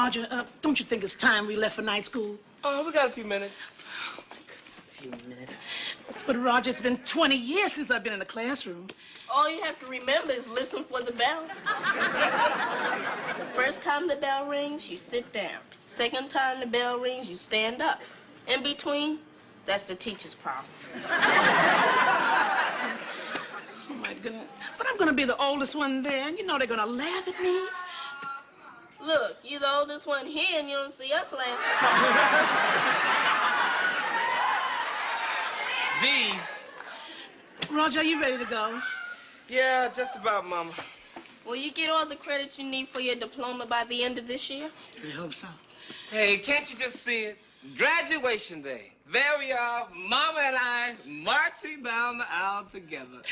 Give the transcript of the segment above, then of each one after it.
Roger, don't you think it's time we left for night school? Oh, we got a few minutes. Oh, my goodness, a few minutes. But, Roger, it's been 20 years since I've been in the classroom. All you have to remember is listen for the bell. The first time the bell rings, you sit down. Second time the bell rings, you stand up. In between, that's the teacher's problem. Oh, my goodness. But I'm going to be the oldest one there, and you know they're going to laugh at me. Look, you're the oldest one here, and you don't see us laughing. D. Roger, are you ready to go? Yeah, just about, Mama. Will you get all the credit you need for your diploma by the end of this year? I hope so. Hey, can't you just see it? Graduation day. There we are, Mama and I, marching down the aisle together.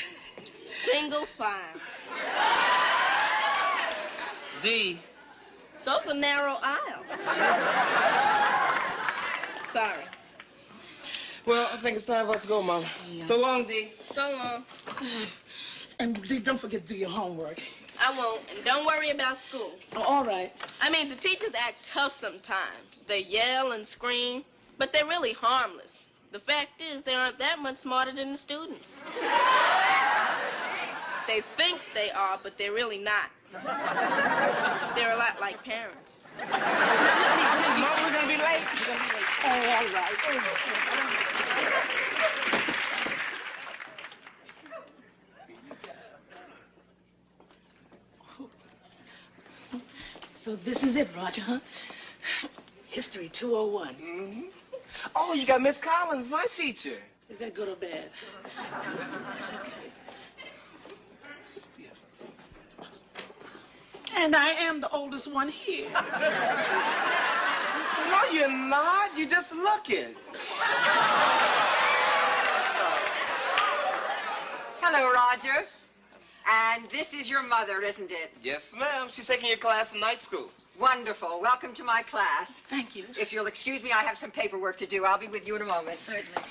Single file. D. Those are narrow aisles. Sorry. Well, I think it's time for us to go, Mama. Yeah. So long, D. So long. And D, don't forget to do your homework. I won't, and don't worry about school. Oh, all right. I mean, the teachers act tough sometimes. They yell and scream, but they're really harmless. The fact is, they aren't that much smarter than the students. They think they are, but they're really not. They're a lot like parents. Mama, we're gonna be late. We're gonna be late. Oh, all right. So this is it, Roger, huh? History 201. Mm-hmm. Oh, you got Miss Collins, my teacher. Is that good or bad? And I am the oldest one here. No, you're not. You just looking. Hello, Roger. And this is your mother, isn't it? Yes, ma'am. She's taking your class in night school. Wonderful. Welcome to my class. Thank you. If you'll excuse me, I have some paperwork to do. I'll be with you in a moment. Certainly.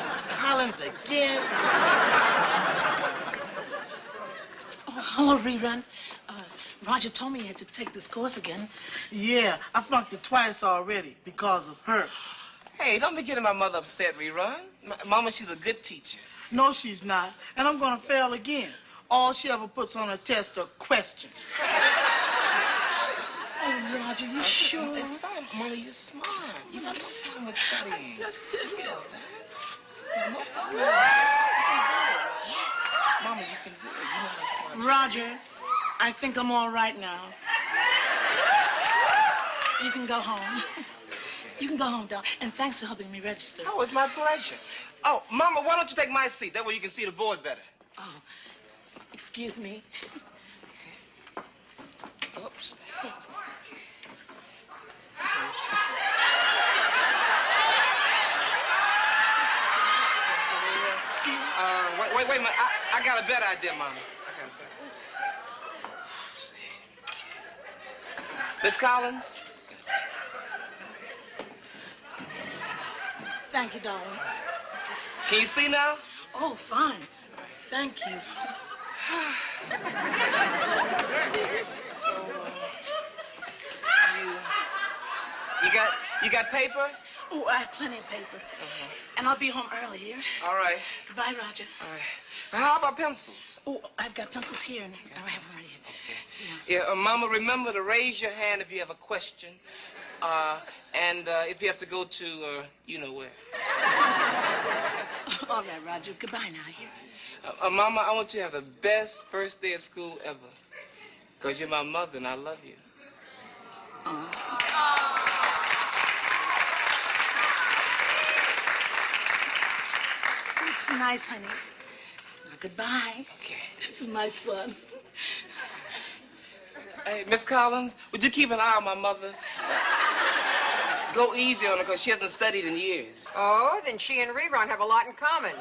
Miss Collins again. Oh, hello, Rerun. Roger told me you had to take this course again. Yeah, I flunked it twice already because of her. Hey, don't be getting my mother upset, Rerun. Mama, she's a good teacher. No, she's not. And I'm going to fail again. All she ever puts on a test are questions. Oh, Roger, you sure? It's fine, Mama. You're smart. You know, just fine with studying. Just get that. Yeah, no problem. Mama, you can do it. You know how smart you are. Roger, I think I'm all right now. You can go home. You can go home, Doc. And thanks for helping me register. Oh, it's my pleasure. Oh, Mama, why don't you take my seat? That way you can see the board better. Oh, excuse me. Oops. Wait a minute. I got a better idea, Mama. Miss Collins? Thank you, darling. Can you see now? Oh, fine. Thank you. So, you got paper? Oh, I have plenty of paper. And I'll be home early here. All right. Goodbye, Roger. All right. How about pencils? Oh, I've got pencils here, and I have them right here. Yeah, Mama, remember to raise your hand if you have a question. And if you have to go to, you know where. All right, Roger. Goodbye now. Here. Mama, I want you to have the best first day of school ever. Because you're my mother and I love you. It's nice, honey. Now, goodbye. Okay. This is my son. Hey, Miss Collins, would you keep an eye on my mother? Go easy on her because she hasn't studied in years. Oh, then she and Rerun have a lot in common.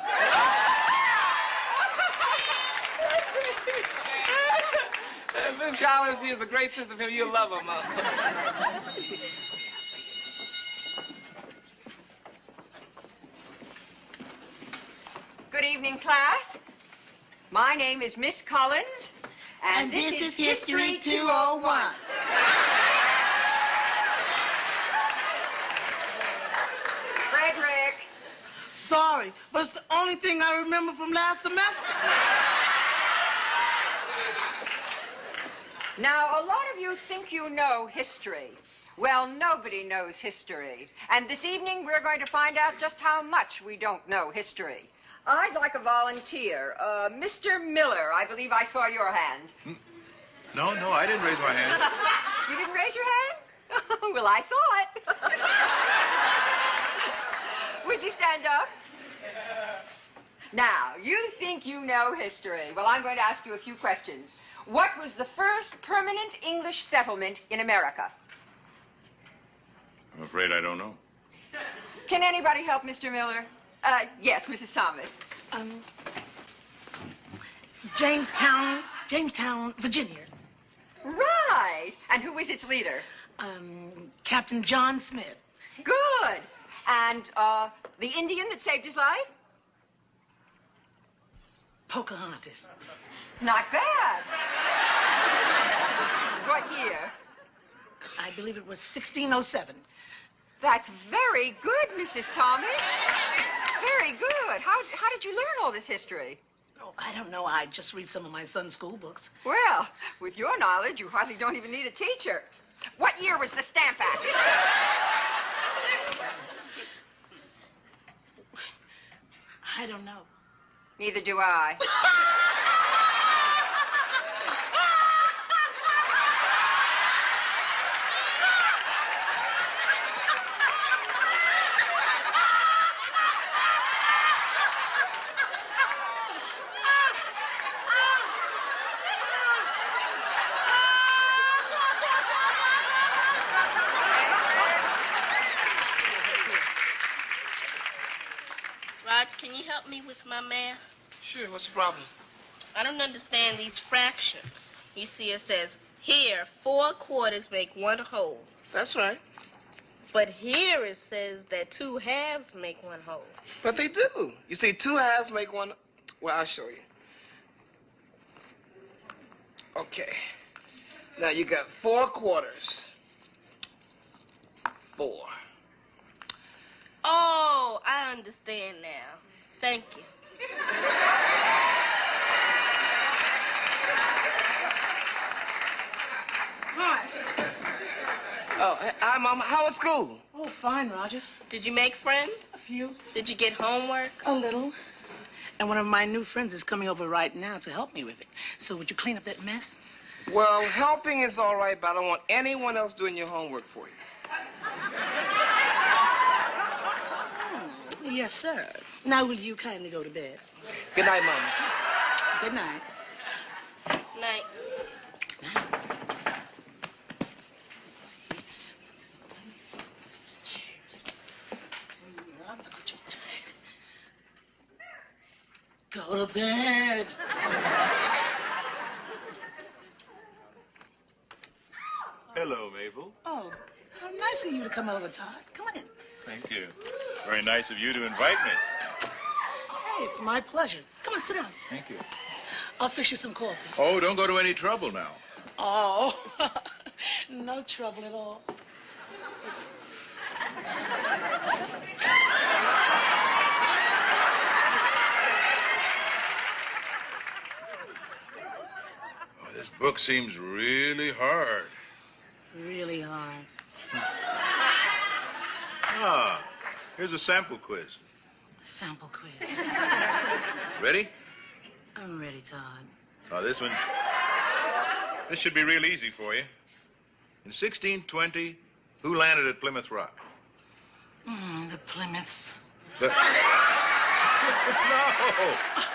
Miss Collins, she has a great sense of humor. You'll love her, Mama. Good evening, class. My name is Miss Collins, and this is History 201. Frederick. Sorry, but it's the only thing I remember from last semester. Now, a lot of you think you know history. Well, nobody knows history. And this evening, we're going to find out just how much we don't know history. I'd like a volunteer. Mr. Miller, I believe I saw your hand. No, I didn't raise my hand. You didn't raise your hand? Well, I saw it. Would you stand up? Now, you think you know history. Well, I'm going to ask you a few questions. What was the first permanent English settlement in America? I'm afraid I don't know. Can anybody help Mr. Miller? Yes, Mrs. Thomas. Jamestown, Virginia. Right. And who was its leader? Captain John Smith. Good. And the Indian that saved his life? Pocahontas. Not bad. What year? I believe it was 1607. That's very good, Mrs. Thomas. Very good. How did you learn all this history? Oh, I don't know. I just read some of my son's school books. Well, with your knowledge, you hardly don't even need a teacher. What year was the Stamp Act? I don't know. Neither do I. Raj, can you help me with my math? Sure, what's the problem? I don't understand these fractions. You see, it says, here, 4 quarters make 1 whole. That's right. But here it says that 2 halves make 1 whole. But they do. You see, 2 halves make 1. Well, I'll show you. Okay. Now you got 4 quarters. 4. Oh, I understand now. Thank you. Hi. Oh, hi, Mama. How was school? Oh, fine, Roger. Did you make friends? A few. Did you get homework? A little. And one of my new friends is coming over right now to help me with it. So would you clean up that mess? Well, helping is all right, but I don't want anyone else doing your homework for you. Yes, sir. Now will you kindly go to bed? Good night, Mama. Good night. Night. Go to bed. Hello, Mabel. Oh, how nice of you to come over, Todd. Come on in. Thank you. Very nice of you to invite me. Hey, it's my pleasure. Come on, sit down. Thank you. I'll fix you some coffee. Oh, don't go to any trouble now. Oh, no trouble at all. Oh, this book seems really hard. Really hard. Ah, here's a sample quiz. Sample quiz. Ready? I'm ready, Todd. Oh, this should be real easy for you. In 1620, who landed at Plymouth Rock? The Plymouths. No,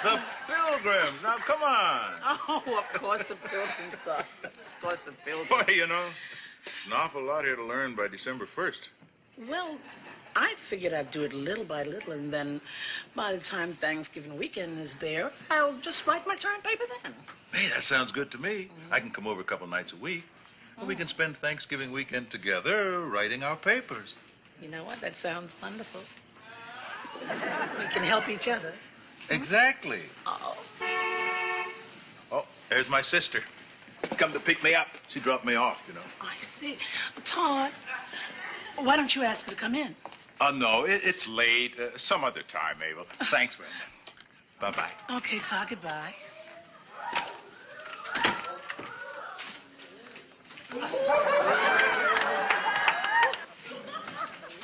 the Pilgrims. Now, come on. Oh, of course the Pilgrim stuff. Of course the Pilgrim. Boy, you know, an awful lot here to learn by December 1st. Well, I figured I'd do it little by little, and then by the time Thanksgiving weekend is there, I'll just write my term paper then. Hey, that sounds good to me. I can come over a couple nights a week. And we can spend Thanksgiving weekend together writing our papers. You know what? That sounds wonderful. We can help each other. Exactly. Oh. There's my sister. Come to pick me up. She dropped me off, you know. I see. Todd, why don't you ask her to come in? No, it's late. Some other time, Mabel. Thanks, Brenda. Bye-bye. Okay, Todd, goodbye. What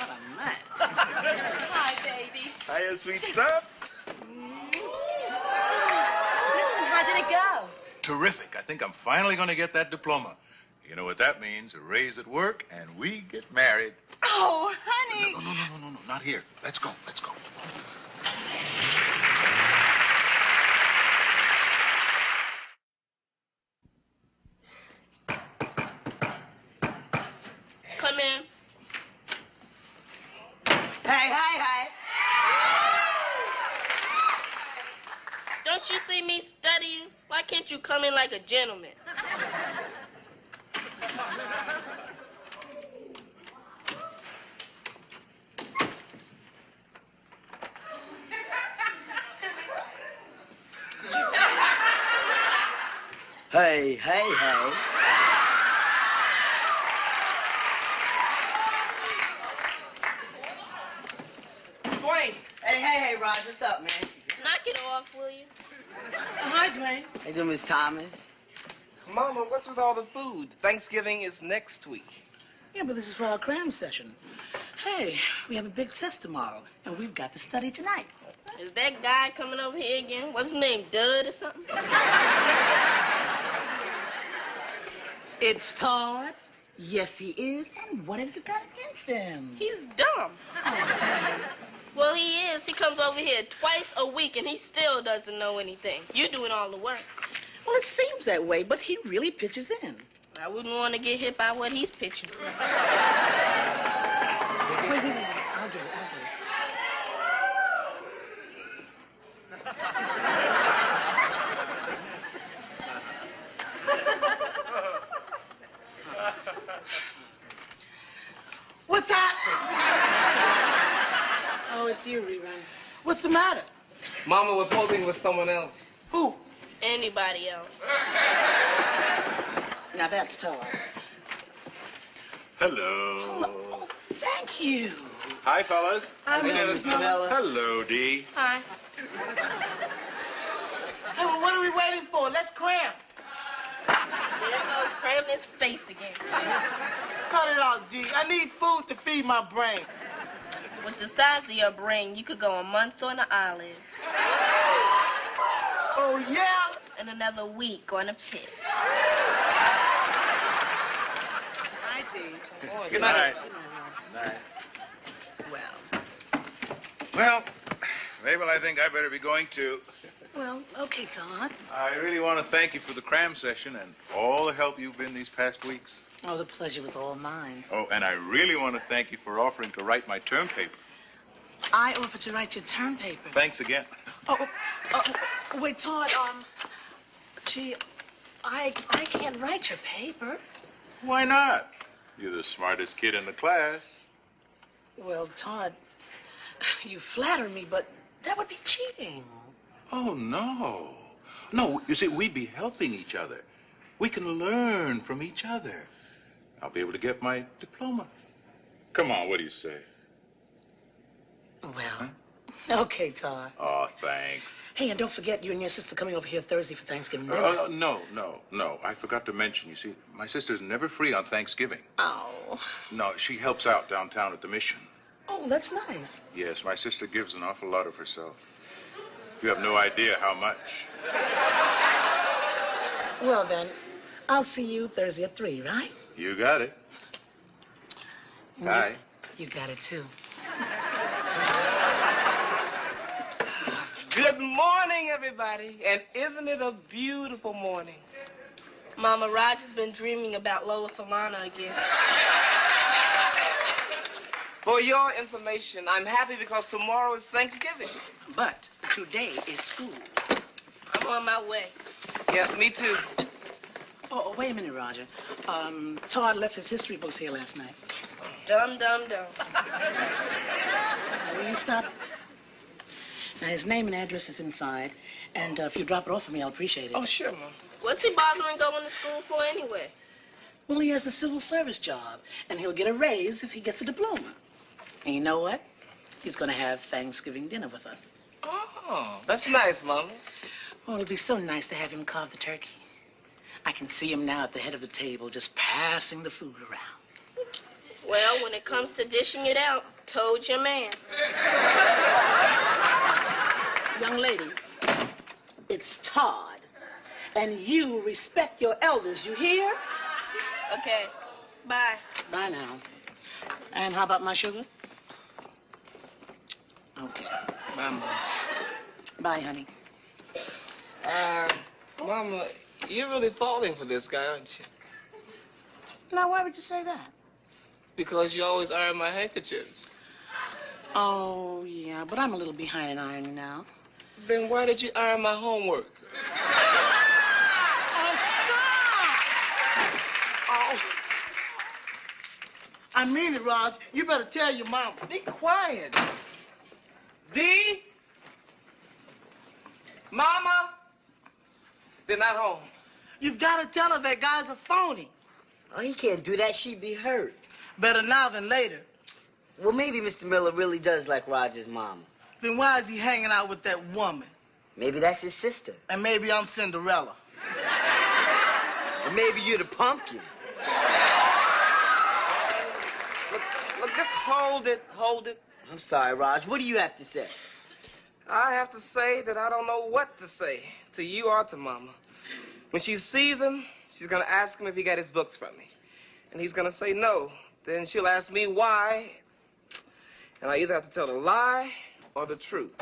a man. Hi, baby. Hiya, sweet stuff. Listen, how did it go? Terrific. I think I'm finally going to get that diploma. You know what that means? A raise at work, and we get married. Oh, honey. No, not here. Let's go. Come in. Hey. Don't you see me studying? Why can't you come in like a gentleman? Hey. Dwayne. Hey, Roger, what's up, man? Knock it off, will you? Hi, Dwayne. How you doing, Miss Thomas? Mama, what's with all the food? Thanksgiving is next week. Yeah, but this is for our cram session. Hey, we have a big test tomorrow, and we've got to study tonight. Is that guy coming over here again? What's his name, Dud or something? It's Todd. Yes, he is. And what have you got against him? He's dumb. Oh, damn. Well, he is. He comes over here twice a week, and he still doesn't know anything. You're doing all the work. Well, it seems that way, but he really pitches in. I wouldn't want to get hit by what he's pitching. Wait. I'll get it. What's happening? Oh, it's you, Rerun. What's the matter? Mama was hoping with someone else. Who? Anybody else? Now that's Todd. Hello. Oh, thank you. Hi, fellas. Hi, Mrs. Miller. Hello, Dee. Hi. Hey, well, what are we waiting for? Let's cram. There goes cramming his face again. Cut it out, G. I need food to feed my brain. With the size of your brain, you could go a month on an olive Oh, yeah? and another week on a pit. Hi, Dee. Good night. Well, Mabel, I think I better be going too. Well, okay, Todd. I really want to thank you for the cram session and all the help you've been these past weeks. Oh, the pleasure was all mine. Oh, and I really want to thank you for offering to write my term paper. I offered to write your term paper. Thanks again. Oh, wait, Todd, gee, I can't write your paper. Why not? You're the smartest kid in the class. Well, Todd, you flatter me, but that would be cheating. Oh, no. No, you see, we'd be helping each other. We can learn from each other. I'll be able to get my diploma. Come on, what do you say? Well, okay, Todd. Oh, thanks. Hey, and don't forget you and your sister coming over here Thursday for Thanksgiving dinner. No. I forgot to mention, you see, my sister's never free on Thanksgiving. Oh. No, she helps out downtown at the mission. Oh, that's nice. Yes, my sister gives an awful lot of herself. You have no idea how much. Well, then, I'll see you Thursday at 3, right? You got it. Hi. You got it, too. Good morning, everybody. And isn't it a beautiful morning? Mama Roger's been dreaming about Lola Falana again. For your information, I'm happy because tomorrow is Thanksgiving. But today is school. I'm on my way. Yes, me too. Oh, wait a minute, Roger. Todd left his history books here last night. Dumb. Will you stop? Now, his name and address is inside, and if you drop it off for me, I'll appreciate it. Oh, sure, Mom. What's he bothering going to school for anyway? Well, he has a civil service job, and he'll get a raise if he gets a diploma. And you know what? He's going to have Thanksgiving dinner with us. Oh, that's nice, Mama. Oh, it'll be so nice to have him carve the turkey. I can see him now at the head of the table, just passing the food around. Well, when it comes to dishing it out, told your man. Young lady, it's Todd. And you respect your elders, you hear? Okay, bye. Bye now. And how about my sugar? Okay. Bye, Mama. Bye, honey. Mama, you're really falling for this guy, aren't you? Now, why would you say that? Because you always iron my handkerchiefs. Oh, yeah, but I'm a little behind in ironing now. Then why did you iron my homework? Oh, stop! Oh. I mean it, Raj. You better tell your mama. Be quiet. Dee? Mama? They're not home. You've got to tell her that guy's a phony. Oh, he can't do that. She'd be hurt. Better now than later. Well, maybe Mr. Miller really does like Roger's mama. Then why is he hanging out with that woman? Maybe that's his sister. And maybe I'm Cinderella. Or maybe you're the pumpkin. Look, just hold it. I'm sorry, Raj. What do you have to say? I have to say that I don't know what to say to you or to Mama. When she sees him, she's going to ask him if he got his books from me. And he's going to say no. Then she'll ask me why. And I either have to tell the lie or the truth.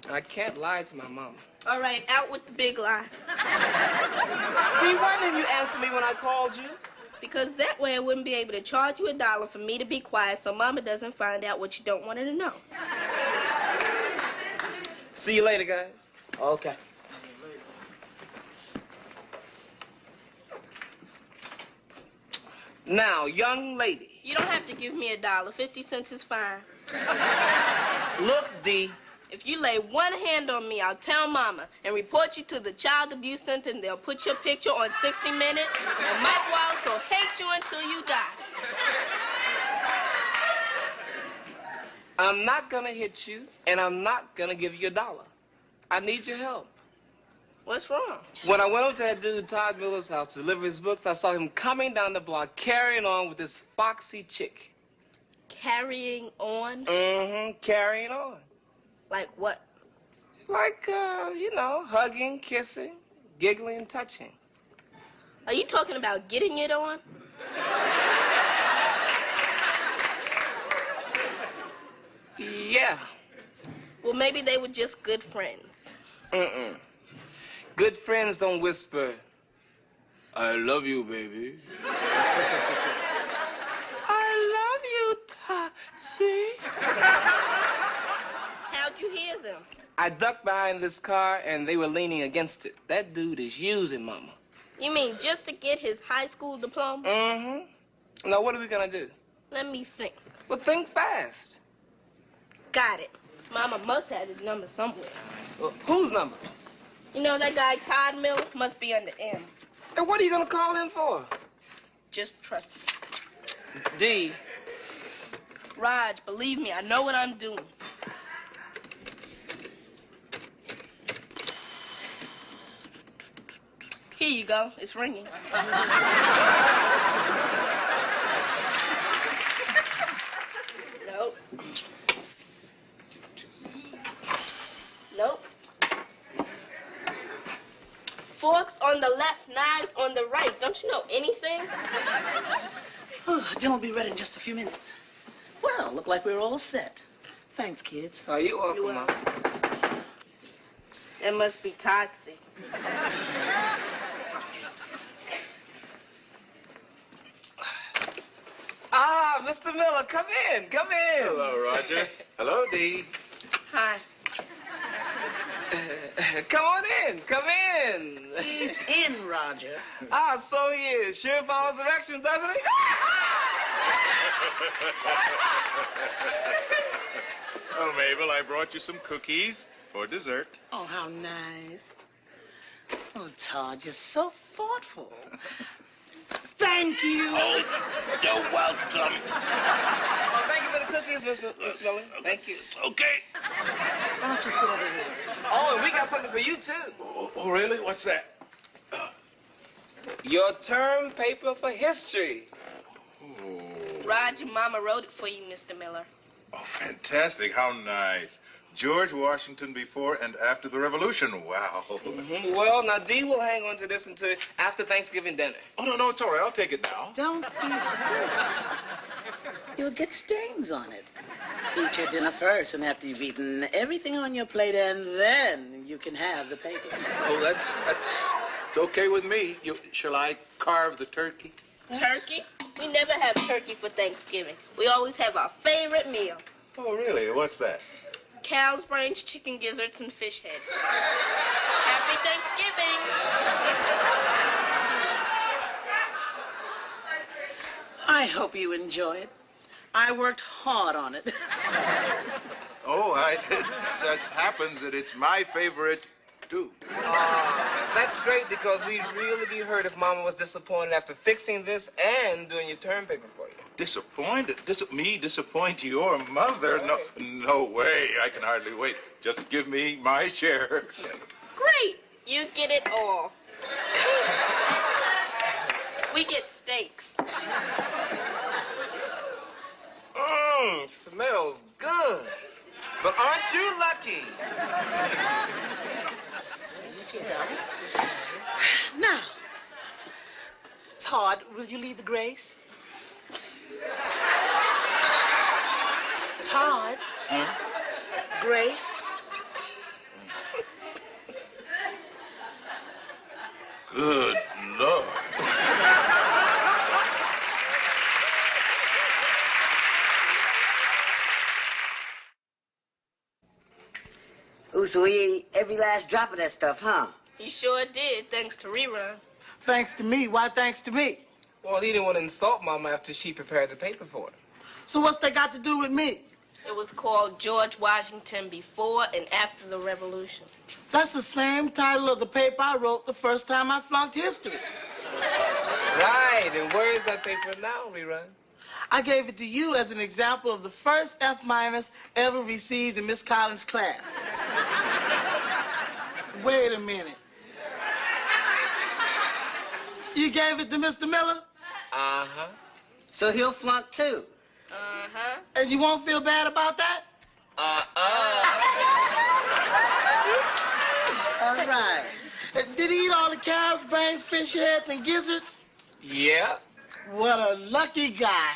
And I can't lie to my mama. All right, out with the big lie. Dee, why didn't you answer me when I called you? Because that way I wouldn't be able to charge you $1 for me to be quiet so Mama doesn't find out what you don't want her to know. See you later, guys. Okay. Now, young lady. You don't have to give me $1. 50 cents is fine. Look, Dee. If you lay one hand on me, I'll tell Mama and report you to the Child Abuse Center, and they'll put your picture on 60 Minutes, and Mike Wallace will hate you until you die. I'm not gonna hit you, and I'm not gonna give you $1. I need your help. What's wrong? When I went up to that dude Todd Miller's house to deliver his books, I saw him coming down the block carrying on with this foxy chick. Carrying on? Mm-hmm, carrying on. Like what? Like, hugging, kissing, giggling, touching. Are you talking about getting it on? Yeah. Well, maybe they were just good friends. Mm-mm. Good friends don't whisper, I love you, baby. I love you, Tootsie. How'd you hear them? I ducked behind this car, and they were leaning against it. That dude is using Mama. You mean just to get his high school diploma? Mm-hmm. Now, what are we gonna do? Let me think. Well, think fast. Got it. Mama must have his number somewhere. Well, whose number? You know that guy Todd Miller must be under M. And what are you gonna call him for? Just trust me. D. Raj, believe me, I know what I'm doing. Here you go. It's ringing. Nope. Nope. Forks on the left, knives on the right. Don't you know anything? Dinner will be ready in just a few minutes. Well, look like we're all set. Thanks, kids. Oh, you're welcome, You're Mom. welcome. That must be Tootsie. Ah, Mr. Miller, come in. Come in. Hello, Roger. Hello, Dee. Hi. Come on in. Come in. He's in, Roger. Ah, so he is. Sure follows directions, doesn't he? Oh, Mabel, I brought you some cookies. for dessert. Oh, how nice. Oh, Todd, you're so thoughtful. Thank you. Oh, you're welcome. Oh, thank you for the cookies, Mr. Miller. Thank you. Okay. Why don't you sit over here? Oh, and we got something for you, too. Oh, really? What's that? Your term paper for history. Oh. Rod, your mama wrote it for you, Mr. Miller. Oh, fantastic. How nice. George Washington before and after the Revolution. Wow. Mm-hmm. Well, now, Dee will hang on to this until after Thanksgiving dinner. Oh, no, it's all right. I'll take it now. Don't be silly. You'll get stains on it. Eat your dinner first, and after you've eaten everything on your plate, and then you can have the paper. Oh, that's it's okay with me. Shall I carve the turkey? Turkey? We never have turkey for Thanksgiving. We always have our favorite meal. Oh, really? What's that? Cow's brains, chicken gizzards, and fish heads. Happy Thanksgiving! I hope you enjoy it. I worked hard on it. Oh, it happens that it's my favorite, too. That's great because we'd really be hurt if Mama was disappointed after fixing this and doing your term paper for you. Disappointed? Me disappoint your mother? No way. I can hardly wait. Just give me my share. Great! You get it all. We get steaks. Smells good. But aren't you lucky? Now, Todd, will you lead the grace? Todd? Grace? Good Lord. Ooh, so he ate every last drop of that stuff, huh? He sure did, thanks to rerun. Thanks to me. Why thanks to me? Well, he didn't want to insult Mama after she prepared the paper for him. So what's that got to do with me? It was called George Washington Before and After the Revolution. That's the same title of the paper I wrote the first time I flunked history. Right, and where is that paper now, Rerun? I gave it to you as an example of the first F- ever received in Miss Collins' class. Wait a minute. You gave it to Mr. Miller? Uh-huh. So he'll flunk too. Uh-huh. And you won't feel bad about that? All right. Did he eat all the cow's brains, fish heads, and gizzards? Yeah. What a lucky guy.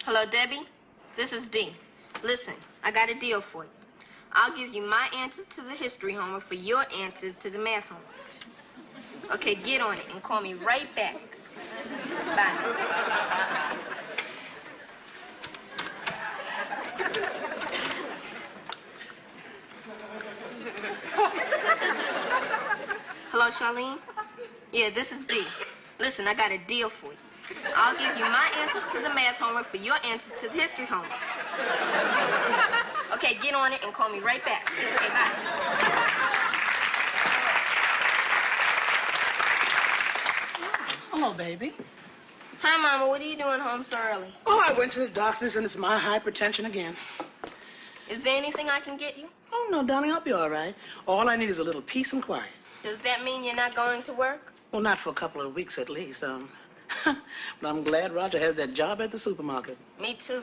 Hello, Debbie. This is Dee. Listen, I got a deal for you. I'll give you my answers to the history homework for your answers to the math homework. Okay, get on it and call me right back. Bye. Hello, Charlene? Yeah, this is Dee. Listen, I got a deal for you. I'll give you my answers to the math homework for your answers to the history homework. Okay, get on it and call me right back. Okay, bye. Hello, baby. Hi, Mama. What are you doing home so early? Oh, I went to the doctor's and it's my hypertension again. Is there anything I can get you? Oh, no, darling, I'll be all right. All I need is a little peace and quiet. Does that mean you're not going to work? Well, not for a couple of weeks at least. But I'm glad Roger has that job at the supermarket. Me too.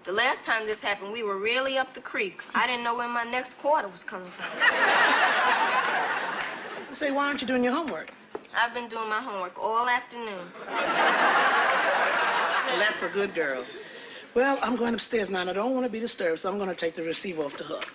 The last time this happened, we were really up the creek. I didn't know where my next quarter was coming from. Say, why aren't you doing your homework? I've been doing my homework all afternoon. Well, that's a good girl. Well, I'm going upstairs now, and I don't want to be disturbed, so I'm going to take the receiver off the hook.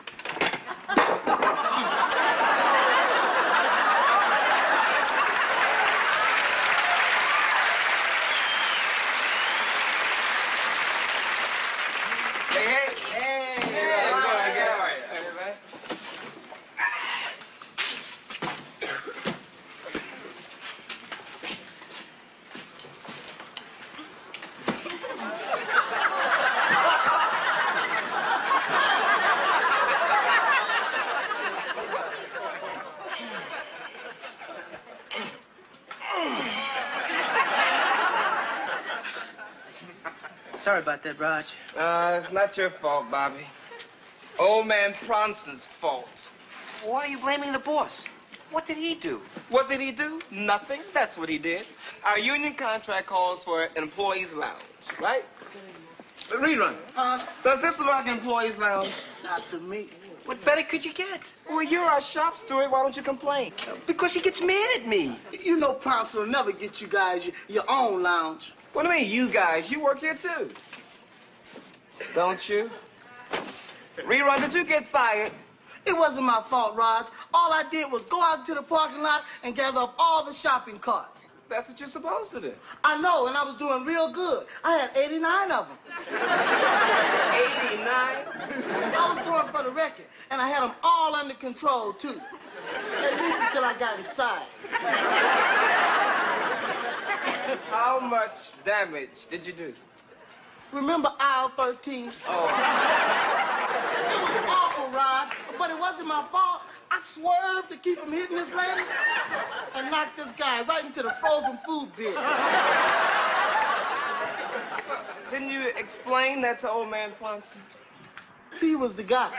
Sorry about that, Raj. It's not your fault, Bobby. It's old man Pronson's fault. Why are you blaming the boss? What did he do? What did he do? Nothing. That's what he did. Our union contract calls for an employees' lounge, right? Rerun. Does this look like an employees' lounge? Not to me. What better could you get? Well, you're our shop steward. Why don't you complain? Because he gets mad at me. You know Pounce will never get you guys your own lounge. What do you mean, you guys? You work here, too. Don't you? Rerun, did you get fired? It wasn't my fault, Raj. All I did was go out to the parking lot and gather up all the shopping carts. That's what you're supposed to do. I know, and I was doing real good. I had 89 of them. 89? I was going for the record, and I had them all under control, too. At least until I got inside. How much damage did you do? Remember aisle 13? Oh. It was awful, Raj, but it wasn't my fault. I swerved to keep from hitting this lady and knocked this guy right into the frozen food bin. Didn't you explain that to old man Plunson? He was the guy.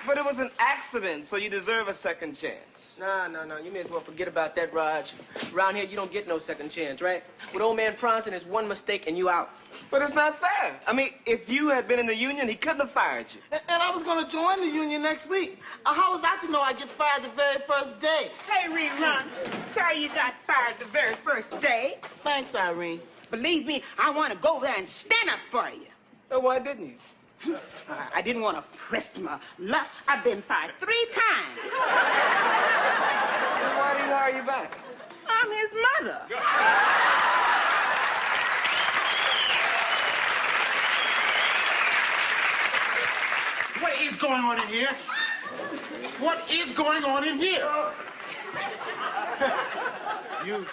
But it was an accident, so you deserve a second chance. No. You may as well forget about that, Raj. Around here, you don't get no second chance, right? With old man Bronson, there's one mistake and you out. But it's not fair. I mean, if you had been in the union, he couldn't have fired you. And I was going to join the union next week. How was I to know I'd get fired the very first day? Hey, Rerun. Sorry you got fired the very first day. Thanks, Irene. Believe me, I want to go there and stand up for you. So why didn't you? I didn't want to press my luck. I've been fired 3 times. Then why did he hire you back? I'm his mother. What is going on in here? What is going on in here? You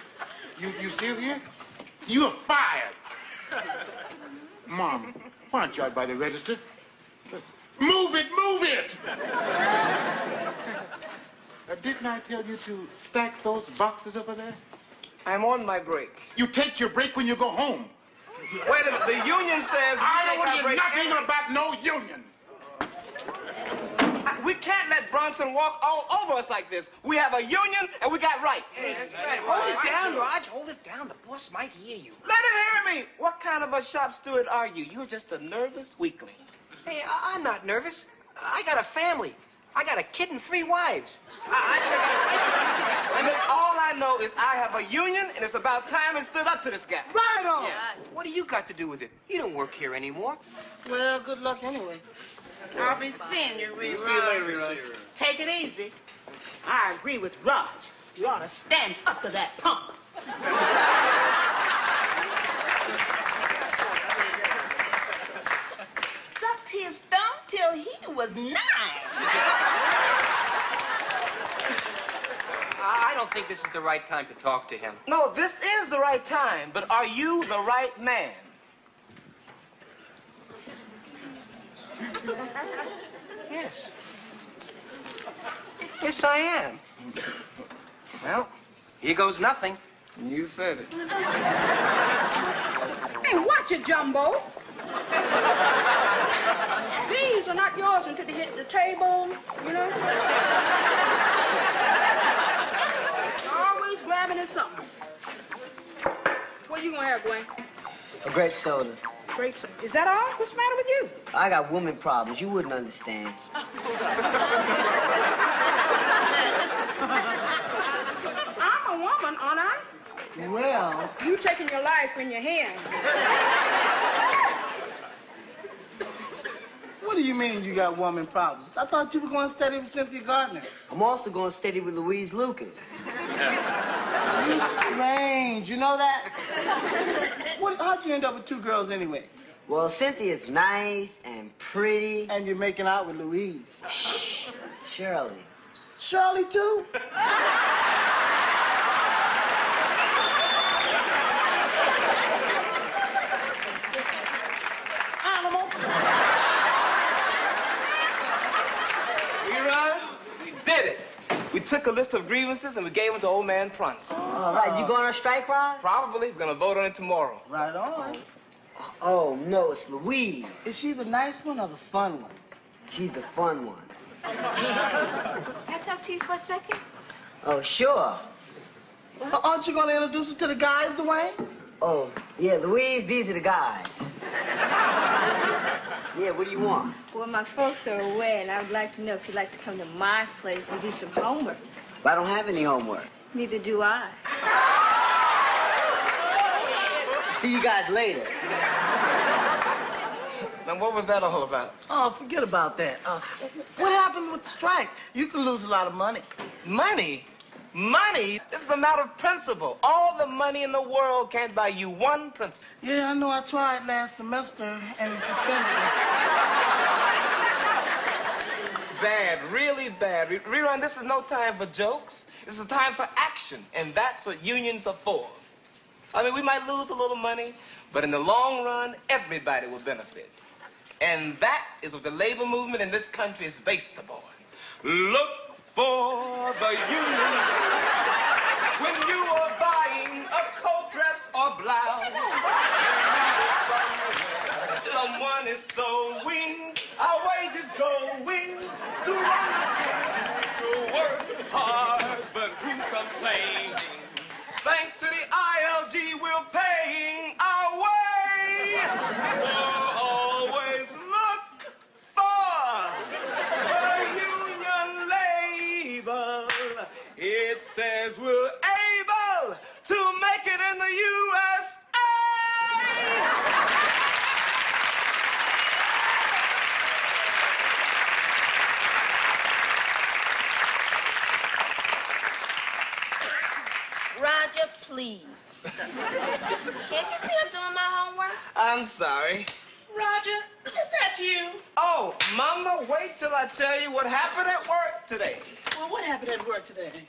still here? You are fired. Mom, why aren't you out by the register? Move it, move it! Didn't I tell you to stack those boxes over there? I'm on my break. You take your break when you go home. Wait a minute, the union says I don't want to hear nothing about no union. We can't let Bronson walk all over us like this. We have a union and we got rights. Hold it down, Raj. Hold it down. The boss might hear you. Let him hear me. What kind of a shop steward are you? You're just a nervous weakling. Hey, I'm not nervous. I got a family. I got a kid and 3 wives. And then all I know is I have a union, and it's about time it stood up to this guy. Right on. Yeah. What do you got to do with it? You don't work here anymore. Well, good luck anyway. I'll be seeing you, Rerun. See you later, Rerun. Take it easy. I agree with Raj. You ought to stand up to that punk. Sucked his thumb till he was 9. I don't think this is the right time to talk to him. No, this is the right time, but are you the right man? Yes. Yes, I am. Well, here goes nothing. You said it. Hey, watch it, Jumbo. These are not yours until they hit the table, you know? Always grabbing at something. What you gonna have, Gwen? A grape soda. Grapes. Is that all? What's the matter with you? I got woman problems. You wouldn't understand. I'm a woman, aren't I? Well, You taking your life in your hands. what do you mean you got woman problems? I thought you were going to study with Cynthia Gardner. I'm also going to study with Louise Lucas. You're strange. You know that? How'd you end up with 2 girls anyway? Well, Cynthia's nice and pretty. And you're making out with Louise. Shirley. Shirley, too? Animal. We did it. We we took a list of grievances and we gave them to old man Prunson. All right, you going on strike, Rod? Probably. We're gonna vote on it tomorrow. Right on. Oh, no, it's Louise. Is she the nice one or the fun one? She's the fun one. Can I talk to you for a second? Oh, sure. Aren't you gonna introduce us to the guys, Dwayne? Oh, yeah, Louise, these are the guys. Yeah, what do you want? Well, my folks are away, and I would like to know if you'd like to come to my place and do some homework. But I don't have any homework. Neither do I. See you guys later. Now, what was that all about? Oh, forget about that. What happened with the strike? You could lose a lot of money. Money? Money? This is a matter of principle. All the money in the world can't buy you one principle. Yeah, I know. I tried last semester, and he suspended me. Bad, really bad. Rerun, this is no time for jokes. This is time for action, and that's what unions are for. I mean, we might lose a little money, but in the long run, everybody will benefit. And that is what the labor movement in this country is based upon. Look for the union when you are buying a coat, dress, or blouse. Someone is sewing, our wages going to run to work hard, but who's complaining? Thanks to the ILG, we're paying our way. So always look for the union label. It says we're able to make it in the USA. Roger, please. Can't you see I'm doing my homework? I'm sorry. Roger, is that you? Oh, Mama, wait till I tell you what happened at work today. Well, what happened at work today?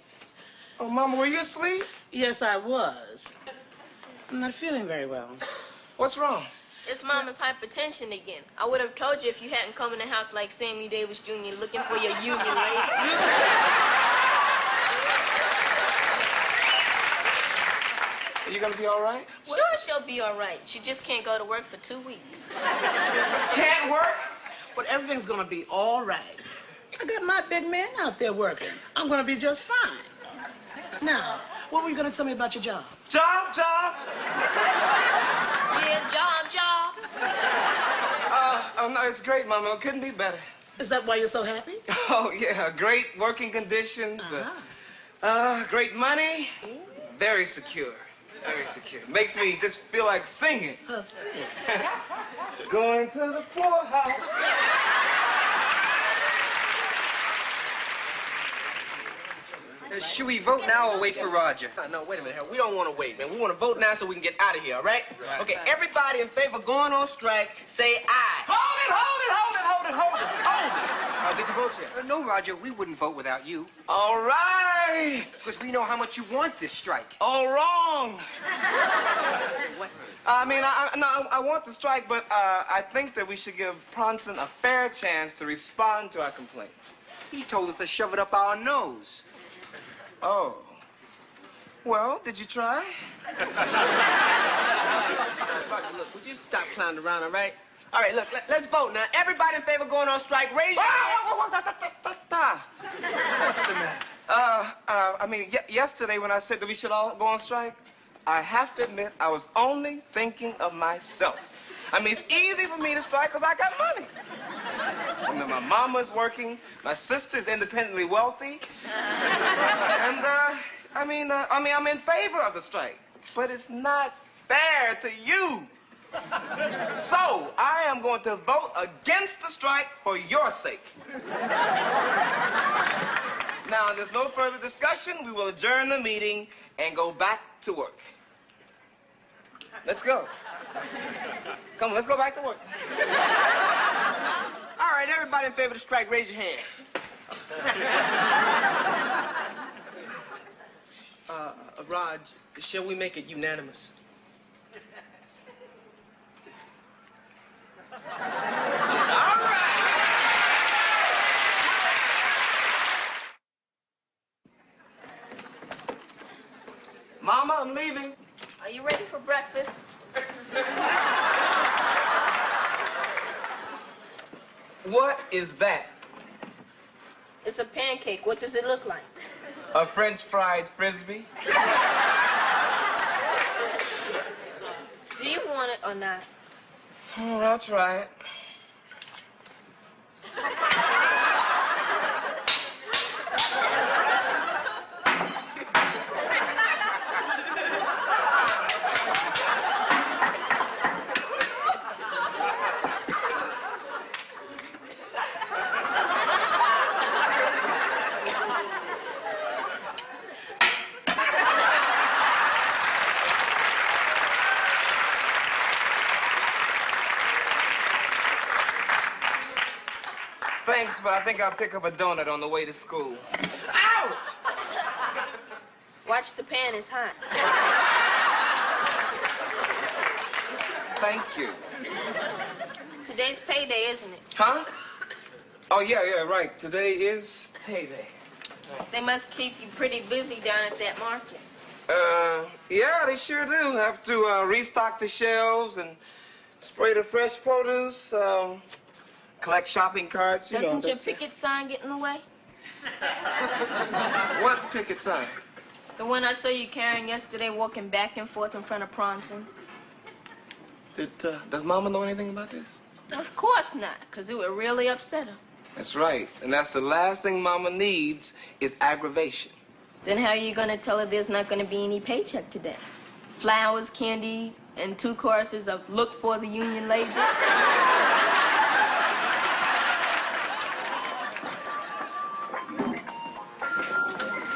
Oh, Mama, were you asleep? Yes, I was. I'm not feeling very well. What's wrong? It's Mama's hypertension again. I would have told you if you hadn't come in the house like Sammy Davis Jr. looking for your union label. Are you gonna be all right? Sure, she'll be all right. She just can't go to work for 2 weeks. Can't work? But everything's gonna be all right. I got my big man out there working. I'm gonna be just fine. Now, what were you gonna tell me about your job? Job. Yeah, job. Oh, no, it's great, Mama. It couldn't be better. Is that why you're so happy? Oh, yeah, great working conditions, great money, very secure. Very secure. Makes me just feel like singing. Going to the poorhouse. Should we vote now or wait for Roger? No, wait a minute. We don't want to wait, man. We want to vote now so we can get out of here, all right? Okay, everybody in favor of going on strike, say aye. Hold it. Did you vote yet? No, Roger, we wouldn't vote without you. All right. Because we know how much you want this strike. All wrong. So what? I mean, I want the strike, but I think that we should give Prunson a fair chance to respond to our complaints. He told us to shove it up our nose. Oh. Well, did you try? Roger, look, would you stop clowning around, all right? All right, look, let's vote now. Everybody in favor of going on strike, raise your hand. What's the matter? Yesterday when I said that we should all go on strike, I have to admit I was only thinking of myself. I mean, it's easy for me to strike because I got money. I mean, my mama's working, my sister's independently wealthy, and I'm in favor of the strike, but it's not fair to you. So, I am going to vote against the strike for your sake. Now, there's no further discussion. We will adjourn the meeting and go back to work. Let's go. Come on, let's go back to work. All right, everybody in favor of the strike, raise your hand. Raj, shall we make it unanimous? I'm leaving. Are you ready for breakfast? What is that? It's a pancake. What does it look like? A French fried frisbee? Do you want it or not? Oh, I'll try it. Thanks, but I think I'll pick up a donut on the way to school. Ouch! Watch the pan, it's hot. Thank you. Today's payday, isn't it? Huh? Oh, yeah, right. Today is Payday. They must keep you pretty busy down at that market. Yeah, they sure do. Have to restock the shelves and spray the fresh produce, collect shopping carts, you know. Doesn't your picket sign get in the way? What picket sign? The one I saw you carrying yesterday, walking back and forth in front of Pronson's. Does Mama know anything about this? Of course not, because it would really upset her. That's right. And that's the last thing Mama needs is aggravation. Then how are you going to tell her there's not going to be any paycheck today? Flowers, candies, and 2 courses of look for the union labor?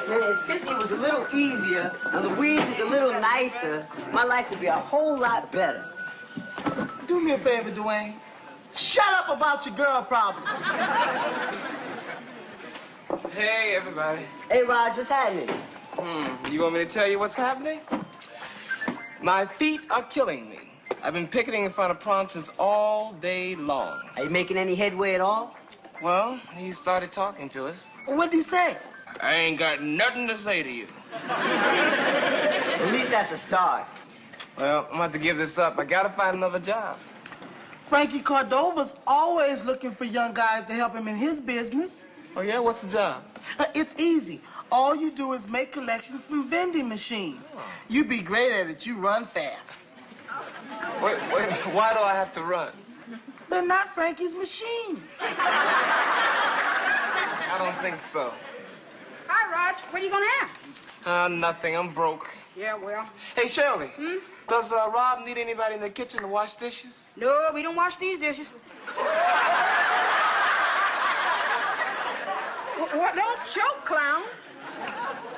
Man, if Cynthia was a little easier and Louise was a little nicer, my life would be a whole lot better. Do me a favor, Dwayne. Shut up about your girl problems. Hey, everybody. Hey, Raj, what's happening? You want me to tell you what's happening? My feet are killing me. I've been picketing in front of Pronson's all day long. Are you making any headway at all? Well, he started talking to us. What'd he say? I ain't got nothing to say to you. At least that's a start. Well, I'm going to have to give this up. I got to find another job. Frankie Cordova's always looking for young guys to help him in his business. Oh, yeah? What's the job? It's easy. All you do is make collections from vending machines. You'd be great at it. You run fast. Wait, why do I have to run? They're not Frankie's machines. I don't think so. Hi, Raj. What are you gonna have? Nothing. I'm broke. Yeah, well. Hey, Shirley. Does Rob need anybody in the kitchen to wash dishes? No, we don't wash these dishes. What? Don't choke, clown.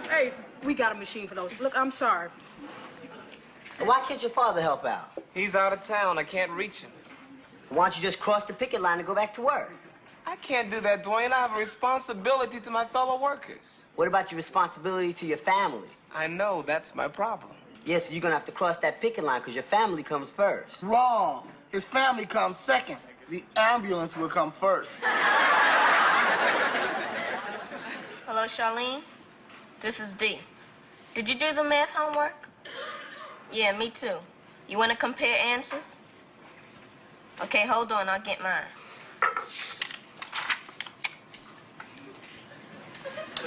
Hey, we got a machine for those. Look, I'm sorry. Why can't your father help out? He's out of town. I can't reach him. Why don't you just cross the picket line and go back to work? I can't do that, Dwayne. I have a responsibility to my fellow workers. What about your responsibility to your family? I know. That's my problem. Yes, you're gonna have to cross that picket line because your family comes first. Wrong. His family comes second. The ambulance will come first. Hello, Charlene? This is Dee. Did you do the math homework? Yeah, me too. You want to compare answers? Okay, hold on. I'll get mine.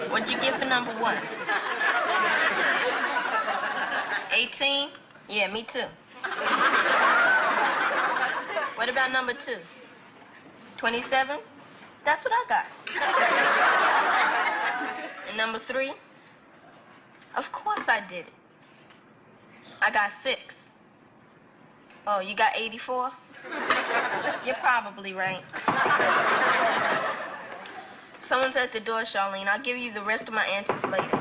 What'd you get for number 1? 18? Yeah, me too. What about number 2? 27? That's what I got. And number 3? Of course I did it. I got 6. Oh, you got 84? You're probably right. Someone's at the door, Charlene. I'll give you the rest of my answers later.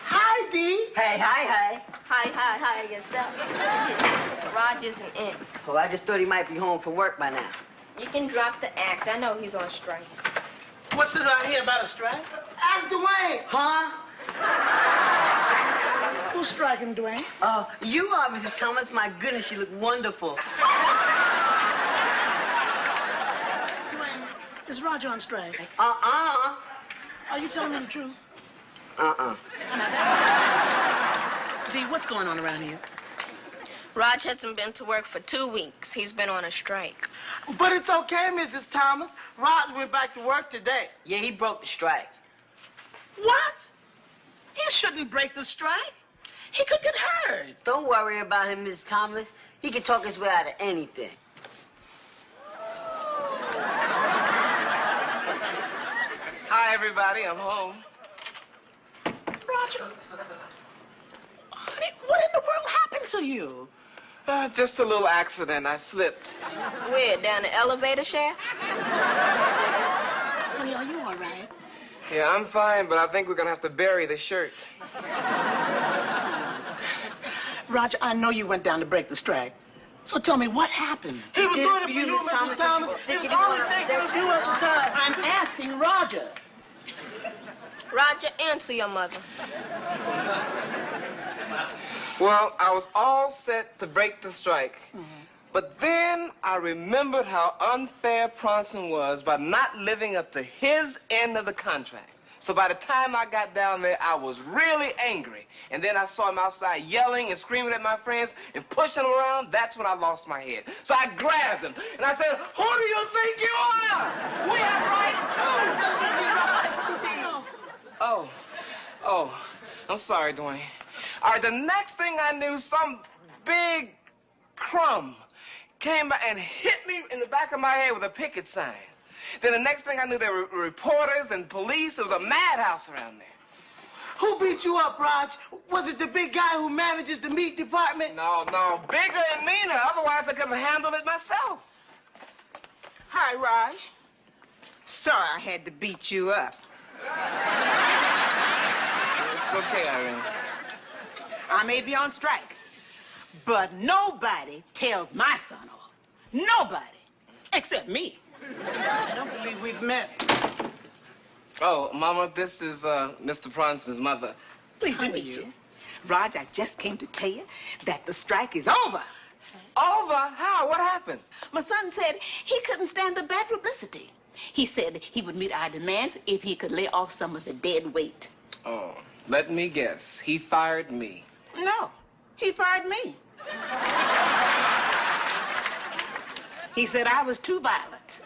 Hi, Dee. Hey, hi. Hi yourself. Raj isn't in. Oh, I just thought he might be home from work by now. You can drop the act. I know he's on strike. What's this I hear about a strike? Ask Dwayne. Huh? Who's striking, Dwayne? You are, Mrs. Thomas. My goodness, you look wonderful. Dwayne, is Roger on strike? Are you telling me the truth? Dee, what's going on around here? Raj hasn't been to work for 2 weeks. He's been on a strike. But it's okay, Mrs. Thomas. Raj went back to work today. Yeah, he broke the strike. What? He shouldn't break the strike. He could get hurt. Don't worry about him, Miss Thomas. He can talk his way out of anything. Hi, everybody. I'm home. Roger. Honey, what in the world happened to you? Just a little accident. I slipped. Where, down the elevator shaft? Honey, are you all right? Yeah, I'm fine, but I think we're going to have to bury the shirt. Roger, I know you went down to break the strike. So tell me, what happened? He was doing it for you, Mrs. Thomas. He was only thinking of you at the time. I'm asking Roger. Roger, answer your mother. Well, I was all set to break the strike. But then I remembered how unfair Bronson was by not living up to his end of the contract. So by the time I got down there, I was really angry. And then I saw him outside yelling and screaming at my friends and pushing them around. That's when I lost my head. So I grabbed him and I said, "Who do you think you are? We have rights too." Oh, I'm sorry, Dwayne. All right, the next thing I knew, some big crumb came by and hit me in the back of my head with a picket sign. Then the next thing I knew, there were reporters and police. It was a madhouse around there. Who beat you up, Raj? Was it the big guy who manages the meat department? No, bigger and meaner. Otherwise, I couldn't have handled it myself. Hi, Raj. Sorry I had to beat you up. It's okay, Irene. I may be on strike, but nobody tells my son off. Nobody, except me. I don't believe we've met. Oh, Mama, this is Mr. Bronson's mother. Pleased to meet you. Raj, I just came to tell you that the strike is over. Over? How? What happened? My son said he couldn't stand the bad publicity. He said he would meet our demands if he could lay off some of the dead weight. Oh, let me guess. He fired me. No, he fired me. He said I was too violent.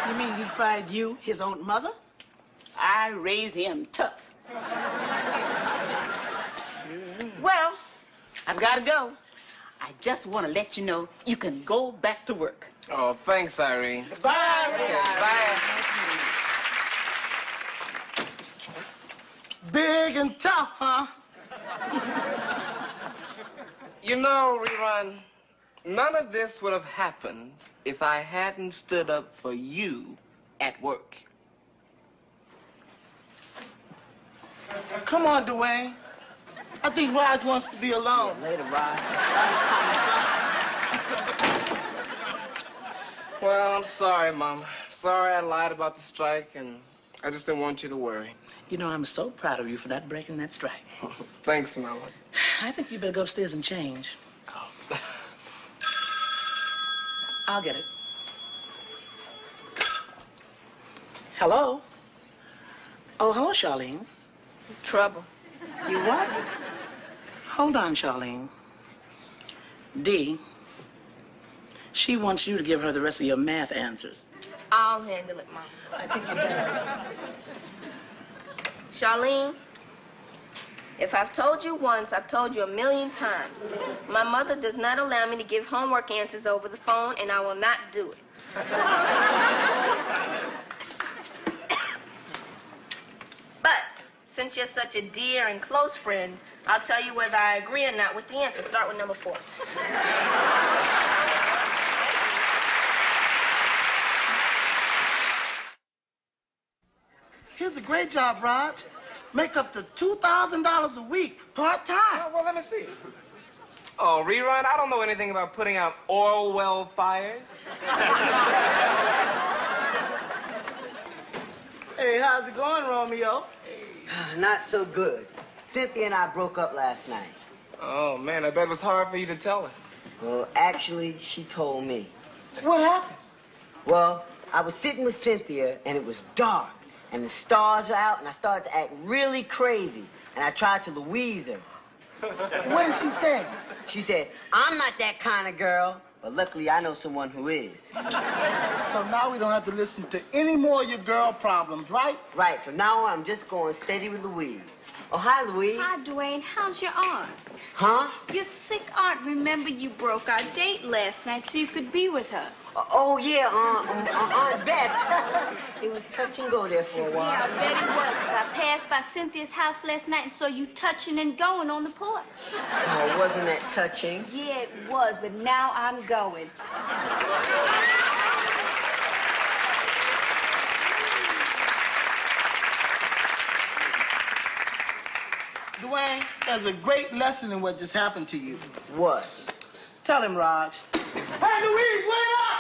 You mean he fired you, his own mother? I raised him tough. Well, I've got to go. I just want to let you know you can go back to work. Oh, thanks, Irene. Bye, Bye. Big and tough, huh? You know, Rerun, none of this would have happened if I hadn't stood up for you at work. Come on, Dwayne. I think Raj wants to be alone. Yeah, later, Raj. Well, I'm sorry, Mom. Sorry I lied about the strike, and I just didn't want you to worry. You know, I'm so proud of you for not breaking that strike. Thanks, Mama. I think you better go upstairs and change. Oh. I'll get it. Hello? Oh, hello, Charlene. Trouble. You what? Hold on, Charlene. Dee, she wants you to give her the rest of your math answers. I'll handle it, Mom. I think you better. Charlene, if I've told you once, I've told you 1,000,000 times. My mother does not allow me to give homework answers over the phone, and I will not do it. But since you're such a dear and close friend, I'll tell you whether I agree or not with the answer. Start with number 4. Here's a great job, Raj. Make up to $2,000 a week, part-time. Oh, well, let me see. Oh, Rerun, I don't know anything about putting out oil well fires. Hey, how's it going, Romeo? Not so good. Cynthia and I broke up last night. Oh, man, I bet it was hard for you to tell her. Well, actually, she told me. What happened? Well, I was sitting with Cynthia, and it was dark. and the stars were out, and I started to act really crazy. And I tried to Louise her. What did she say? She said, I'm not that kind of girl, but luckily I know someone who is. So now we don't have to listen to any more of your girl problems, right? Right, from now on I'm just going steady with Louise. Oh, hi, Louise. Hi, Dwayne. How's your aunt? Huh? Your sick aunt. Remember you broke our date last night so you could be with her. Oh, yeah, Aunt Bess. It was touch and go there for a while. Yeah, I bet it was, because I passed by Cynthia's house last night and saw you touching and going on the porch. Oh, wasn't that touching? Yeah, it was, but now I'm going. Dwayne, there's a great lesson in what just happened to you. What? Tell him, Raj. Hey, Louise, wait up!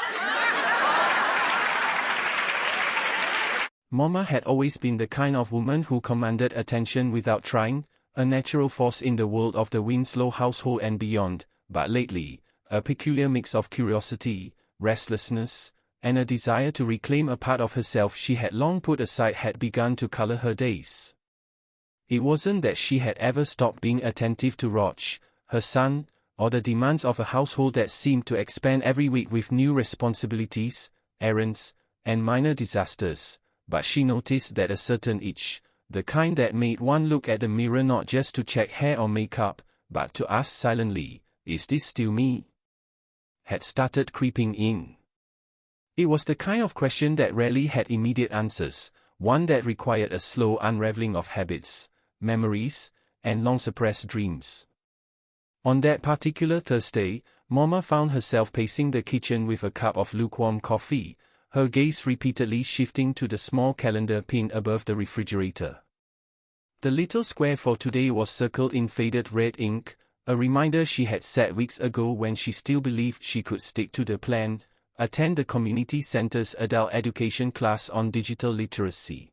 Mama had always been the kind of woman who commanded attention without trying, a natural force in the world of the Winslow household and beyond, but lately, a peculiar mix of curiosity, restlessness, and a desire to reclaim a part of herself she had long put aside had begun to color her days. It wasn't that she had ever stopped being attentive to Rog, her son, or the demands of a household that seemed to expand every week with new responsibilities, errands, and minor disasters, but she noticed that a certain itch, the kind that made one look at the mirror not just to check hair or makeup, but to ask silently, "Is this still me?" had started creeping in. It was the kind of question that rarely had immediate answers, one that required a slow unraveling of habits, memories, and long-suppressed dreams. On that particular Thursday, Mama found herself pacing the kitchen with a cup of lukewarm coffee, her gaze repeatedly shifting to the small calendar pinned above the refrigerator. The little square for today was circled in faded red ink, a reminder she had set weeks ago when she still believed she could stick to the plan, attend the community center's adult education class on digital literacy.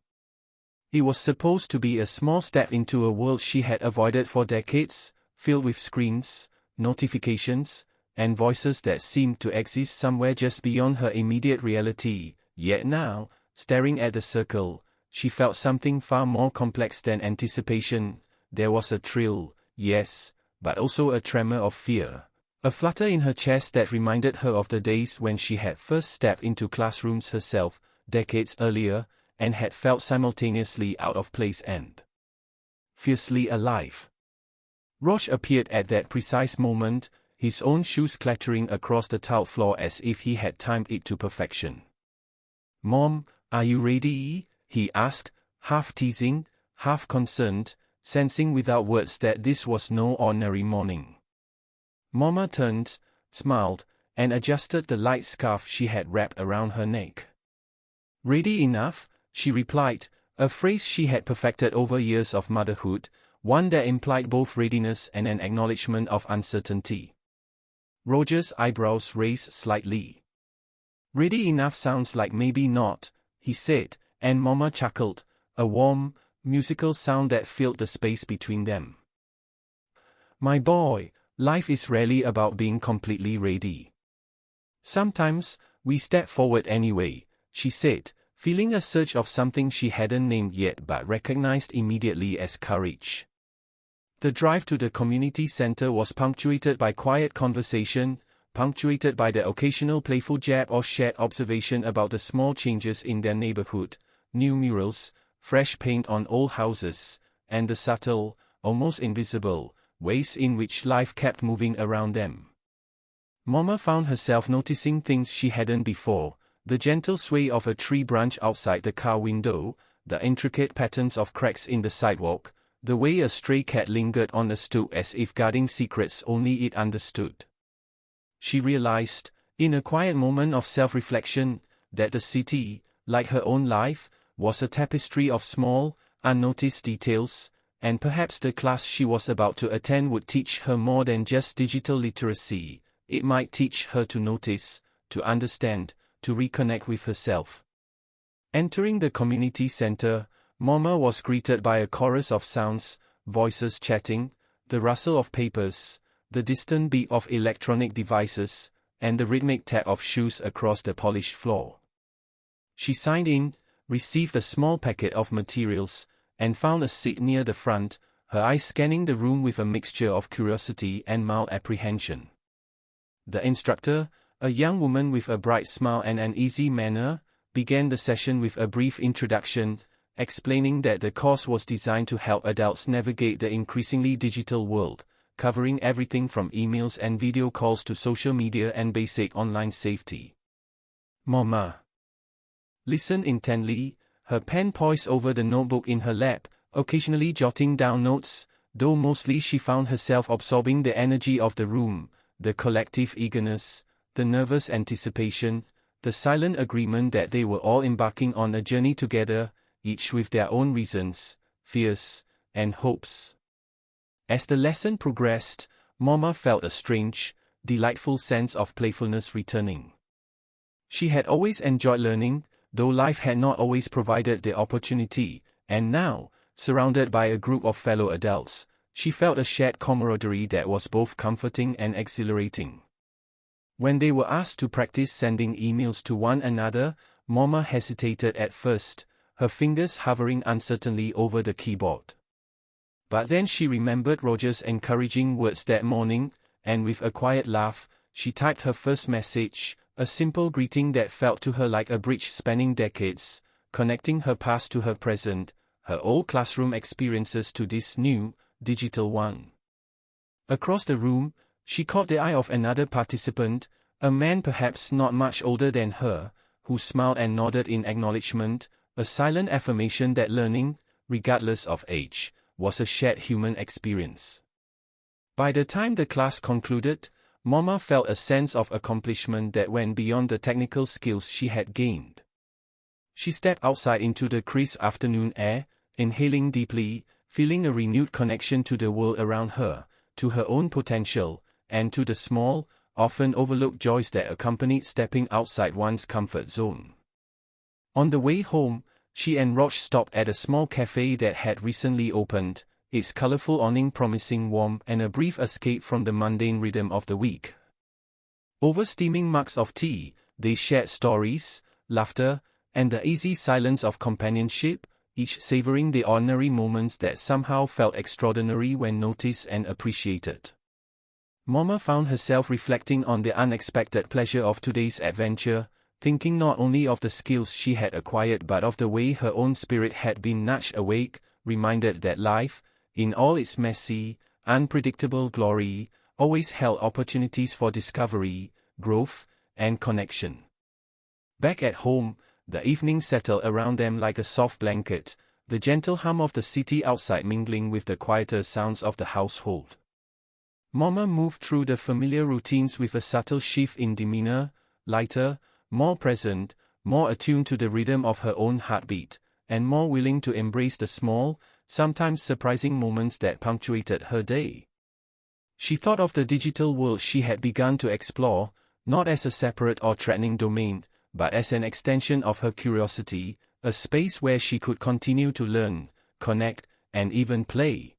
It was supposed to be a small step into a world she had avoided for decades, filled with screens, notifications, and voices that seemed to exist somewhere just beyond her immediate reality. Yet now, staring at the circle, she felt something far more complex than anticipation. There was a thrill, yes, but also a tremor of fear, a flutter in her chest that reminded her of the days when she had first stepped into classrooms herself, decades earlier, and had felt simultaneously out of place and fiercely alive. Rog appeared at that precise moment, his own shoes clattering across the tiled floor as if he had timed it to perfection. "Mom, are you ready?" he asked, half teasing, half concerned, sensing without words that this was no ordinary morning. Mama turned, smiled, and adjusted the light scarf she had wrapped around her neck. "Ready enough," she replied, a phrase she had perfected over years of motherhood, one that implied both readiness and an acknowledgement of uncertainty. Roger's eyebrows raised slightly. "Ready enough sounds like maybe not," he said, and Mama chuckled, a warm, musical sound that filled the space between them. "My boy, life is rarely about being completely ready. Sometimes, we step forward anyway," she said, feeling a surge of something she hadn't named yet but recognized immediately as courage. The drive to the community center was punctuated by quiet conversation, punctuated by the occasional playful jab or shared observation about the small changes in their neighborhood, new murals, fresh paint on old houses, and the subtle, almost invisible, ways in which life kept moving around them. Mama found herself noticing things she hadn't before, the gentle sway of a tree branch outside the car window, the intricate patterns of cracks in the sidewalk, the way a stray cat lingered on a stoop as if guarding secrets only it understood. She realized, in a quiet moment of self-reflection, that the city, like her own life, was a tapestry of small, unnoticed details, and perhaps the class she was about to attend would teach her more than just digital literacy. It might teach her to notice, to understand, to reconnect with herself. Entering the community center, Mama was greeted by a chorus of sounds, voices chatting, the rustle of papers, the distant beep of electronic devices, and the rhythmic tap of shoes across the polished floor. She signed in, received a small packet of materials, and found a seat near the front, her eyes scanning the room with a mixture of curiosity and mild apprehension. The instructor, a young woman with a bright smile and an easy manner, began the session with a brief introduction, explaining that the course was designed to help adults navigate the increasingly digital world, covering everything from emails and video calls to social media and basic online safety. Mama listened intently, her pen poised over the notebook in her lap, occasionally jotting down notes, though mostly she found herself absorbing the energy of the room, the collective eagerness, the nervous anticipation, the silent agreement that they were all embarking on a journey together, each with their own reasons, fears, and hopes. As the lesson progressed, Mama felt a strange, delightful sense of playfulness returning. She had always enjoyed learning, though life had not always provided the opportunity, and now, surrounded by a group of fellow adults, she felt a shared camaraderie that was both comforting and exhilarating. When they were asked to practice sending emails to one another, Mama hesitated at first, her fingers hovering uncertainly over the keyboard. But then she remembered Roger's encouraging words that morning, and with a quiet laugh, she typed her first message, a simple greeting that felt to her like a bridge spanning decades, connecting her past to her present, her old classroom experiences to this new, digital one. Across the room, she caught the eye of another participant, a man perhaps not much older than her, who smiled and nodded in acknowledgement, a silent affirmation that learning, regardless of age, was a shared human experience. By the time the class concluded, Mama felt a sense of accomplishment that went beyond the technical skills she had gained. She stepped outside into the crisp afternoon air, inhaling deeply, feeling a renewed connection to the world around her, to her own potential, and to the small, often overlooked joys that accompanied stepping outside one's comfort zone. On the way home, she and Roch stopped at a small cafe that had recently opened, its colorful awning promising warmth and a brief escape from the mundane rhythm of the week. Over steaming mugs of tea, they shared stories, laughter, and the easy silence of companionship, each savoring the ordinary moments that somehow felt extraordinary when noticed and appreciated. Mama found herself reflecting on the unexpected pleasure of today's adventure, thinking not only of the skills she had acquired but of the way her own spirit had been nudged awake, reminded that life, in all its messy, unpredictable glory, always held opportunities for discovery, growth, and connection. Back at home, the evening settled around them like a soft blanket, the gentle hum of the city outside mingling with the quieter sounds of the household. Mama moved through the familiar routines with a subtle shift in demeanor, lighter, more present, more attuned to the rhythm of her own heartbeat, and more willing to embrace the small, sometimes surprising moments that punctuated her day. She thought of the digital world she had begun to explore, not as a separate or threatening domain, but as an extension of her curiosity, a space where she could continue to learn, connect, and even play.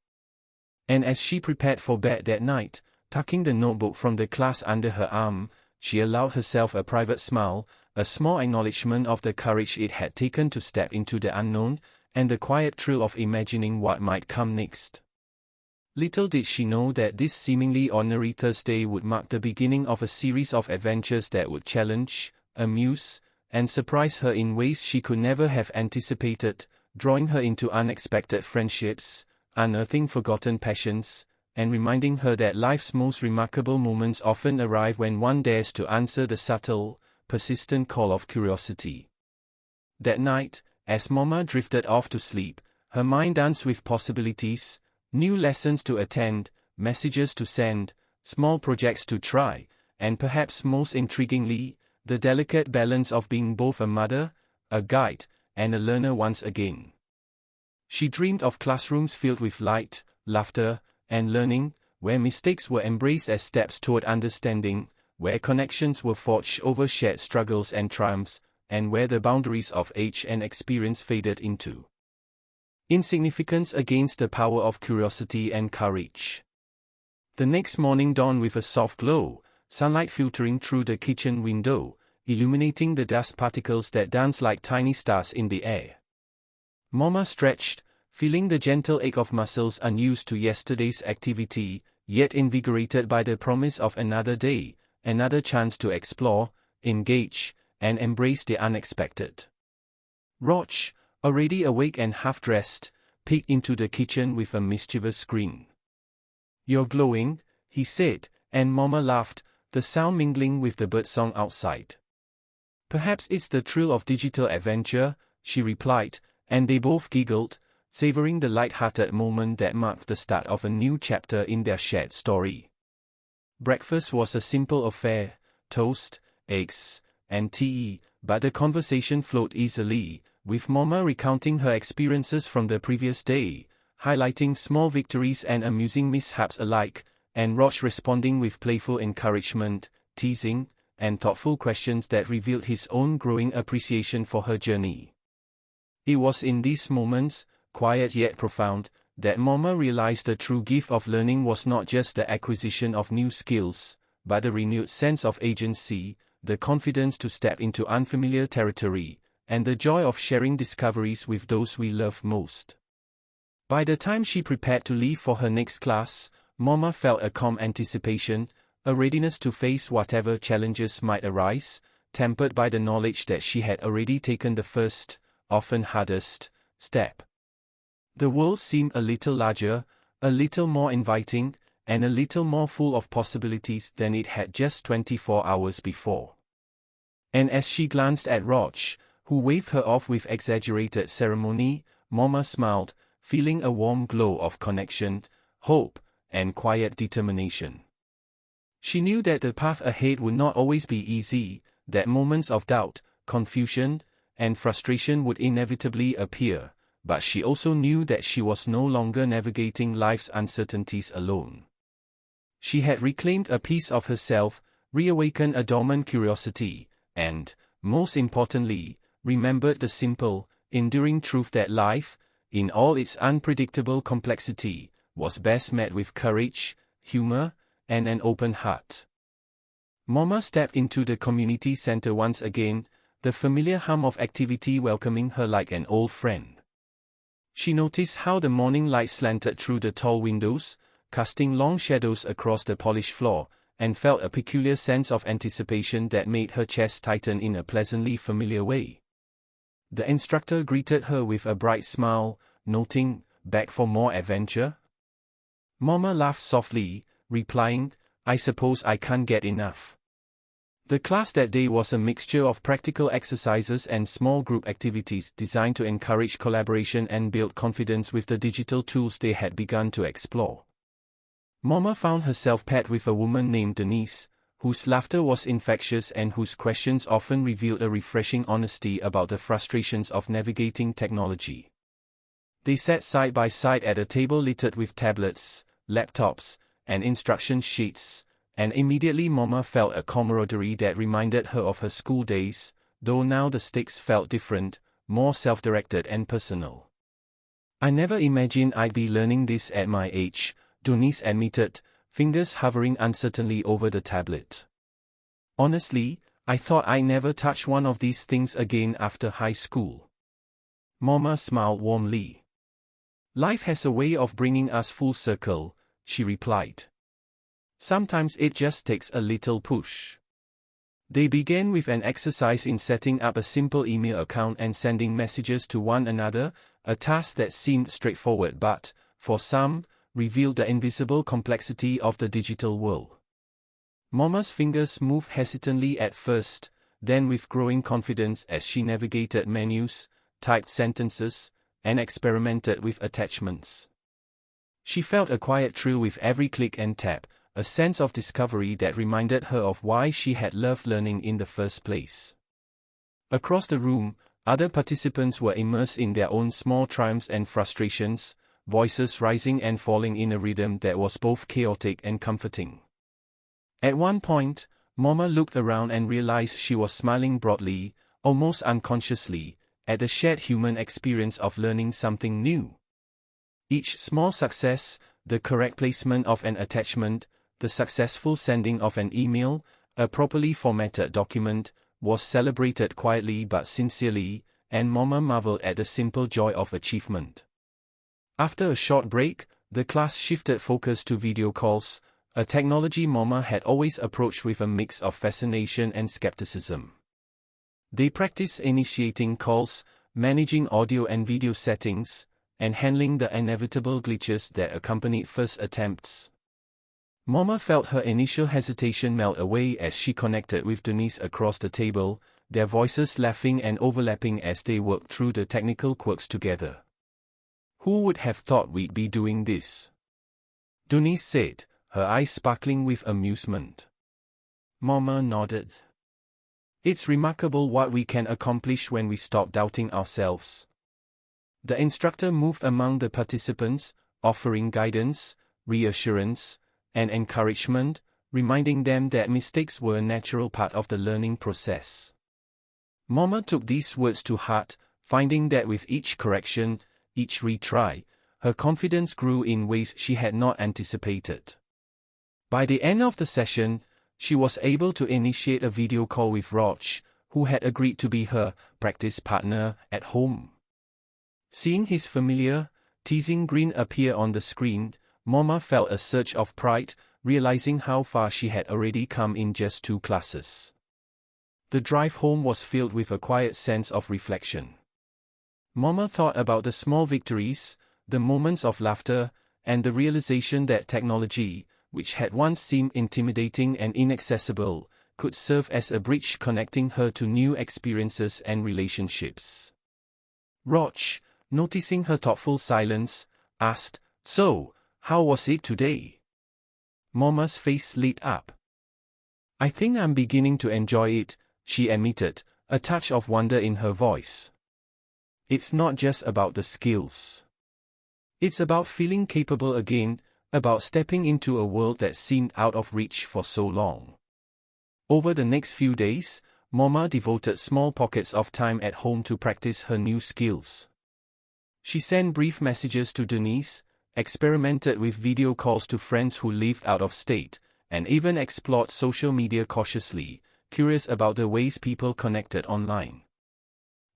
And as she prepared for bed that night, tucking the notebook from the class under her arm, she allowed herself a private smile, a small acknowledgement of the courage it had taken to step into the unknown, and the quiet thrill of imagining what might come next. Little did she know that this seemingly ordinary Thursday would mark the beginning of a series of adventures that would challenge, amuse, and surprise her in ways she could never have anticipated, drawing her into unexpected friendships, unearthing forgotten passions, and reminding her that life's most remarkable moments often arrive when one dares to answer the subtle, persistent call of curiosity. That night, as Mama drifted off to sleep, her mind danced with possibilities, new lessons to attend, messages to send, small projects to try, and perhaps most intriguingly, the delicate balance of being both a mother, a guide, and a learner once again. She dreamed of classrooms filled with light, laughter, and learning, where mistakes were embraced as steps toward understanding, where connections were forged over shared struggles and triumphs, and where the boundaries of age and experience faded into insignificance against the power of curiosity and courage. The next morning dawned with a soft glow, sunlight filtering through the kitchen window, illuminating the dust particles that danced like tiny stars in the air. Mama stretched, feeling the gentle ache of muscles unused to yesterday's activity, yet invigorated by the promise of another day, another chance to explore, engage, and embrace the unexpected. Roch, already awake and half-dressed, peeked into the kitchen with a mischievous grin. "You're glowing," he said, and Mama laughed, the sound mingling with the birdsong outside. "Perhaps it's the thrill of digital adventure," she replied, and they both giggled, savoring the light-hearted moment that marked the start of a new chapter in their shared story. Breakfast was a simple affair, toast, eggs, and tea, but the conversation flowed easily, with Mama recounting her experiences from the previous day, highlighting small victories and amusing mishaps alike, and Roch responding with playful encouragement, teasing, and thoughtful questions that revealed his own growing appreciation for her journey. It was in these moments, quiet yet profound, that Mama realized the true gift of learning was not just the acquisition of new skills, but the renewed sense of agency, the confidence to step into unfamiliar territory, and the joy of sharing discoveries with those we love most. By the time she prepared to leave for her next class, Mama felt a calm anticipation, a readiness to face whatever challenges might arise, tempered by the knowledge that she had already taken the first, often hardest, step. The world seemed a little larger, a little more inviting, and a little more full of possibilities than it had just 24 hours before. And as she glanced at Roch, who waved her off with exaggerated ceremony, Mama smiled, feeling a warm glow of connection, hope, and quiet determination. She knew that the path ahead would not always be easy, that moments of doubt, confusion, and frustration would inevitably appear, but she also knew that she was no longer navigating life's uncertainties alone. She had reclaimed a piece of herself, reawakened a dormant curiosity, and, most importantly, remembered the simple, enduring truth that life, in all its unpredictable complexity, was best met with courage, humor, and an open heart. Mama stepped into the community center once again, the familiar hum of activity welcoming her like an old friend. She noticed how the morning light slanted through the tall windows, casting long shadows across the polished floor, and felt a peculiar sense of anticipation that made her chest tighten in a pleasantly familiar way. The instructor greeted her with a bright smile, noting, "Back for more adventure?" Mama laughed softly, replying, "I suppose I can't get enough." The class that day was a mixture of practical exercises and small group activities designed to encourage collaboration and build confidence with the digital tools they had begun to explore. Mama found herself paired with a woman named Denise, whose laughter was infectious and whose questions often revealed a refreshing honesty about the frustrations of navigating technology. They sat side by side at a table littered with tablets, laptops, and instruction sheets, and immediately Mama felt a camaraderie that reminded her of her school days, though now the stakes felt different, more self-directed and personal. "I never imagined I'd be learning this at my age," Denise admitted, fingers hovering uncertainly over the tablet. "Honestly, I thought I'd never touch one of these things again after high school." Mama smiled warmly. "Life has a way of bringing us full circle," she replied. "Sometimes it just takes a little push." They began with an exercise in setting up a simple email account and sending messages to one another, a task that seemed straightforward but, for some, revealed the invisible complexity of the digital world. Mama's fingers moved hesitantly at first, then with growing confidence as she navigated menus, typed sentences, and experimented with attachments. She felt a quiet thrill with every click and tap, a sense of discovery that reminded her of why she had loved learning in the first place. Across the room, other participants were immersed in their own small triumphs and frustrations, voices rising and falling in a rhythm that was both chaotic and comforting. At one point, Mama looked around and realized she was smiling broadly, almost unconsciously, at the shared human experience of learning something new. Each small success, the correct placement of an attachment, the successful sending of an email, a properly formatted document, was celebrated quietly but sincerely, and Mama marveled at the simple joy of achievement. After a short break, the class shifted focus to video calls, a technology Mama had always approached with a mix of fascination and skepticism. They practiced initiating calls, managing audio and video settings, and handling the inevitable glitches that accompanied first attempts. Mama felt her initial hesitation melt away as she connected with Denise across the table, their voices laughing and overlapping as they worked through the technical quirks together. "Who would have thought we'd be doing this?" Denise said, her eyes sparkling with amusement. Mama nodded. "It's remarkable what we can accomplish when we stop doubting ourselves." The instructor moved among the participants, offering guidance, reassurance, and encouragement, reminding them that mistakes were a natural part of the learning process. Mama took these words to heart, finding that with each correction, each retry, her confidence grew in ways she had not anticipated. By the end of the session, she was able to initiate a video call with Rog, who had agreed to be her practice partner at home. Seeing his familiar, teasing grin appear on the screen, Mama felt a surge of pride, realizing how far she had already come in just 2 classes. The drive home was filled with a quiet sense of reflection. Mama thought about the small victories, the moments of laughter, and the realization that technology, which had once seemed intimidating and inaccessible, could serve as a bridge connecting her to new experiences and relationships. Rog, noticing her thoughtful silence, asked, "So, how was it today?" Mama's face lit up. "I think I'm beginning to enjoy it," she admitted, a touch of wonder in her voice. "It's not just about the skills. It's about feeling capable again, about stepping into a world that seemed out of reach for so long." Over the next few days, Mama devoted small pockets of time at home to practice her new skills. She sent brief messages to Denise, experimented with video calls to friends who lived out of state, and even explored social media cautiously, curious about the ways people connected online.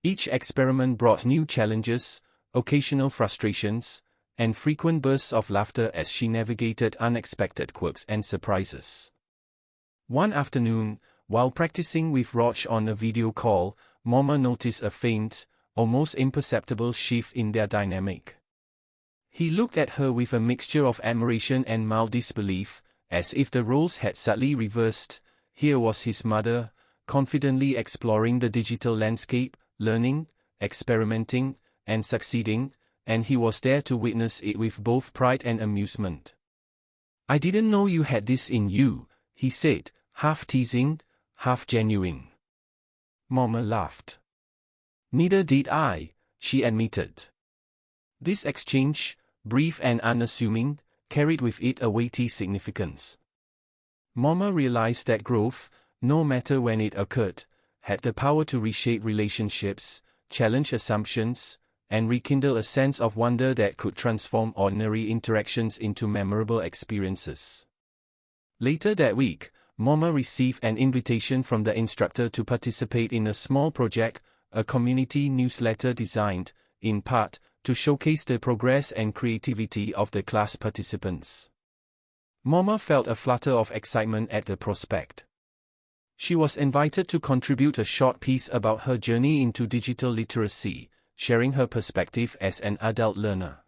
Each experiment brought new challenges, occasional frustrations, and frequent bursts of laughter as she navigated unexpected quirks and surprises. One afternoon, while practicing with Rog on a video call, Mama noticed a faint, almost imperceptible shift in their dynamic. He looked at her with a mixture of admiration and mild disbelief, as if the roles had subtly reversed. Here was his mother, confidently exploring the digital landscape, learning, experimenting, and succeeding, and he was there to witness it with both pride and amusement. "I didn't know you had this in you," he said, half teasing, half genuine. Mama laughed. "Neither did I," she admitted. This exchange, brief and unassuming, carried with it a weighty significance. Mama realized that growth, no matter when it occurred, had the power to reshape relationships, challenge assumptions, and rekindle a sense of wonder that could transform ordinary interactions into memorable experiences. Later that week, Mama received an invitation from the instructor to participate in a small project, a community newsletter designed, in part, to showcase the progress and creativity of the class participants. Mama felt a flutter of excitement at the prospect. She was invited to contribute a short piece about her journey into digital literacy, sharing her perspective as an adult learner.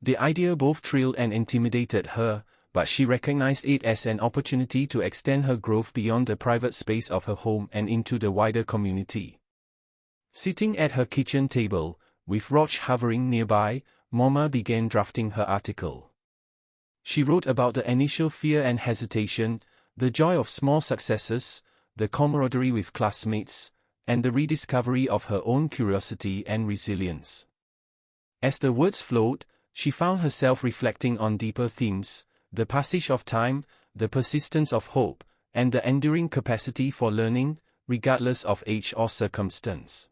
The idea both thrilled and intimidated her, but she recognized it as an opportunity to extend her growth beyond the private space of her home and into the wider community. Sitting at her kitchen table, with Rog hovering nearby, Mama began drafting her article. She wrote about the initial fear and hesitation, the joy of small successes, the camaraderie with classmates, and the rediscovery of her own curiosity and resilience. As the words flowed, she found herself reflecting on deeper themes: the passage of time, the persistence of hope, and the enduring capacity for learning, regardless of age or circumstance.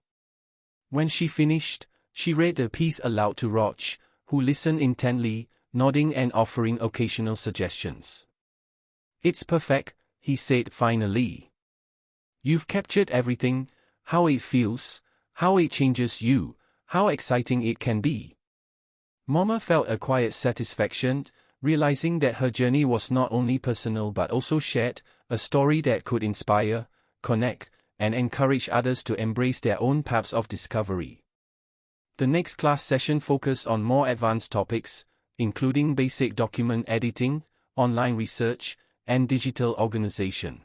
When she finished, she read the piece aloud to Rog, who listened intently, nodding and offering occasional suggestions. "It's perfect," he said finally. You've captured everything, how it feels, how it changes you, how exciting it can be. Mama felt a quiet satisfaction, realizing that her journey was not only personal but also shared, a story that could inspire, connect, and encourage others to embrace their own paths of discovery. The next class session focused on more advanced topics, including basic document editing, online research, and digital organization.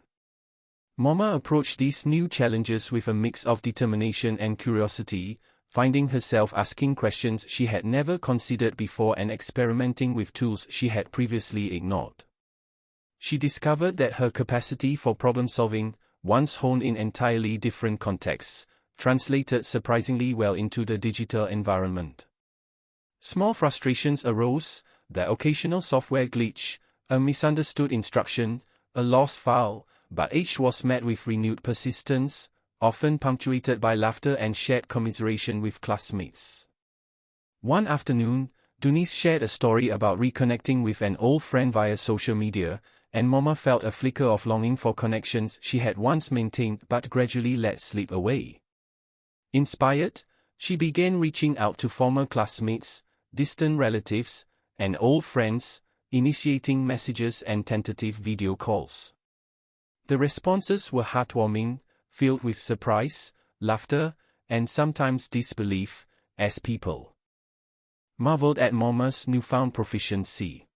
Mama approached these new challenges with a mix of determination and curiosity, finding herself asking questions she had never considered before and experimenting with tools she had previously ignored. She discovered that her capacity for problem-solving, once honed in entirely different contexts, translated surprisingly well into the digital environment. Small frustrations arose, the occasional software glitch, a misunderstood instruction, a lost file, but each was met with renewed persistence, often punctuated by laughter and shared commiseration with classmates. One afternoon, Dunice shared a story about reconnecting with an old friend via social media, and Mama felt a flicker of longing for connections she had once maintained but gradually let slip away. Inspired, she began reaching out to former classmates, distant relatives, and old friends, initiating messages and tentative video calls. The responses were heartwarming, filled with surprise, laughter, and sometimes disbelief, as people marveled at Mama's newfound proficiency.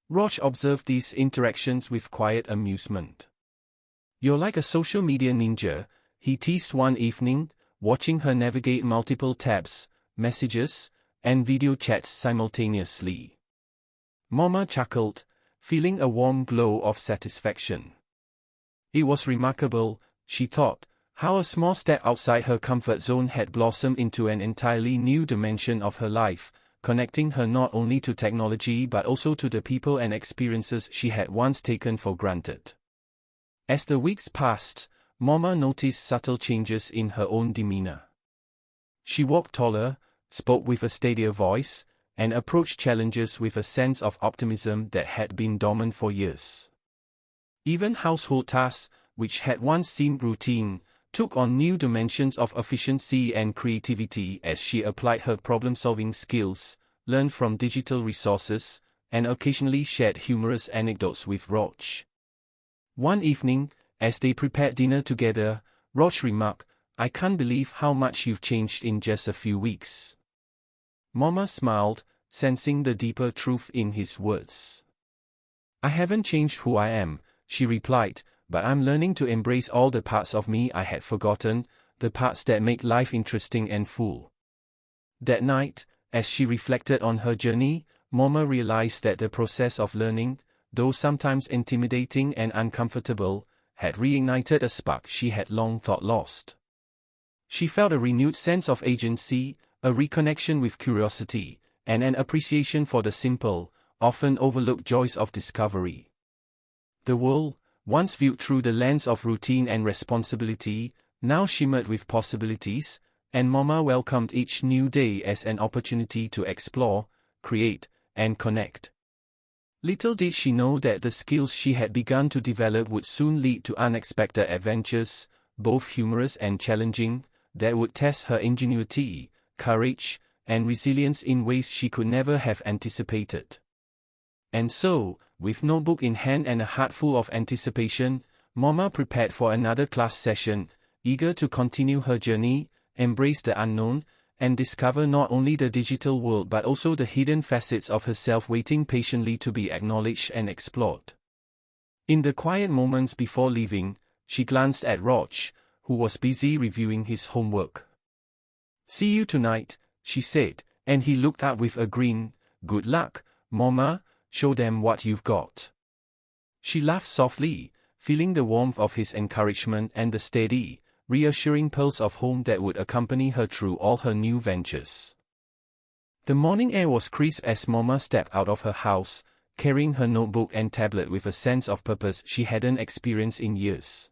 Roch observed these interactions with quiet amusement. "You're like a social media ninja," he teased one evening, watching her navigate multiple tabs, messages, and video chats simultaneously. Mama chuckled, feeling a warm glow of satisfaction. It was remarkable, she thought, how a small step outside her comfort zone had blossomed into an entirely new dimension of her life, connecting her not only to technology but also to the people and experiences she had once taken for granted. As the weeks passed, Mama noticed subtle changes in her own demeanor. She walked taller, spoke with a steadier voice, and approached challenges with a sense of optimism that had been dormant for years. Even household tasks, which had once seemed routine, took on new dimensions of efficiency and creativity as she applied her problem-solving skills, learned from digital resources, and occasionally shared humorous anecdotes with Roch. One evening, as they prepared dinner together, Roch remarked, "I can't believe how much you've changed in just a few weeks." Mama smiled, sensing the deeper truth in his words. "I haven't changed who I am," she replied, "but I'm learning to embrace all the parts of me I had forgotten, the parts that make life interesting and full." That night, as she reflected on her journey, Mama realized that the process of learning, though sometimes intimidating and uncomfortable, had reignited a spark she had long thought lost. She felt a renewed sense of agency, a reconnection with curiosity, and an appreciation for the simple, often overlooked joys of discovery. The world, once viewed through the lens of routine and responsibility, now shimmered with possibilities, and Mama welcomed each new day as an opportunity to explore, create, and connect. Little did she know that the skills she had begun to develop would soon lead to unexpected adventures, both humorous and challenging, that would test her ingenuity, courage, and resilience in ways she could never have anticipated. And so, with notebook in hand and a heart full of anticipation, Mama prepared for another class session, eager to continue her journey, embrace the unknown, and discover not only the digital world but also the hidden facets of herself waiting patiently to be acknowledged and explored. In the quiet moments before leaving, she glanced at Roch, who was busy reviewing his homework. "See you tonight," she said, and he looked up with a grin. "Good luck, Mama, show them what you've got." She laughed softly, feeling the warmth of his encouragement and the steady, reassuring pulse of home that would accompany her through all her new ventures. The morning air was crisp as Mama stepped out of her house, carrying her notebook and tablet with a sense of purpose she hadn't experienced in years.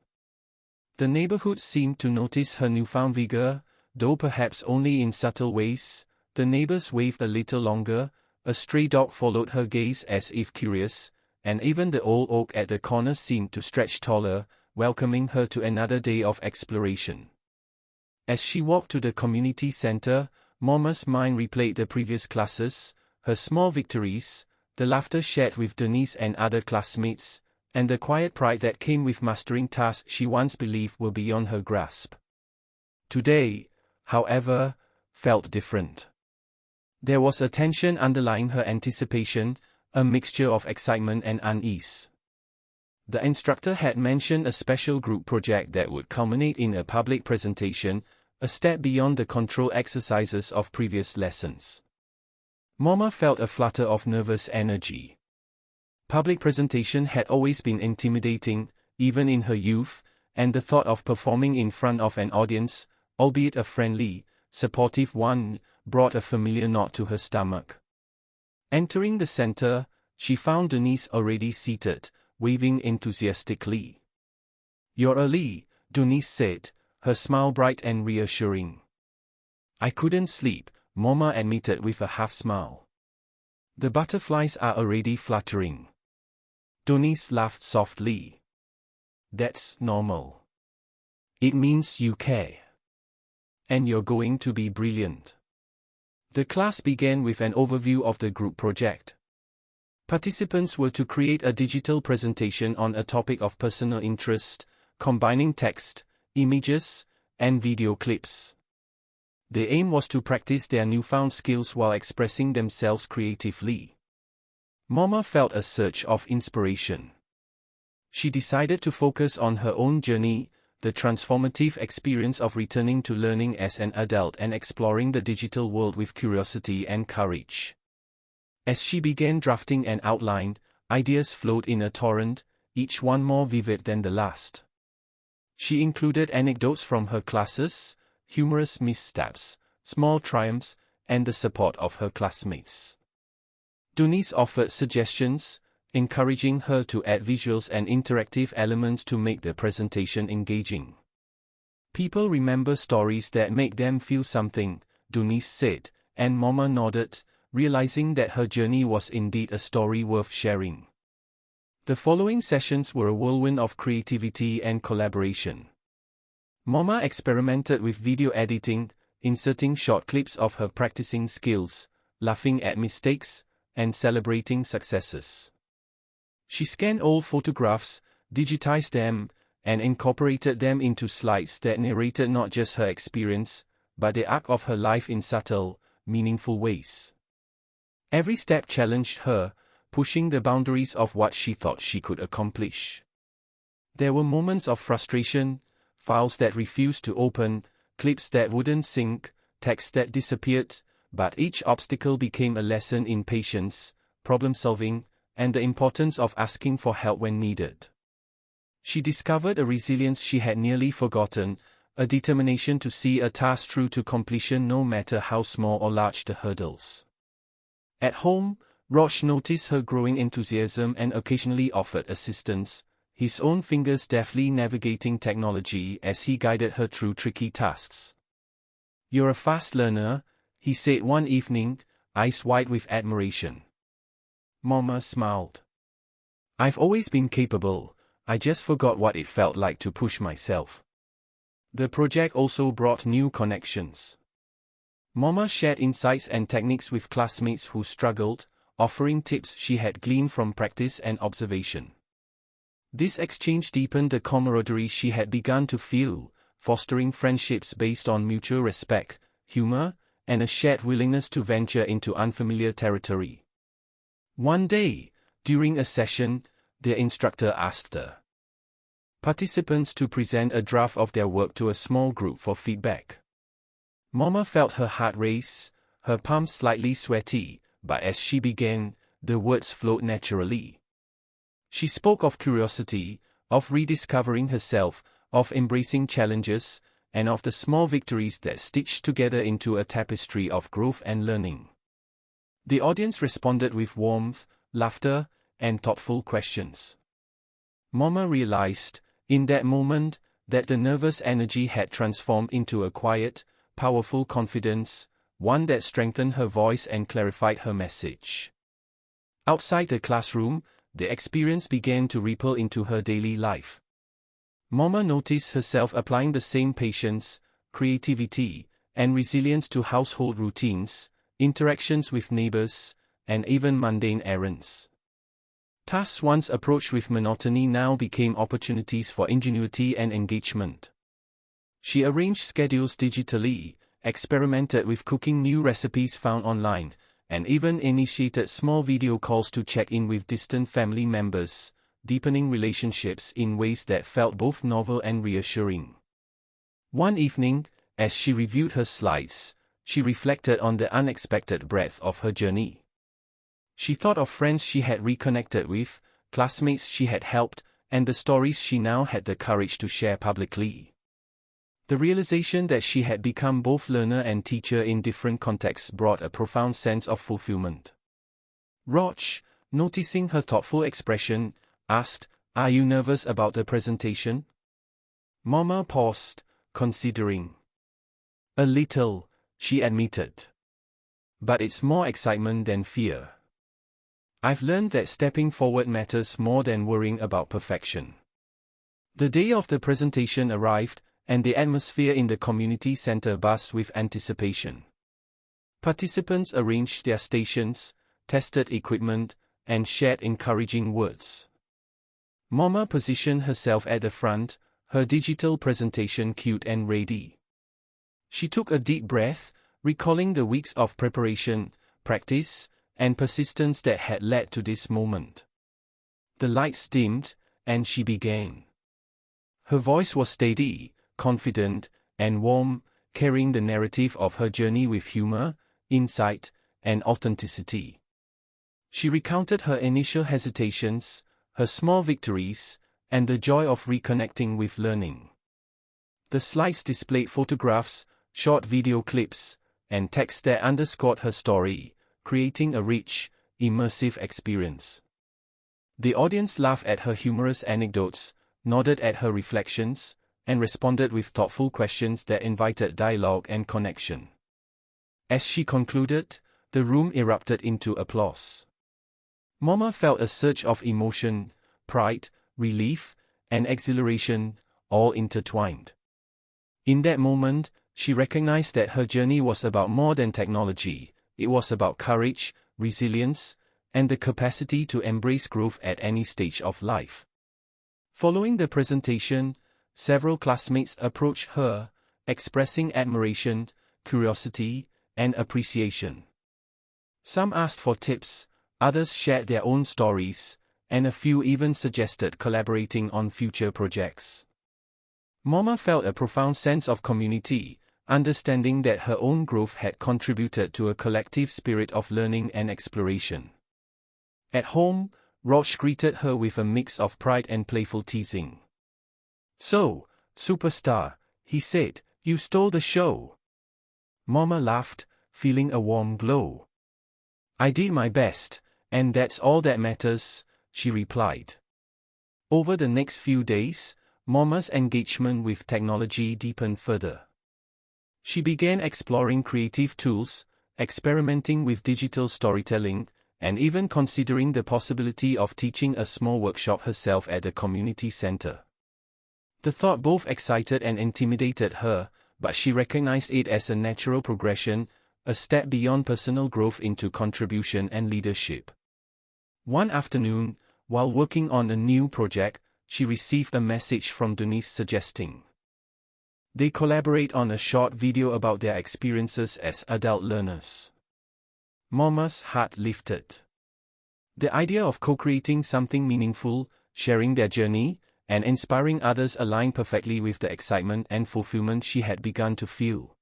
The neighborhood seemed to notice her newfound vigor, though perhaps only in subtle ways. The neighbors waved a little longer, a stray dog followed her gaze as if curious, and even the old oak at the corner seemed to stretch taller, welcoming her to another day of exploration. As she walked to the community center, Mama's mind replayed the previous classes, her small victories, the laughter shared with Denise and other classmates, and the quiet pride that came with mastering tasks she once believed were beyond her grasp. Today, however, felt different. There was a tension underlying her anticipation, a mixture of excitement and unease. The instructor had mentioned a special group project that would culminate in a public presentation, a step beyond the control exercises of previous lessons. Mama felt a flutter of nervous energy. Public presentation had always been intimidating, even in her youth, and the thought of performing in front of an audience, albeit a friendly, supportive one, brought a familiar knot to her stomach. Entering the center, she found Denise already seated, waving enthusiastically. "You're early," Denise said, her smile bright and reassuring. "I couldn't sleep," Mama admitted with a half-smile. "The butterflies are already fluttering." Denise laughed softly. "That's normal. It means you care. And you're going to be brilliant." The class began with an overview of the group project. Participants were to create a digital presentation on a topic of personal interest, combining text, images, and video clips. The aim was to practice their newfound skills while expressing themselves creatively. Mama felt a surge of inspiration. She decided to focus on her own journey, the transformative experience of returning to learning as an adult and exploring the digital world with curiosity and courage. As she began drafting an outline, ideas flowed in a torrent, each one more vivid than the last. She included anecdotes from her classes, humorous missteps, small triumphs, and the support of her classmates. Denise offered suggestions, encouraging her to add visuals and interactive elements to make the presentation engaging. "People remember stories that make them feel something," Denise said, and Mama nodded, realizing that her journey was indeed a story worth sharing. The following sessions were a whirlwind of creativity and collaboration. Mama experimented with video editing, inserting short clips of her practicing skills, laughing at mistakes, and celebrating successes. She scanned old photographs, digitized them, and incorporated them into slides that narrated not just her experience, but the arc of her life in subtle, meaningful ways. Every step challenged her, pushing the boundaries of what she thought she could accomplish. There were moments of frustration, files that refused to open, clips that wouldn't sync, text that disappeared, but each obstacle became a lesson in patience, problem-solving, and the importance of asking for help when needed. She discovered a resilience she had nearly forgotten, a determination to see a task through to completion no matter how small or large the hurdles. At home, Roch noticed her growing enthusiasm and occasionally offered assistance, his own fingers deftly navigating technology as he guided her through tricky tasks. "You're a fast learner," he said one evening, eyes wide with admiration. Mama smiled. "I've always been capable, I just forgot what it felt like to push myself." The project also brought new connections. Mama shared insights and techniques with classmates who struggled, offering tips she had gleaned from practice and observation. This exchange deepened the camaraderie she had begun to feel, fostering friendships based on mutual respect, humor, and a shared willingness to venture into unfamiliar territory. One day, during a session, the instructor asked the participants to present a draft of their work to a small group for feedback. Mama felt her heart race, her palms slightly sweaty, but as she began, the words flowed naturally. She spoke of curiosity, of rediscovering herself, of embracing challenges, and of the small victories that stitched together into a tapestry of growth and learning. The audience responded with warmth, laughter, and thoughtful questions. Mama realized, in that moment, that the nervous energy had transformed into a quiet, powerful confidence, one that strengthened her voice and clarified her message. Outside the classroom, the experience began to ripple into her daily life. Mama noticed herself applying the same patience, creativity, and resilience to household routines, interactions with neighbors, and even mundane errands. Tasks once approached with monotony now became opportunities for ingenuity and engagement. She arranged schedules digitally, experimented with cooking new recipes found online, and even initiated small video calls to check in with distant family members, deepening relationships in ways that felt both novel and reassuring. One evening, as she reviewed her slides, she reflected on the unexpected breadth of her journey. She thought of friends she had reconnected with, classmates she had helped, and the stories she now had the courage to share publicly. The realization that she had become both learner and teacher in different contexts brought a profound sense of fulfillment. Roch, noticing her thoughtful expression, asked, "Are you nervous about the presentation?" Mama paused, considering. "A little," she admitted. "But it's more excitement than fear. I've learned that stepping forward matters more than worrying about perfection." The day of the presentation arrived, and the atmosphere in the community center buzzed with anticipation. Participants arranged their stations, tested equipment, and shared encouraging words. Mama positioned herself at the front, her digital presentation cued and ready. She took a deep breath, recalling the weeks of preparation, practice, and persistence that had led to this moment. The lights dimmed, and she began. Her voice was steady, confident, and warm, carrying the narrative of her journey with humor, insight, and authenticity. She recounted her initial hesitations, her small victories, and the joy of reconnecting with learning. The slides displayed photographs, short video clips, and text that underscored her story, creating a rich, immersive experience. The audience laughed at her humorous anecdotes, nodded at her reflections, and responded with thoughtful questions that invited dialogue and connection. As she concluded, the room erupted into applause. Mama felt a surge of emotion, pride, relief, and exhilaration, all intertwined. In that moment, she recognized that her journey was about more than technology. It was about courage, resilience, and the capacity to embrace growth at any stage of life. Following the presentation, several classmates approached her, expressing admiration, curiosity, and appreciation. Some asked for tips, others shared their own stories, and a few even suggested collaborating on future projects. Mama felt a profound sense of community, understanding that her own growth had contributed to a collective spirit of learning and exploration. At home, Roch greeted her with a mix of pride and playful teasing. "So, superstar," he said, "you stole the show." Mama laughed, feeling a warm glow. "I did my best, and that's all that matters," she replied. Over the next few days, Mama's engagement with technology deepened further. She began exploring creative tools, experimenting with digital storytelling, and even considering the possibility of teaching a small workshop herself at the community center. The thought both excited and intimidated her, but she recognized it as a natural progression, a step beyond personal growth into contribution and leadership. One afternoon, while working on a new project, she received a message from Denise suggesting they collaborate on a short video about their experiences as adult learners. Mama's heart lifted. The idea of co-creating something meaningful, sharing their journey, and inspiring others aligned perfectly with the excitement and fulfillment she had begun to feel.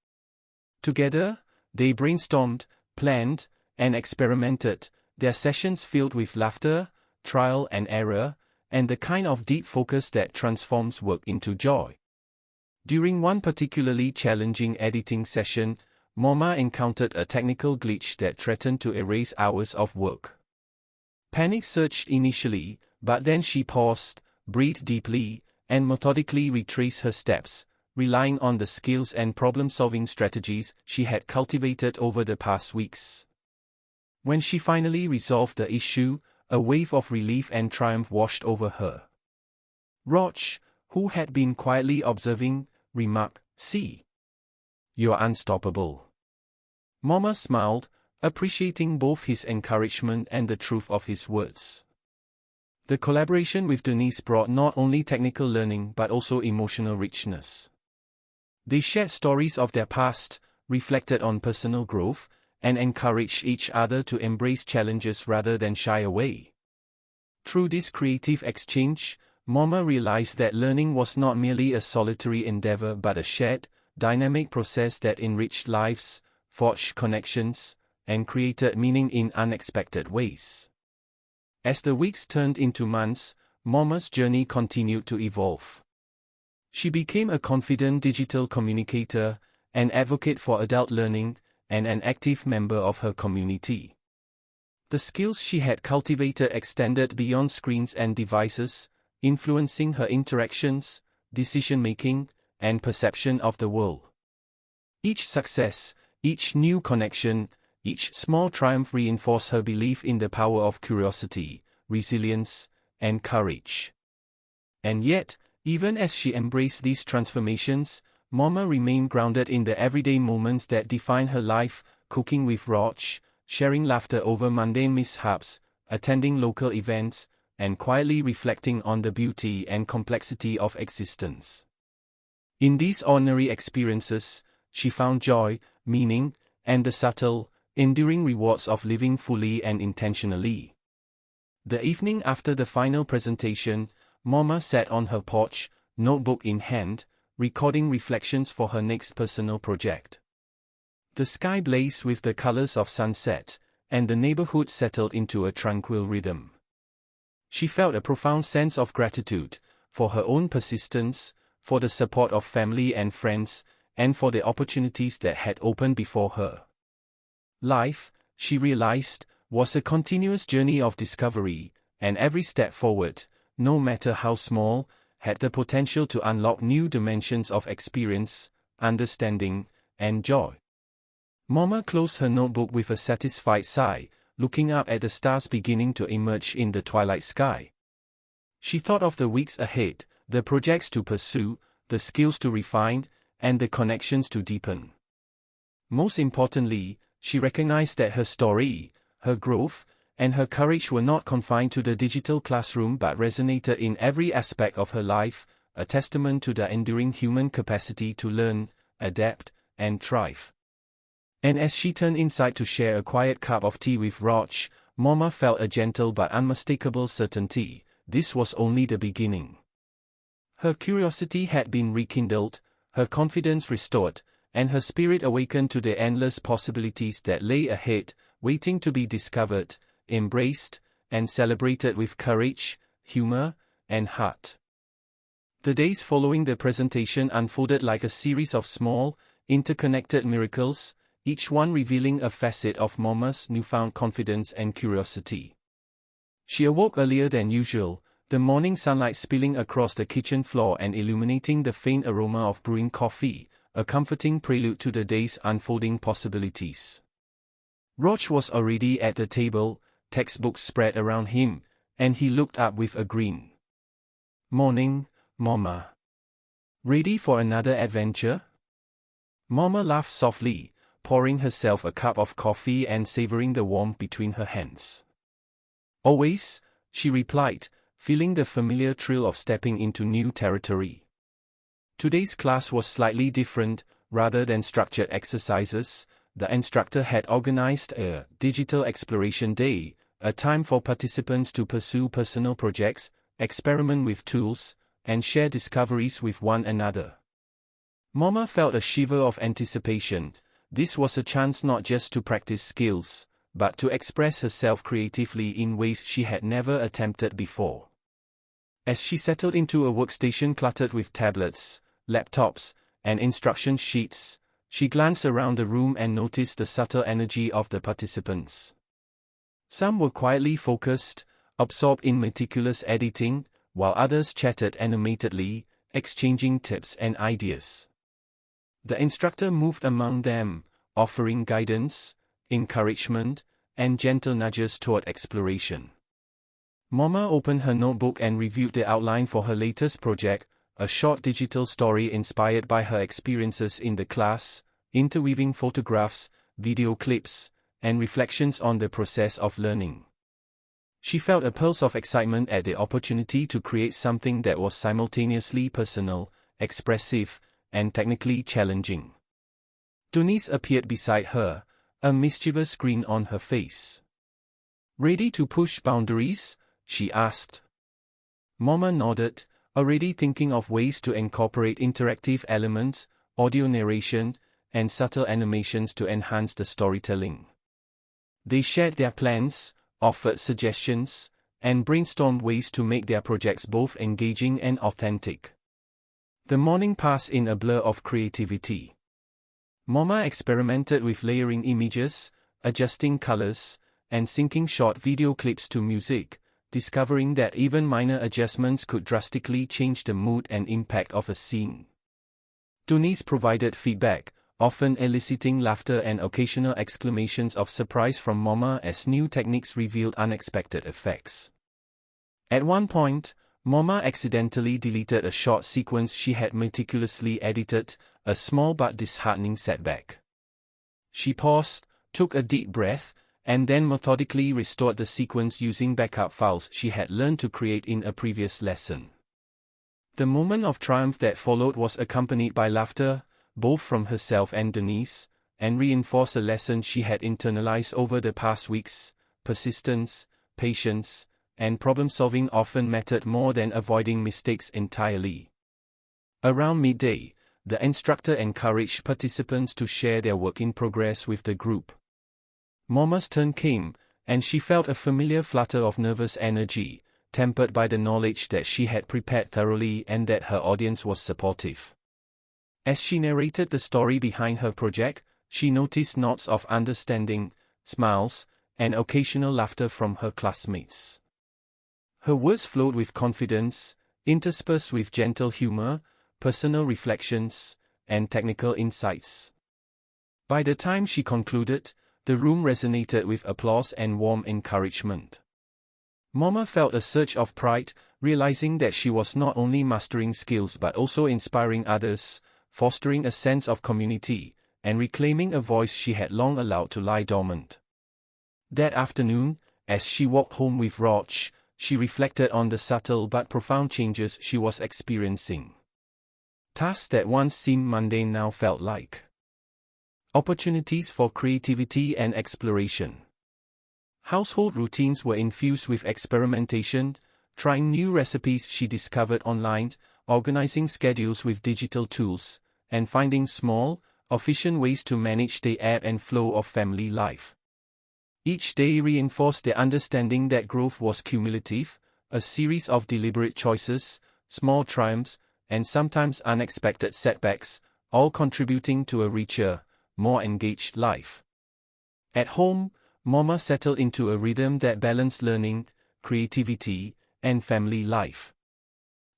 Together, they brainstormed, planned, and experimented, their sessions filled with laughter, trial and error, and the kind of deep focus that transforms work into joy. During one particularly challenging editing session, Mama encountered a technical glitch that threatened to erase hours of work. Panic surged initially, but then she paused, breathed deeply, and methodically retraced her steps, relying on the skills and problem-solving strategies she had cultivated over the past weeks. When she finally resolved the issue, a wave of relief and triumph washed over her. Roch, who had been quietly observing, remarked, "See. You're unstoppable." Mama smiled, appreciating both his encouragement and the truth of his words. The collaboration with Denise brought not only technical learning but also emotional richness. They shared stories of their past, reflected on personal growth, and encouraged each other to embrace challenges rather than shy away. Through this creative exchange, Mama realized that learning was not merely a solitary endeavor but a shared, dynamic process that enriched lives, forged connections, and created meaning in unexpected ways. As the weeks turned into months, Mama's journey continued to evolve. She became a confident digital communicator, an advocate for adult learning, and an active member of her community. The skills she had cultivated extended beyond screens and devices, influencing her interactions, decision-making, and perception of the world. Each success, each new connection, each small triumph reinforced her belief in the power of curiosity, resilience, and courage. And yet, even as she embraced these transformations, Mama remained grounded in the everyday moments that define her life, cooking with Rog, sharing laughter over mundane mishaps, attending local events, and quietly reflecting on the beauty and complexity of existence. In these ordinary experiences, she found joy, meaning, and the subtle, enduring rewards of living fully and intentionally. The evening after the final presentation, Mama sat on her porch, notebook in hand, recording reflections for her next personal project. The sky blazed with the colors of sunset, and the neighborhood settled into a tranquil rhythm. She felt a profound sense of gratitude for her own persistence, for the support of family and friends, and for the opportunities that had opened before her. Life, she realized, was a continuous journey of discovery, and every step forward, no matter how small, had the potential to unlock new dimensions of experience, understanding, and joy. Mama closed her notebook with a satisfied sigh, looking up at the stars beginning to emerge in the twilight sky. She thought of the weeks ahead, the projects to pursue, the skills to refine, and the connections to deepen. Most importantly, she recognized that her story, her growth, and her courage were not confined to the digital classroom but resonated in every aspect of her life, a testament to the enduring human capacity to learn, adapt, and thrive. And as she turned inside to share a quiet cup of tea with Rog, Mama felt a gentle but unmistakable certainty: this was only the beginning. Her curiosity had been rekindled, her confidence restored, and her spirit awakened to the endless possibilities that lay ahead, waiting to be discovered, embraced, and celebrated with courage, humor, and heart. The days following the presentation unfolded like a series of small, interconnected miracles, each one revealing a facet of Mama's newfound confidence and curiosity. She awoke earlier than usual, the morning sunlight spilling across the kitchen floor and illuminating the faint aroma of brewing coffee, a comforting prelude to the day's unfolding possibilities. Rog was already at the table, textbooks spread around him, and he looked up with a grin. "Morning, Mama. Ready for another adventure?" Mama laughed softly, pouring herself a cup of coffee and savoring the warmth between her hands. "Always," she replied, feeling the familiar thrill of stepping into new territory. Today's class was slightly different. Rather than structured exercises, the instructor had organized a digital exploration day, a time for participants to pursue personal projects, experiment with tools, and share discoveries with one another. Mama felt a shiver of anticipation. This was a chance not just to practice skills, but to express herself creatively in ways she had never attempted before. As she settled into a workstation cluttered with tablets, laptops, and instruction sheets, she glanced around the room and noticed the subtle energy of the participants. Some were quietly focused, absorbed in meticulous editing, while others chatted animatedly, exchanging tips and ideas. The instructor moved among them, offering guidance, encouragement, and gentle nudges toward exploration. Mama opened her notebook and reviewed the outline for her latest project, a short digital story inspired by her experiences in the class, interweaving photographs, video clips, and reflections on the process of learning. She felt a pulse of excitement at the opportunity to create something that was simultaneously personal, expressive, and technically challenging. Donice appeared beside her, a mischievous grin on her face. "Ready to push boundaries?" she asked. Mama nodded, already thinking of ways to incorporate interactive elements, audio narration, and subtle animations to enhance the storytelling. They shared their plans, offered suggestions, and brainstormed ways to make their projects both engaging and authentic. The morning passed in a blur of creativity. Mama experimented with layering images, adjusting colors, and syncing short video clips to music, discovering that even minor adjustments could drastically change the mood and impact of a scene. Donice provided feedback, often eliciting laughter and occasional exclamations of surprise from Mama as new techniques revealed unexpected effects. At one point, Mama accidentally deleted a short sequence she had meticulously edited, a small but disheartening setback. She paused, took a deep breath, and then methodically restored the sequence using backup files she had learned to create in a previous lesson. The moment of triumph that followed was accompanied by laughter, both from herself and Donice, and reinforced a lesson she had internalized over the past weeks: persistence, patience, and problem-solving often mattered more than avoiding mistakes entirely. Around midday, the instructor encouraged participants to share their work in progress with the group. Mama's turn came, and she felt a familiar flutter of nervous energy, tempered by the knowledge that she had prepared thoroughly and that her audience was supportive. As she narrated the story behind her project, she noticed nods of understanding, smiles, and occasional laughter from her classmates. Her words flowed with confidence, interspersed with gentle humor, personal reflections, and technical insights. By the time she concluded, the room resonated with applause and warm encouragement. Mama felt a surge of pride, realizing that she was not only mastering skills but also inspiring others, fostering a sense of community, and reclaiming a voice she had long allowed to lie dormant. That afternoon, as she walked home with Roch, she reflected on the subtle but profound changes she was experiencing. Tasks that once seemed mundane now felt like opportunities for creativity and exploration. Household routines were infused with experimentation, trying new recipes she discovered online, organizing schedules with digital tools, and finding small, efficient ways to manage the ebb and flow of family life. Each day reinforced the understanding that growth was cumulative, a series of deliberate choices, small triumphs, and sometimes unexpected setbacks, all contributing to a richer, more engaged life. At home, Mama settled into a rhythm that balanced learning, creativity, and family life.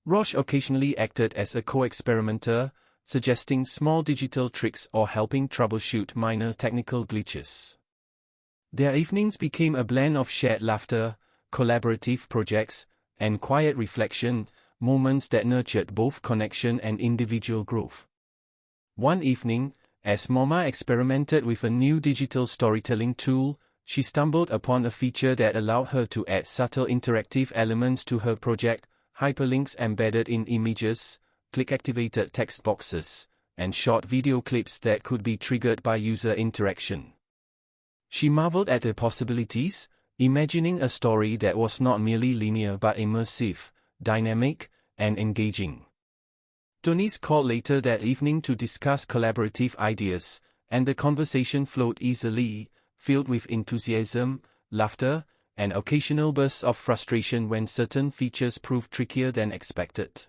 Roch occasionally acted as a co-experimenter, suggesting small digital tricks or helping troubleshoot minor technical glitches. Their evenings became a blend of shared laughter, collaborative projects, and quiet reflection, moments that nurtured both connection and individual growth. One evening, as Mama experimented with a new digital storytelling tool, she stumbled upon a feature that allowed her to add subtle interactive elements to her project: hyperlinks embedded in images, click-activated text boxes, and short video clips that could be triggered by user interaction. She marveled at the possibilities, imagining a story that was not merely linear but immersive, dynamic, and engaging. Donice called later that evening to discuss collaborative ideas, and the conversation flowed easily, filled with enthusiasm, laughter, and occasional bursts of frustration when certain features proved trickier than expected.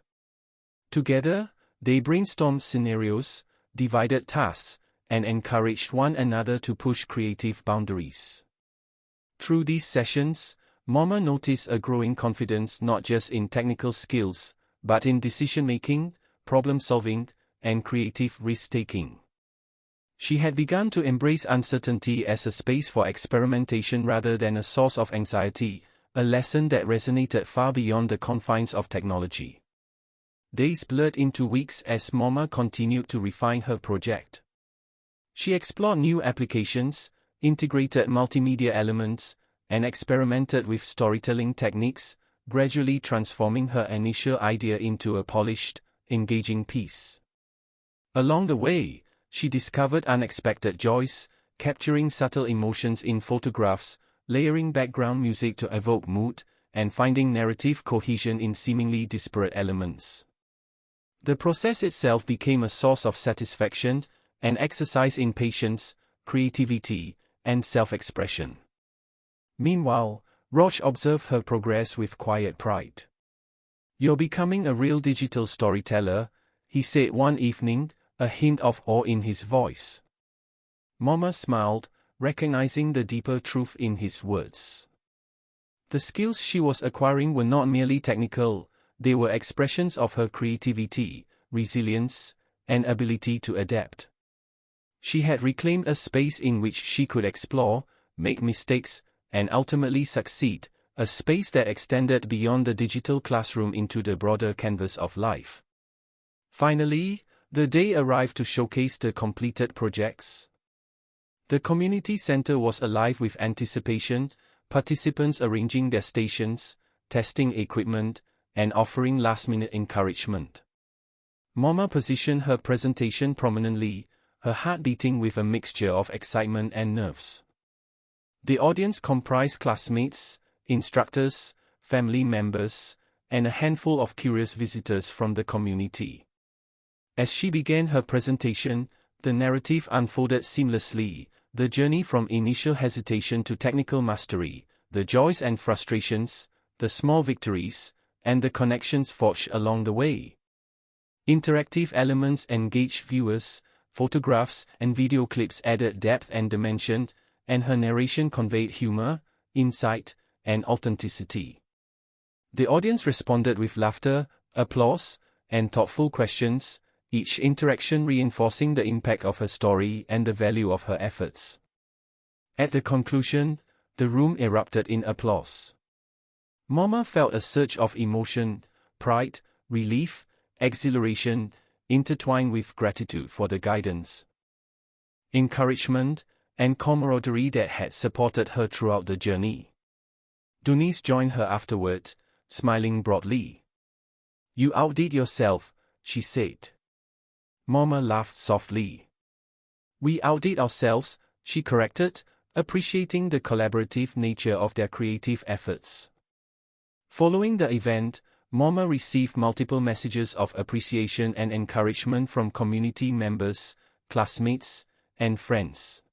Together, they brainstormed scenarios, divided tasks, and encouraged one another to push creative boundaries. Through these sessions, Mama noticed a growing confidence not just in technical skills, but in decision-making, problem-solving, and creative risk-taking. She had begun to embrace uncertainty as a space for experimentation rather than a source of anxiety, a lesson that resonated far beyond the confines of technology. Days blurred into weeks as Mama continued to refine her project. She explored new applications, integrated multimedia elements, and experimented with storytelling techniques, gradually transforming her initial idea into a polished, engaging piece. Along the way, she discovered unexpected joys, capturing subtle emotions in photographs, layering background music to evoke mood, and finding narrative cohesion in seemingly disparate elements. The process itself became a source of satisfaction, an exercise in patience, creativity, and self-expression. Meanwhile, Roch observed her progress with quiet pride. "You're becoming a real digital storyteller," he said one evening, a hint of awe in his voice. Mama smiled, recognizing the deeper truth in his words. The skills she was acquiring were not merely technical, they were expressions of her creativity, resilience, and ability to adapt. She had reclaimed a space in which she could explore, make mistakes, and ultimately succeed, a space that extended beyond the digital classroom into the broader canvas of life. Finally, the day arrived to showcase the completed projects. The community center was alive with anticipation, participants arranging their stations, testing equipment, and offering last-minute encouragement. Mama positioned her presentation prominently, her heart beating with a mixture of excitement and nerves. The audience comprised classmates, instructors, family members, and a handful of curious visitors from the community. As she began her presentation, the narrative unfolded seamlessly, the journey from initial hesitation to technical mastery, the joys and frustrations, the small victories, and the connections forged along the way. Interactive elements engaged viewers, photographs and video clips added depth and dimension, and her narration conveyed humor, insight, and authenticity. The audience responded with laughter, applause, and thoughtful questions, each interaction reinforcing the impact of her story and the value of her efforts. At the conclusion, the room erupted in applause. Mama felt a surge of emotion, pride, relief, exhilaration, intertwined with gratitude for the guidance, encouragement, and camaraderie that had supported her throughout the journey. Dunice joined her afterward, smiling broadly. "You outdid yourself," she said. Mama laughed softly. "We outdid ourselves," she corrected, appreciating the collaborative nature of their creative efforts. Following the event, Mama received multiple messages of appreciation and encouragement from community members, classmates, and friends.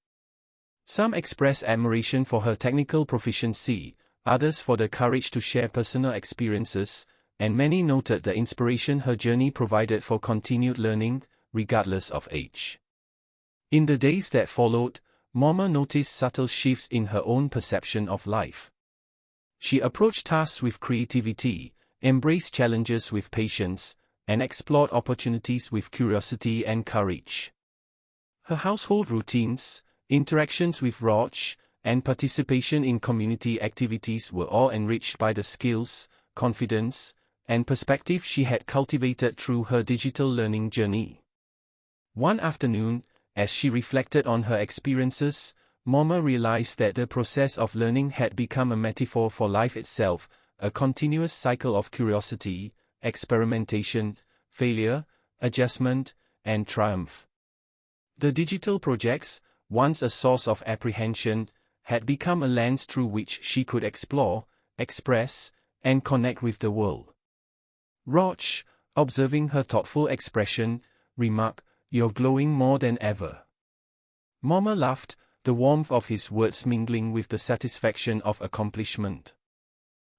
Some expressed admiration for her technical proficiency, others for the courage to share personal experiences, and many noted the inspiration her journey provided for continued learning, regardless of age. In the days that followed, Mama noticed subtle shifts in her own perception of life. She approached tasks with creativity, embraced challenges with patience, and explored opportunities with curiosity and courage. Her household routines, interactions with Roch, and participation in community activities were all enriched by the skills, confidence, and perspective she had cultivated through her digital learning journey. One afternoon, as she reflected on her experiences, Mama realized that the process of learning had become a metaphor for life itself, a continuous cycle of curiosity, experimentation, failure, adjustment, and triumph. The digital projects, once a source of apprehension, had become a lens through which she could explore, express, and connect with the world. Roch, observing her thoughtful expression, remarked, "You're glowing more than ever." Mama laughed, the warmth of his words mingling with the satisfaction of accomplishment.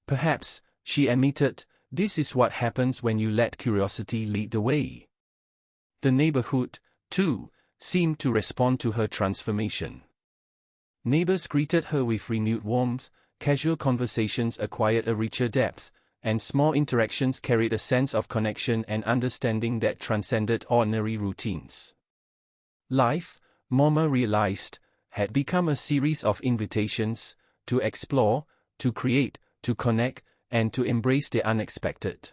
"Perhaps," she admitted, "this is what happens when you let curiosity lead the way." The neighborhood, too, seemed to respond to her transformation. Neighbors greeted her with renewed warmth, casual conversations acquired a richer depth, and small interactions carried a sense of connection and understanding that transcended ordinary routines. Life, Mama realized, had become a series of invitations to explore, to create, to connect, and to embrace the unexpected.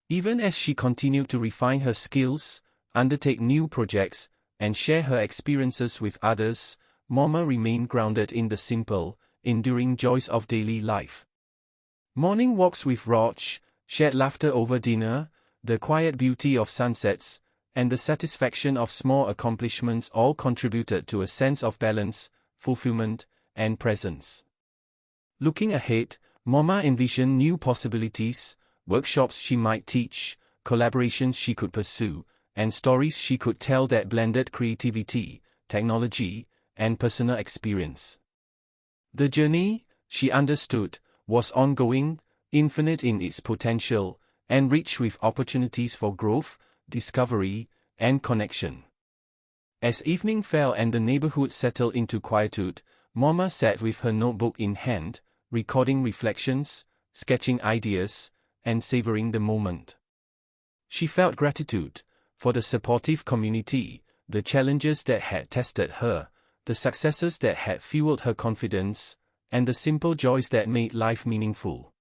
Even as she continued to refine her skills, undertake new projects, and share her experiences with others, Mama remained grounded in the simple, enduring joys of daily life. Morning walks with Rog, shared laughter over dinner, the quiet beauty of sunsets, and the satisfaction of small accomplishments all contributed to a sense of balance, fulfillment, and presence. Looking ahead, Mama envisioned new possibilities, workshops she might teach, collaborations she could pursue, and stories she could tell that blended creativity, technology, and personal experience. The journey, she understood, was ongoing, infinite in its potential, and rich with opportunities for growth, discovery, and connection. As evening fell and the neighborhood settled into quietude, Mama sat with her notebook in hand, recording reflections, sketching ideas, and savoring the moment. She felt gratitude for the supportive community, the challenges that had tested her, the successes that had fueled her confidence, and the simple joys that made life meaningful.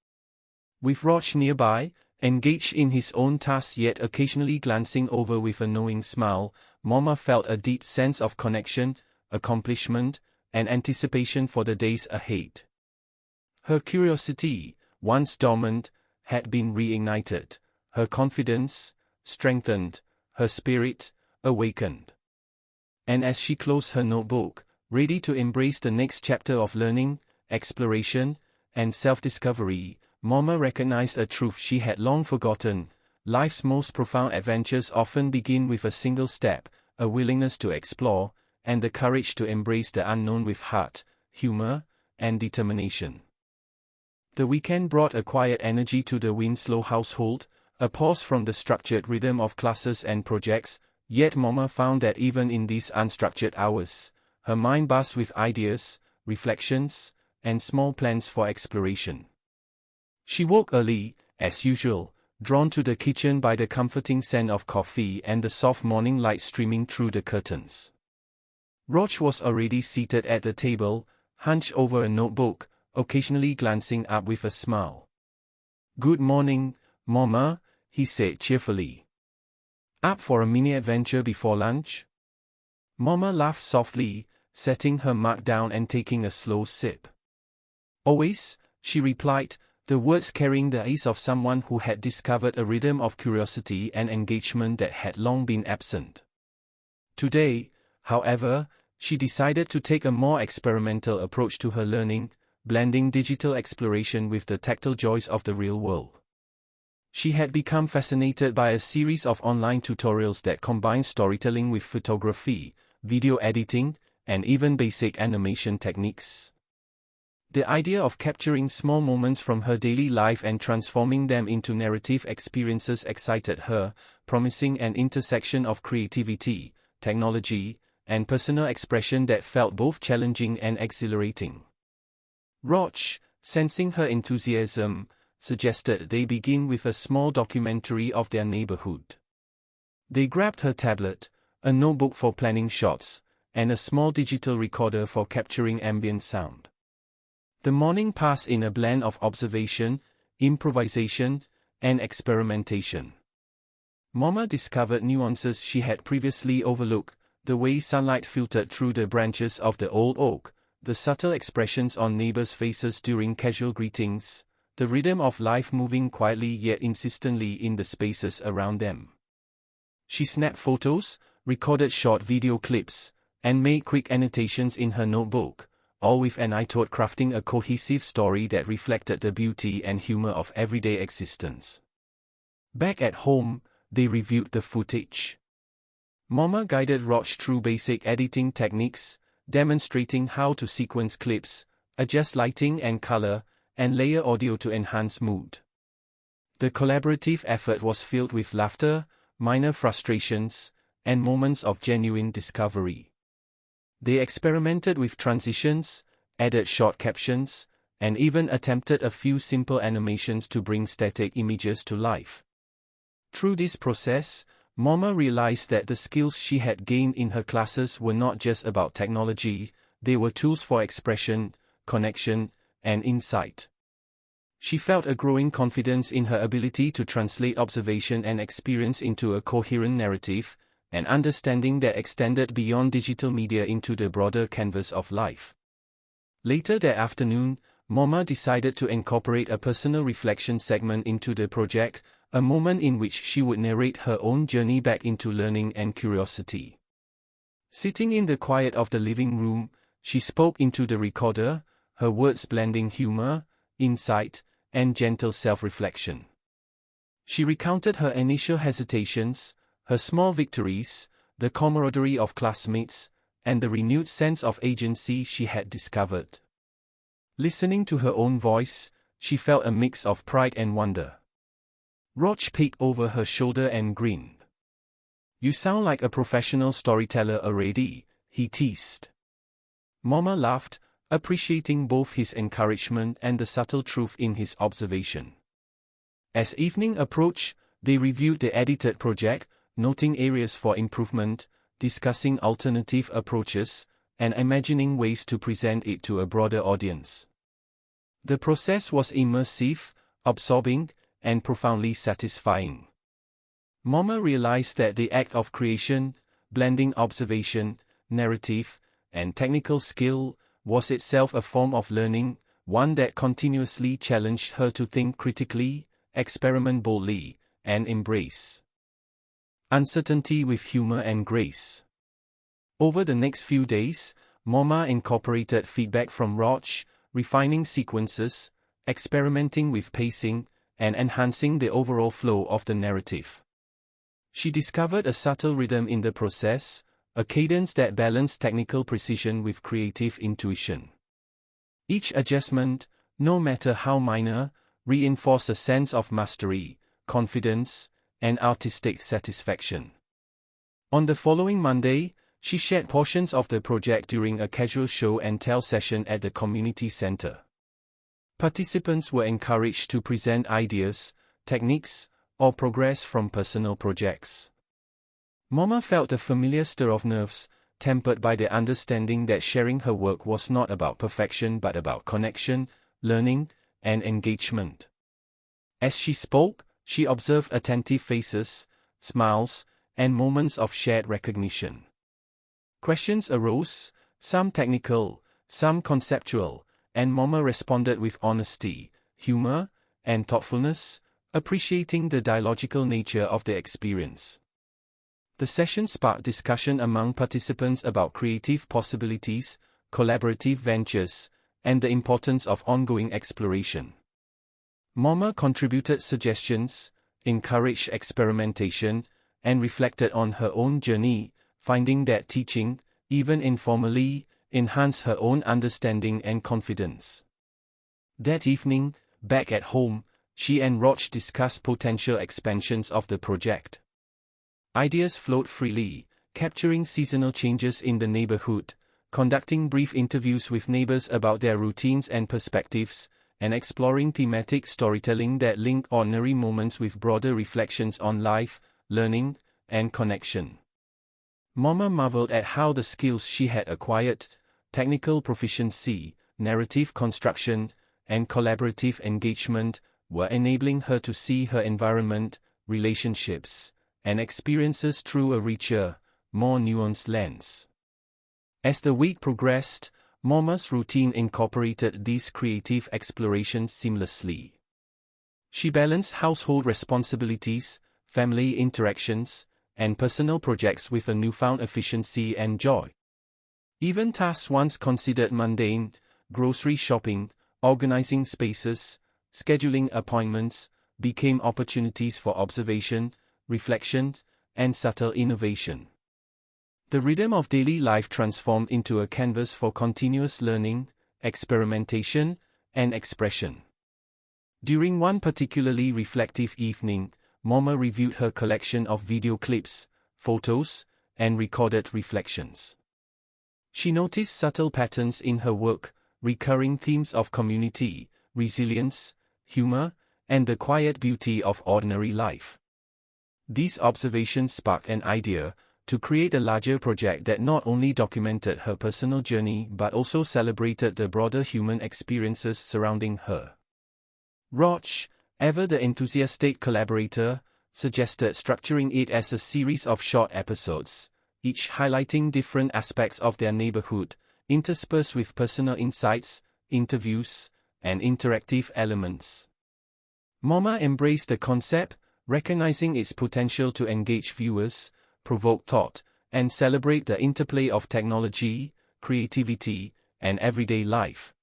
With Rog nearby, engaged in his own tasks yet occasionally glancing over with a knowing smile, Mama felt a deep sense of connection, accomplishment, and anticipation for the days ahead. Her curiosity, once dormant, had been reignited, her confidence strengthened, her spirit awakened. And as she closed her notebook, ready to embrace the next chapter of learning, exploration, and self-discovery, Mama recognized a truth she had long forgotten: life's most profound adventures often begin with a single step, a willingness to explore, and the courage to embrace the unknown with heart, humor, and determination. The weekend brought a quiet energy to the Winslow household, a pause from the structured rhythm of classes and projects, yet Mama found that even in these unstructured hours, her mind buzzed with ideas, reflections, and small plans for exploration. She woke early, as usual, drawn to the kitchen by the comforting scent of coffee and the soft morning light streaming through the curtains. Rog was already seated at the table, hunched over a notebook, occasionally glancing up with a smile. "Good morning, Mama," he said cheerfully. "Up for a mini-adventure before lunch?" Mama laughed softly, setting her mug down and taking a slow sip. "Always," she replied, the words carrying the ease of someone who had discovered a rhythm of curiosity and engagement that had long been absent. Today, however, she decided to take a more experimental approach to her learning, blending digital exploration with the tactile joys of the real world. She had become fascinated by a series of online tutorials that combine storytelling with photography, video editing, and even basic animation techniques. The idea of capturing small moments from her daily life and transforming them into narrative experiences excited her, promising an intersection of creativity, technology, and personal expression that felt both challenging and exhilarating. Rog, sensing her enthusiasm, suggested they begin with a small documentary of their neighborhood. They grabbed her tablet, a notebook for planning shots, and a small digital recorder for capturing ambient sound. The morning passed in a blend of observation, improvisation, and experimentation. Mama discovered nuances she had previously overlooked: the way sunlight filtered through the branches of the old oak, the subtle expressions on neighbors' faces during casual greetings, the rhythm of life moving quietly yet insistently in the spaces around them. She snapped photos, recorded short video clips, and made quick annotations in her notebook, all with an eye toward crafting a cohesive story that reflected the beauty and humor of everyday existence. Back at home, they reviewed the footage. Mama guided Rog through basic editing techniques, demonstrating how to sequence clips, adjust lighting and color, and layer audio to enhance mood. The collaborative effort was filled with laughter, minor frustrations, and moments of genuine discovery. They experimented with transitions, added short captions, and even attempted a few simple animations to bring static images to life. Through this process, Mama realized that the skills she had gained in her classes were not just about technology, they were tools for expression, connection, and insight. She felt a growing confidence in her ability to translate observation and experience into a coherent narrative, an understanding that extended beyond digital media into the broader canvas of life. Later that afternoon, Moma decided to incorporate a personal reflection segment into the project, a moment in which she would narrate her own journey back into learning and curiosity. Sitting in the quiet of the living room, she spoke into the recorder, her words blending humor, insight, and gentle self-reflection. She recounted her initial hesitations, her small victories, the camaraderie of classmates, and the renewed sense of agency she had discovered. Listening to her own voice, she felt a mix of pride and wonder. Roch peeked over her shoulder and grinned. "You sound like a professional storyteller already," he teased. Moma laughed, appreciating both his encouragement and the subtle truth in his observation. As evening approached, they reviewed the edited project, noting areas for improvement, discussing alternative approaches, and imagining ways to present it to a broader audience. The process was immersive, absorbing, and profoundly satisfying. Moma realized that the act of creation, blending observation, narrative, and technical skill, was itself a form of learning, one that continuously challenged her to think critically, experiment boldly, and embrace uncertainty with humor and grace. Over the next few days, Moma incorporated feedback from Roch, refining sequences, experimenting with pacing, and enhancing the overall flow of the narrative. She discovered a subtle rhythm in the process, a cadence that balanced technical precision with creative intuition. Each adjustment, no matter how minor, reinforced a sense of mastery, confidence, and artistic satisfaction. On the following Monday, she shared portions of the project during a casual show and tell session at the community center. Participants were encouraged to present ideas, techniques, or progress from personal projects. Moma felt a familiar stir of nerves, tempered by the understanding that sharing her work was not about perfection but about connection, learning, and engagement. As she spoke, she observed attentive faces, smiles, and moments of shared recognition. Questions arose, some technical, some conceptual, and Moma responded with honesty, humor, and thoughtfulness, appreciating the dialogical nature of the experience. The session sparked discussion among participants about creative possibilities, collaborative ventures, and the importance of ongoing exploration. Moma contributed suggestions, encouraged experimentation, and reflected on her own journey, finding that teaching, even informally, enhanced her own understanding and confidence. That evening, back at home, she and Roch discussed potential expansions of the project. Ideas flowed freely, capturing seasonal changes in the neighborhood, conducting brief interviews with neighbors about their routines and perspectives, and exploring thematic storytelling that linked ordinary moments with broader reflections on life, learning, and connection. Moma marveled at how the skills she had acquired, technical proficiency, narrative construction, and collaborative engagement, were enabling her to see her environment, relationships, and experiences through a richer, more nuanced lens. As the week progressed, Moma's routine incorporated these creative explorations seamlessly. She balanced household responsibilities, family interactions, and personal projects with a newfound efficiency and joy. Even tasks once considered mundane, grocery shopping, organizing spaces, scheduling appointments, became opportunities for observation, reflection, and subtle innovation. The rhythm of daily life transformed into a canvas for continuous learning, experimentation, and expression. During one particularly reflective evening, Moma reviewed her collection of video clips, photos, and recorded reflections. She noticed subtle patterns in her work, recurring themes of community, resilience, humor, and the quiet beauty of ordinary life. These observations sparked an idea to create a larger project that not only documented her personal journey but also celebrated the broader human experiences surrounding her. Roch, ever the enthusiastic collaborator, suggested structuring it as a series of short episodes, each highlighting different aspects of their neighborhood, interspersed with personal insights, interviews, and interactive elements. MoMA embraced the concept, recognizing its potential to engage viewers, provoke thought, and celebrate the interplay of technology, creativity, and everyday life.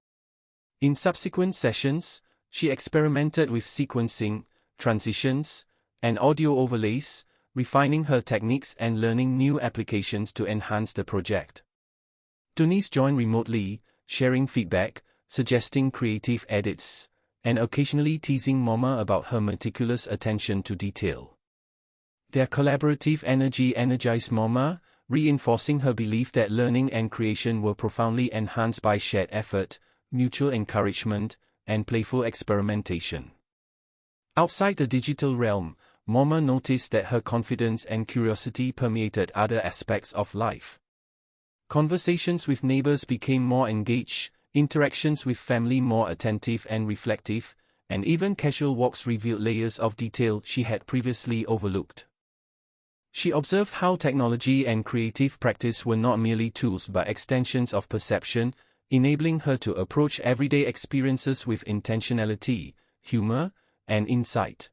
In subsequent sessions, she experimented with sequencing, transitions, and audio overlays, refining her techniques and learning new applications to enhance the project. Denise joined remotely, sharing feedback, suggesting creative edits, and occasionally teasing MoMA about her meticulous attention to detail. Their collaborative energy energized MoMA, reinforcing her belief that learning and creation were profoundly enhanced by shared effort, mutual encouragement, and playful experimentation. Outside the digital realm, MoMA noticed that her confidence and curiosity permeated other aspects of life. Conversations with neighbors became more engaged, interactions with family more attentive and reflective, and even casual walks revealed layers of detail she had previously overlooked. She observed how technology and creative practice were not merely tools but extensions of perception, enabling her to approach everyday experiences with intentionality, humor, and insight.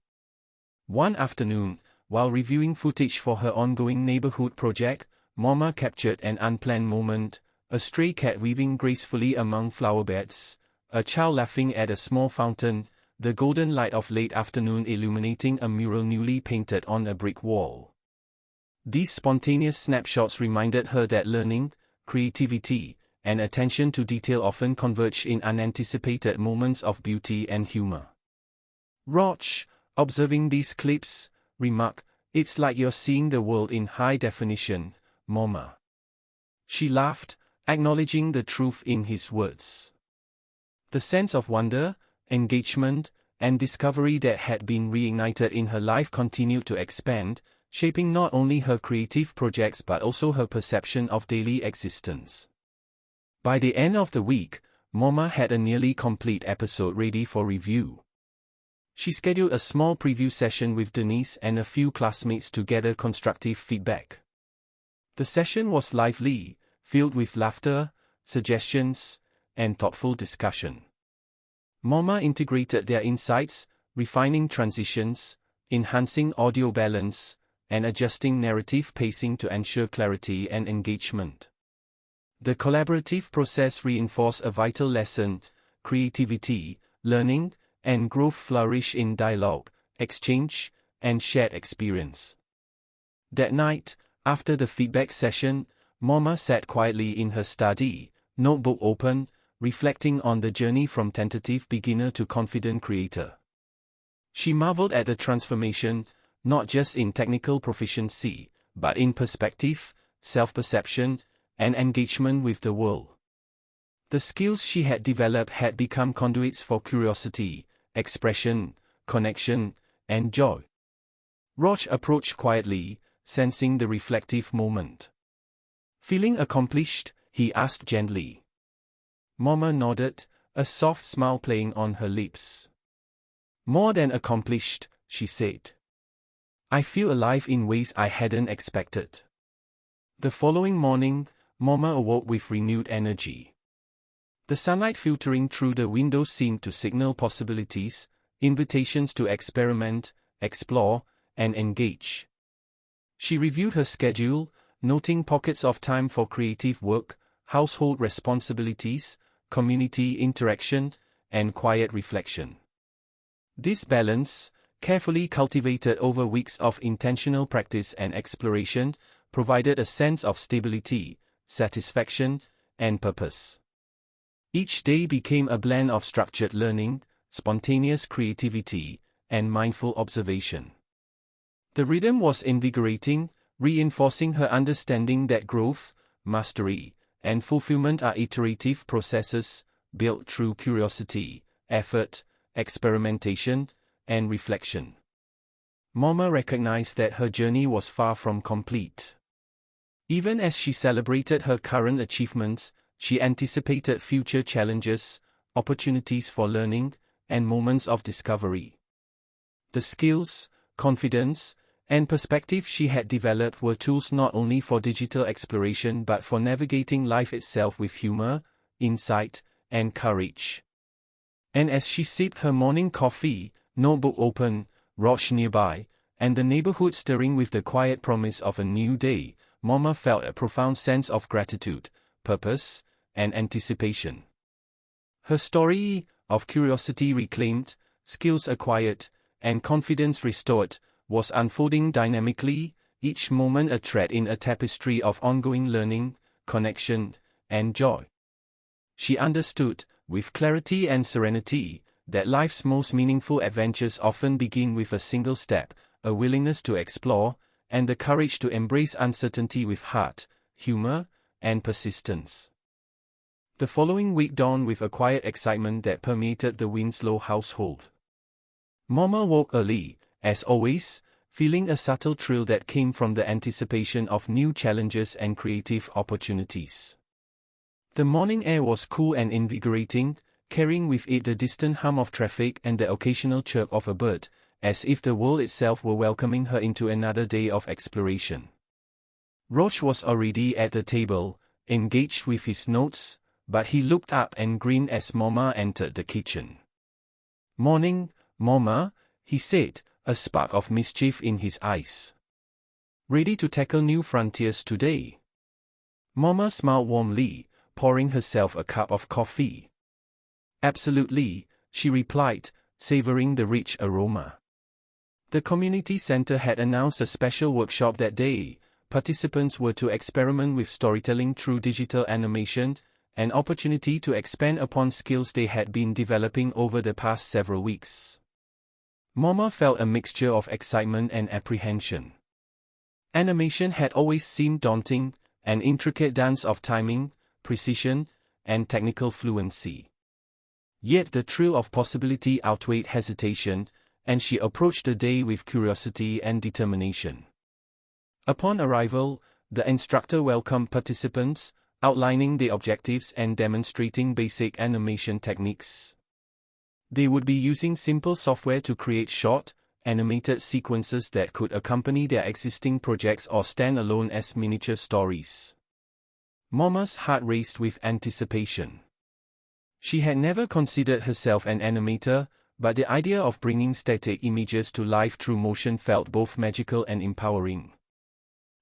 One afternoon, while reviewing footage for her ongoing neighborhood project, MoMA captured an unplanned moment, a stray cat weaving gracefully among flowerbeds, a child laughing at a small fountain, the golden light of late afternoon illuminating a mural newly painted on a brick wall. These spontaneous snapshots reminded her that learning, creativity, and attention to detail often converge in unanticipated moments of beauty and humor. Roch, observing these clips, remarked, "It's like you're seeing the world in high definition, MoMA." She laughed, acknowledging the truth in his words. The sense of wonder, engagement, and discovery that had been reignited in her life continued to expand, shaping not only her creative projects but also her perception of daily existence. By the end of the week, MoMA had a nearly complete episode ready for review. She scheduled a small preview session with Denise and a few classmates to gather constructive feedback. The session was lively, filled with laughter, suggestions, and thoughtful discussion. MoMA integrated their insights, refining transitions, enhancing audio balance, and adjusting narrative pacing to ensure clarity and engagement. The collaborative process reinforced a vital lesson: creativity, learning, and growth flourish in dialogue, exchange, and shared experience. That night, after the feedback session, MoMA sat quietly in her study, notebook open, reflecting on the journey from tentative beginner to confident creator. She marveled at the transformation, not just in technical proficiency, but in perspective, self-perception, and engagement with the world. The skills she had developed had become conduits for curiosity, expression, connection, and joy. Roch approached quietly, sensing the reflective moment. Feeling accomplished, he asked gently. MoMA nodded, a soft smile playing on her lips. "More than accomplished," she said. "I feel alive in ways I hadn't expected." The following morning, MoMA awoke with renewed energy. The sunlight filtering through the window seemed to signal possibilities, invitations to experiment, explore, and engage. She reviewed her schedule, noting pockets of time for creative work, household responsibilities, community interaction, and quiet reflection. This balance, carefully cultivated over weeks of intentional practice and exploration, provided a sense of stability, satisfaction, and purpose. Each day became a blend of structured learning, spontaneous creativity, and mindful observation. The rhythm was invigorating, reinforcing her understanding that growth, mastery, and fulfillment are iterative processes, built through curiosity, effort, experimentation, and reflection. MoMA recognized that her journey was far from complete. Even as she celebrated her current achievements, she anticipated future challenges, opportunities for learning, and moments of discovery. The skills, confidence, and perspective she had developed were tools not only for digital exploration but for navigating life itself with humor, insight, and courage. And as she sipped her morning coffee, notebook open, Roach nearby, and the neighborhood stirring with the quiet promise of a new day, Mama felt a profound sense of gratitude, purpose, and anticipation. Her story of curiosity reclaimed, skills acquired, and confidence restored was unfolding dynamically, each moment a thread in a tapestry of ongoing learning, connection, and joy. She understood, with clarity and serenity, that life's most meaningful adventures often begin with a single step, a willingness to explore, and the courage to embrace uncertainty with heart, humor, and persistence. The following week dawned with a quiet excitement that permeated the Winslow household. Mama woke early, as always, feeling a subtle thrill that came from the anticipation of new challenges and creative opportunities. The morning air was cool and invigorating, carrying with it the distant hum of traffic and the occasional chirp of a bird, as if the world itself were welcoming her into another day of exploration. Roach was already at the table, engaged with his notes, but he looked up and grinned as Mama entered the kitchen. "Morning, Mama," he said, a spark of mischief in his eyes. "Ready to tackle new frontiers today?" Mama smiled warmly, pouring herself a cup of coffee. "Absolutely," she replied, savoring the rich aroma. The community center had announced a special workshop that day. Participants were to experiment with storytelling through digital animation, an opportunity to expand upon skills they had been developing over the past several weeks. Mama felt a mixture of excitement and apprehension. Animation had always seemed daunting, an intricate dance of timing, precision, and technical fluency. Yet the thrill of possibility outweighed hesitation, and she approached the day with curiosity and determination. Upon arrival, the instructor welcomed participants, outlining the objectives and demonstrating basic animation techniques. They would be using simple software to create short, animated sequences that could accompany their existing projects or stand alone as miniature stories. Mama's heart raced with anticipation. She had never considered herself an animator, but the idea of bringing static images to life through motion felt both magical and empowering.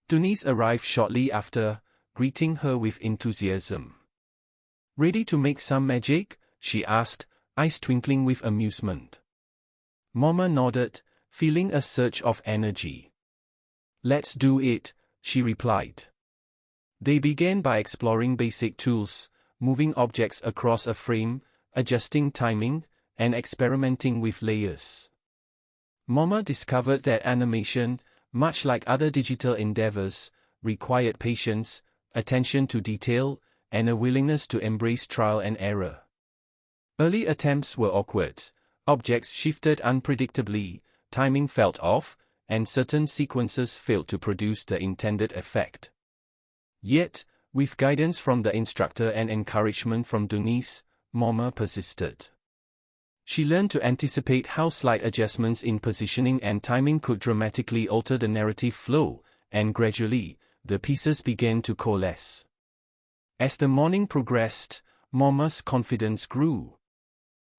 Dunice arrived shortly after, greeting her with enthusiasm. "Ready to make some magic?" she asked, eyes twinkling with amusement. Mama nodded, feeling a surge of energy. "Let's do it," she replied. They began by exploring basic tools, moving objects across a frame, adjusting timing, and experimenting with layers. Mama discovered that animation, much like other digital endeavors, required patience, attention to detail, and a willingness to embrace trial and error. Early attempts were awkward. Objects shifted unpredictably, timing felt off, and certain sequences failed to produce the intended effect. Yet, with guidance from the instructor and encouragement from Dunice, Mama persisted. She learned to anticipate how slight adjustments in positioning and timing could dramatically alter the narrative flow, and gradually, the pieces began to coalesce. As the morning progressed, Mama's confidence grew.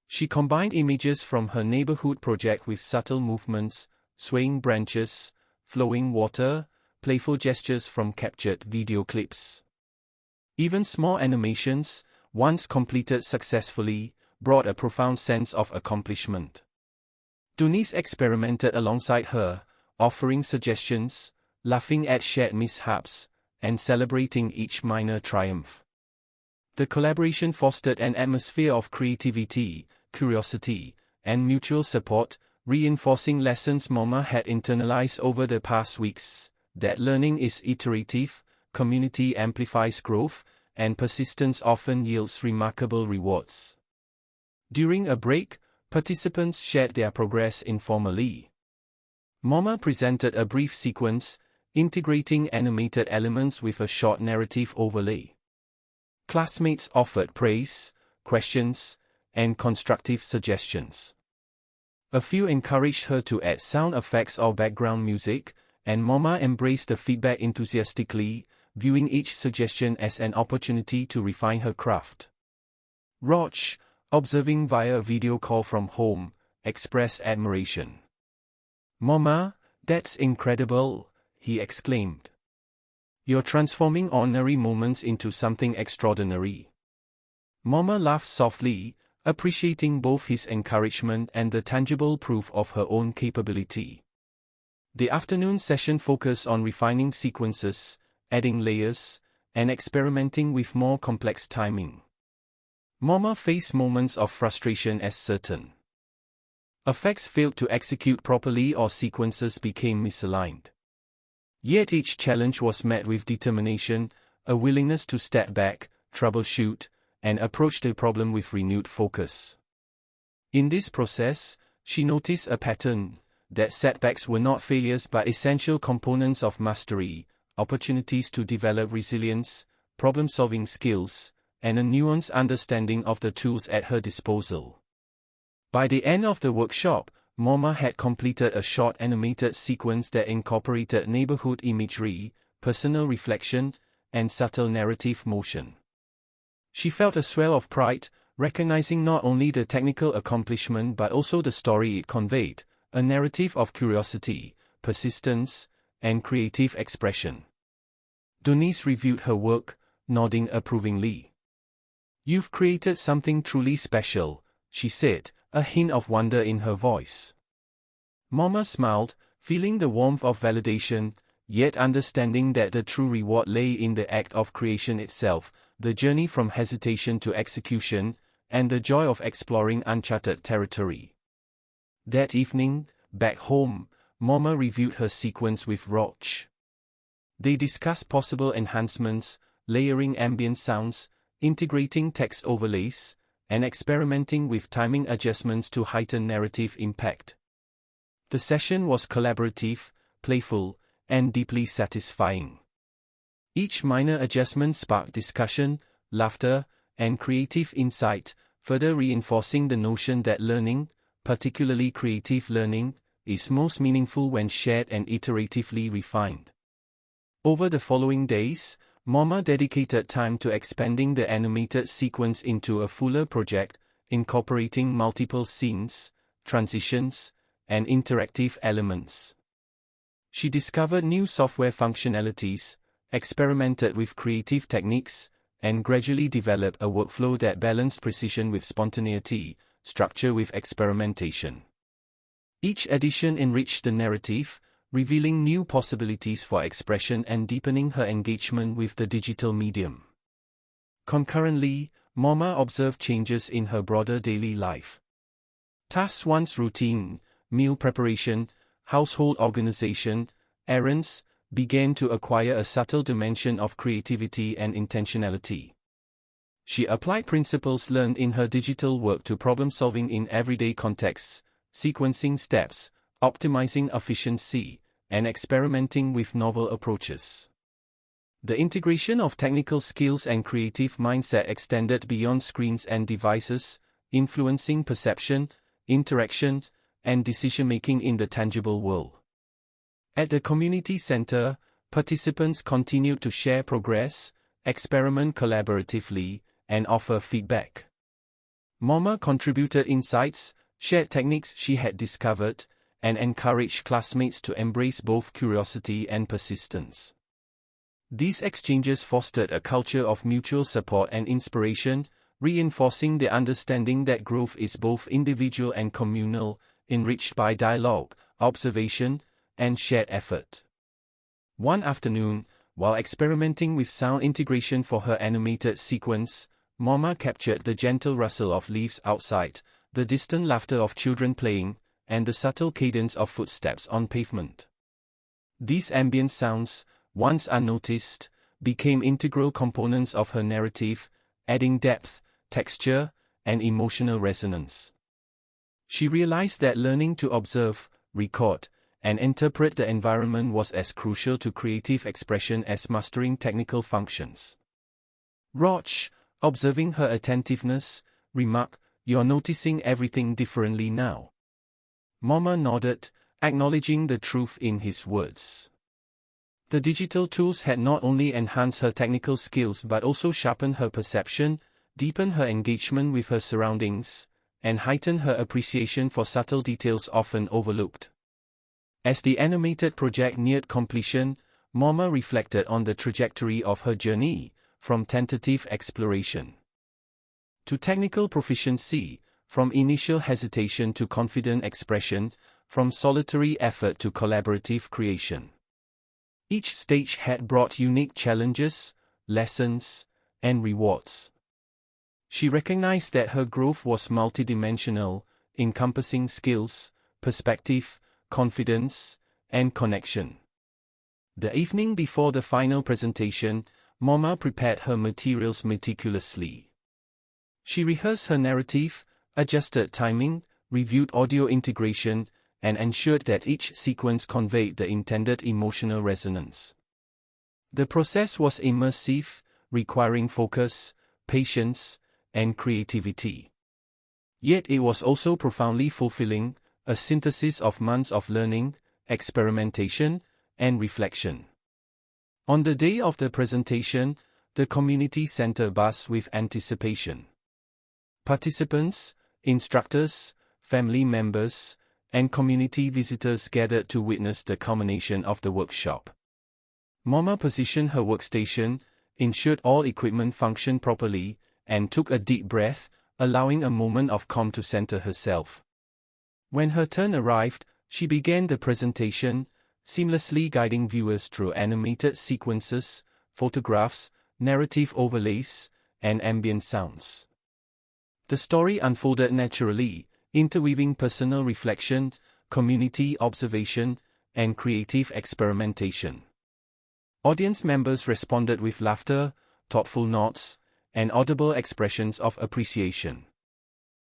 She combined images from her neighborhood project with subtle movements, swaying branches, flowing water, playful gestures from captured video clips. Even small animations, once completed successfully, brought a profound sense of accomplishment. Dunice experimented alongside her, offering suggestions, laughing at shared mishaps, and celebrating each minor triumph. The collaboration fostered an atmosphere of creativity, curiosity, and mutual support, reinforcing lessons Mama had internalized over the past weeks, that learning is iterative, community amplifies growth, and persistence often yields remarkable rewards. During a break, participants shared their progress informally. Mama presented a brief sequence, integrating animated elements with a short narrative overlay. Classmates offered praise, questions, and constructive suggestions. A few encouraged her to add sound effects or background music, and Mama embraced the feedback enthusiastically, viewing each suggestion as an opportunity to refine her craft. Roch, observing via a video call from home, expressed admiration. "Mama, that's incredible," he exclaimed. "You're transforming ordinary moments into something extraordinary." Mama laughed softly, appreciating both his encouragement and the tangible proof of her own capability. The afternoon session focused on refining sequences, adding layers, and experimenting with more complex timing. Mama faced moments of frustration as certain effects failed to execute properly or sequences became misaligned. Yet each challenge was met with determination, a willingness to step back, troubleshoot, and approach the problem with renewed focus. In this process, she noticed a pattern, that setbacks were not failures but essential components of mastery, opportunities to develop resilience, problem-solving skills, and a nuanced understanding of the tools at her disposal. By the end of the workshop, Mama had completed a short animated sequence that incorporated neighborhood imagery, personal reflection, and subtle narrative motion. She felt a swell of pride, recognizing not only the technical accomplishment but also the story it conveyed, a narrative of curiosity, persistence, and creative expression. Denise reviewed her work, nodding approvingly. "You've created something truly special," she said, a hint of wonder in her voice. Mama smiled, feeling the warmth of validation, yet understanding that the true reward lay in the act of creation itself, the journey from hesitation to execution, and the joy of exploring uncharted territory. That evening, back home, Mama reviewed her sequence with Roch. They discussed possible enhancements, layering ambient sounds, integrating text overlays, and experimenting with timing adjustments to heighten narrative impact. The session was collaborative, playful, and deeply satisfying. Each minor adjustment sparked discussion, laughter, and creative insight, further reinforcing the notion that learning, particularly creative learning, is most meaningful when shared and iteratively refined. Over the following days, Mama dedicated time to expanding the animated sequence into a fuller project, incorporating multiple scenes, transitions, and interactive elements. She discovered new software functionalities, experimented with creative techniques, and gradually developed a workflow that balanced precision with spontaneity, structure with experimentation. Each edition enriched the narrative, revealing new possibilities for expression and deepening her engagement with the digital medium. Concurrently, Mama observed changes in her broader daily life. Tasks once routine, meal preparation, household organization, errands, began to acquire a subtle dimension of creativity and intentionality. She applied principles learned in her digital work to problem-solving in everyday contexts, sequencing steps, optimizing efficiency, and experimenting with novel approaches. The integration of technical skills and creative mindset extended beyond screens and devices, influencing perception, interaction, and decision-making in the tangible world. At the community center, participants continued to share progress, experiment collaboratively, and offer feedback. Mama contributed insights, shared techniques she had discovered, and encouraged classmates to embrace both curiosity and persistence. These exchanges fostered a culture of mutual support and inspiration, reinforcing the understanding that growth is both individual and communal, enriched by dialogue, observation, and shared effort. One afternoon, while experimenting with sound integration for her animated sequence, Mama captured the gentle rustle of leaves outside, the distant laughter of children playing, and the subtle cadence of footsteps on pavement. These ambient sounds, once unnoticed, became integral components of her narrative, adding depth, texture, and emotional resonance. She realized that learning to observe, record, and interpret the environment was as crucial to creative expression as mastering technical functions. Roch, observing her attentiveness, remarked, you're noticing everything differently now. Mama nodded, acknowledging the truth in his words. The digital tools had not only enhanced her technical skills but also sharpened her perception, deepened her engagement with her surroundings, and heightened her appreciation for subtle details often overlooked. As the animated project neared completion, Mama reflected on the trajectory of her journey, from tentative exploration to technical proficiency, from initial hesitation to confident expression, from solitary effort to collaborative creation. Each stage had brought unique challenges, lessons, and rewards. She recognized that her growth was multidimensional, encompassing skills, perspective, confidence, and connection. The evening before the final presentation, Mama prepared her materials meticulously. She rehearsed her narrative, adjusted timing, reviewed audio integration, and ensured that each sequence conveyed the intended emotional resonance. The process was immersive, requiring focus, patience, and creativity. Yet it was also profoundly fulfilling, a synthesis of months of learning, experimentation, and reflection. On the day of the presentation, the community center buzzed with anticipation. Participants, instructors, family members, and community visitors gathered to witness the culmination of the workshop. Mama positioned her workstation, ensured all equipment functioned properly, and took a deep breath, allowing a moment of calm to center herself. When her turn arrived, she began the presentation, seamlessly guiding viewers through animated sequences, photographs, narrative overlays, and ambient sounds. The story unfolded naturally, interweaving personal reflection, community observation, and creative experimentation. Audience members responded with laughter, thoughtful nods, and audible expressions of appreciation.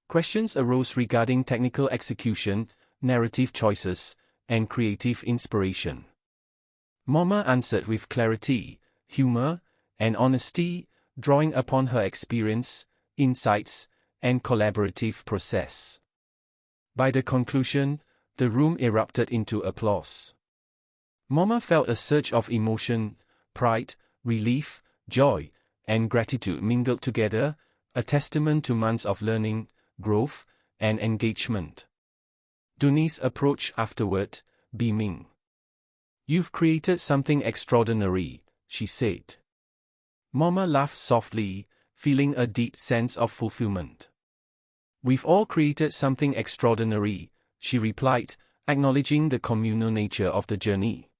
Questions arose regarding technical execution, narrative choices, and creative inspiration. Mama answered with clarity, humor, and honesty, drawing upon her experience, insights, and collaborative process. By the conclusion, the room erupted into applause. Mama felt a surge of emotion, pride, relief, joy, and gratitude mingled together, a testament to months of learning, growth, and engagement. Dunice approached afterward, beaming. "You've created something extraordinary," she said. Mama laughed softly, feeling a deep sense of fulfillment. "We've all created something extraordinary," she replied, acknowledging the communal nature of the journey.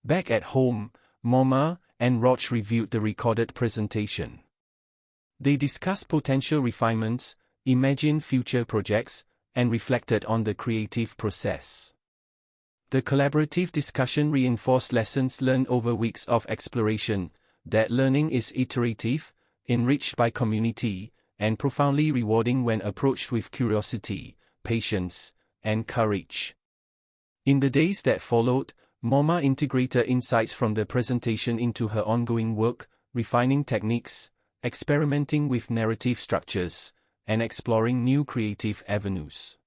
Back at home, Mama and Rog reviewed the recorded presentation. They discussed potential refinements, imagined future projects, and reflected on the creative process. The collaborative discussion reinforced lessons learned over weeks of exploration, that learning is iterative, enriched by community, and profoundly rewarding when approached with curiosity, patience, and courage. In the days that followed, Mama integrated insights from the presentation into her ongoing work, refining techniques, experimenting with narrative structures, and exploring new creative avenues.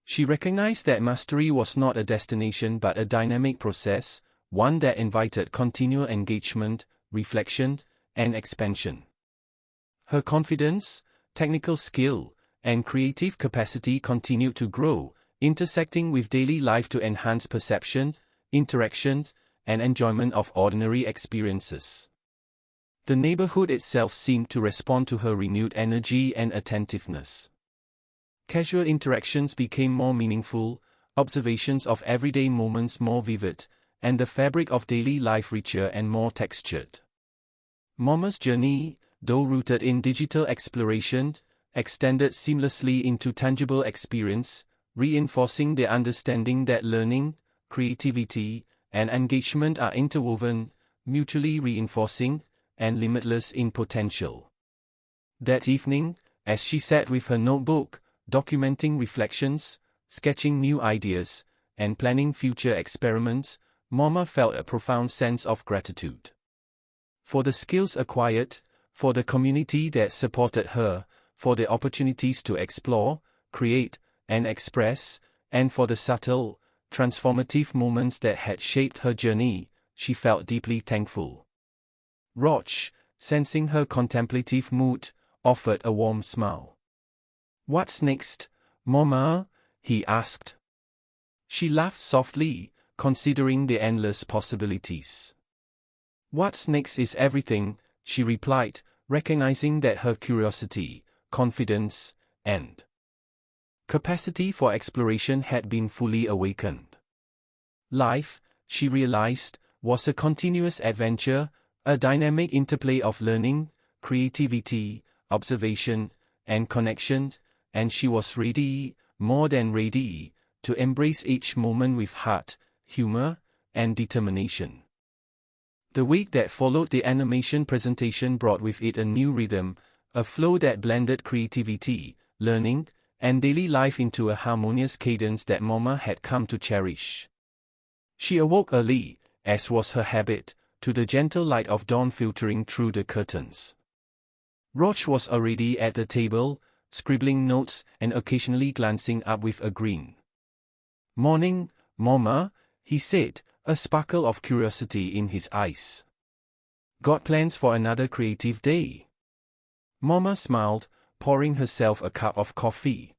She recognized that mastery was not a destination but a dynamic process, one that invited continual engagement, reflection, and expansion. Her confidence, technical skill, and creative capacity continued to grow, intersecting with daily life to enhance perception, interaction, and enjoyment of ordinary experiences. The neighborhood itself seemed to respond to her renewed energy and attentiveness. Casual interactions became more meaningful, observations of everyday moments more vivid, and the fabric of daily life richer and more textured. Mama's journey, though rooted in digital exploration, extended seamlessly into tangible experience, reinforcing the understanding that learning, creativity, and engagement are interwoven, mutually reinforcing, and limitless in potential. That evening, as she sat with her notebook, documenting reflections, sketching new ideas, and planning future experiments, Mama felt a profound sense of gratitude. For the skills acquired, for the community that supported her, for the opportunities to explore, create, and express, and for the subtle, transformative moments that had shaped her journey. She felt deeply thankful. Roch, sensing her contemplative mood, offered a warm smile. "What's next, Mama?" he asked. She laughed softly, considering the endless possibilities. "What's next is everything," she replied, recognizing that her curiosity, confidence, and capacity for exploration had been fully awakened. Life, she realized, was a continuous adventure, a dynamic interplay of learning, creativity, observation, and connection, and she was ready, more than ready, to embrace each moment with heart, humor, and determination. The week that followed the animation presentation brought with it a new rhythm, a flow that blended creativity, learning, and daily life into a harmonious cadence that Mama had come to cherish. She awoke early, as was her habit, to the gentle light of dawn filtering through the curtains. Roch was already at the table, scribbling notes and occasionally glancing up with a grin. "Morning, Mama," he said, a sparkle of curiosity in his eyes. "Got plans for another creative day?" Mama smiled, pouring herself a cup of coffee.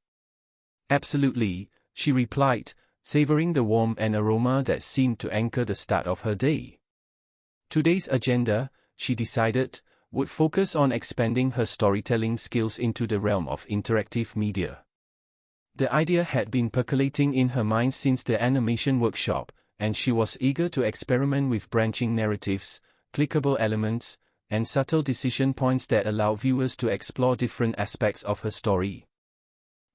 "Absolutely," she replied, savoring the warmth and aroma that seemed to anchor the start of her day. Today's agenda, she decided, would focus on expanding her storytelling skills into the realm of interactive media. The idea had been percolating in her mind since the animation workshop, and she was eager to experiment with branching narratives, clickable elements, and subtle decision points that allow viewers to explore different aspects of her story.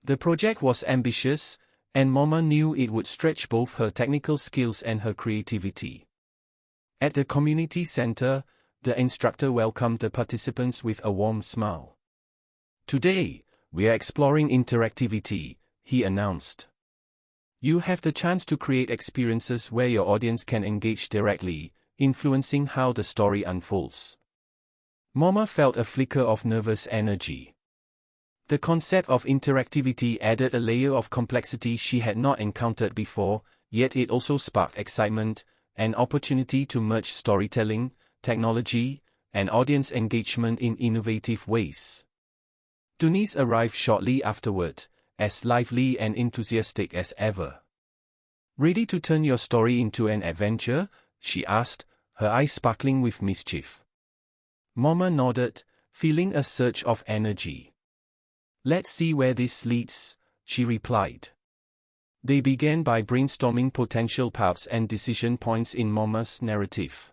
The project was ambitious, and Mama knew it would stretch both her technical skills and her creativity. At the community center, the instructor welcomed the participants with a warm smile. "Today, we are exploring interactivity," he announced. "You have the chance to create experiences where your audience can engage directly, influencing how the story unfolds." Mama felt a flicker of nervous energy. The concept of interactivity added a layer of complexity she had not encountered before, yet it also sparked excitement, an opportunity to merge storytelling, technology, and audience engagement in innovative ways. Dunice arrived shortly afterward, as lively and enthusiastic as ever. "Ready to turn your story into an adventure?" she asked, her eyes sparkling with mischief. Mama nodded, feeling a surge of energy. "Let's see where this leads," she replied. They began by brainstorming potential paths and decision points in Mama's narrative.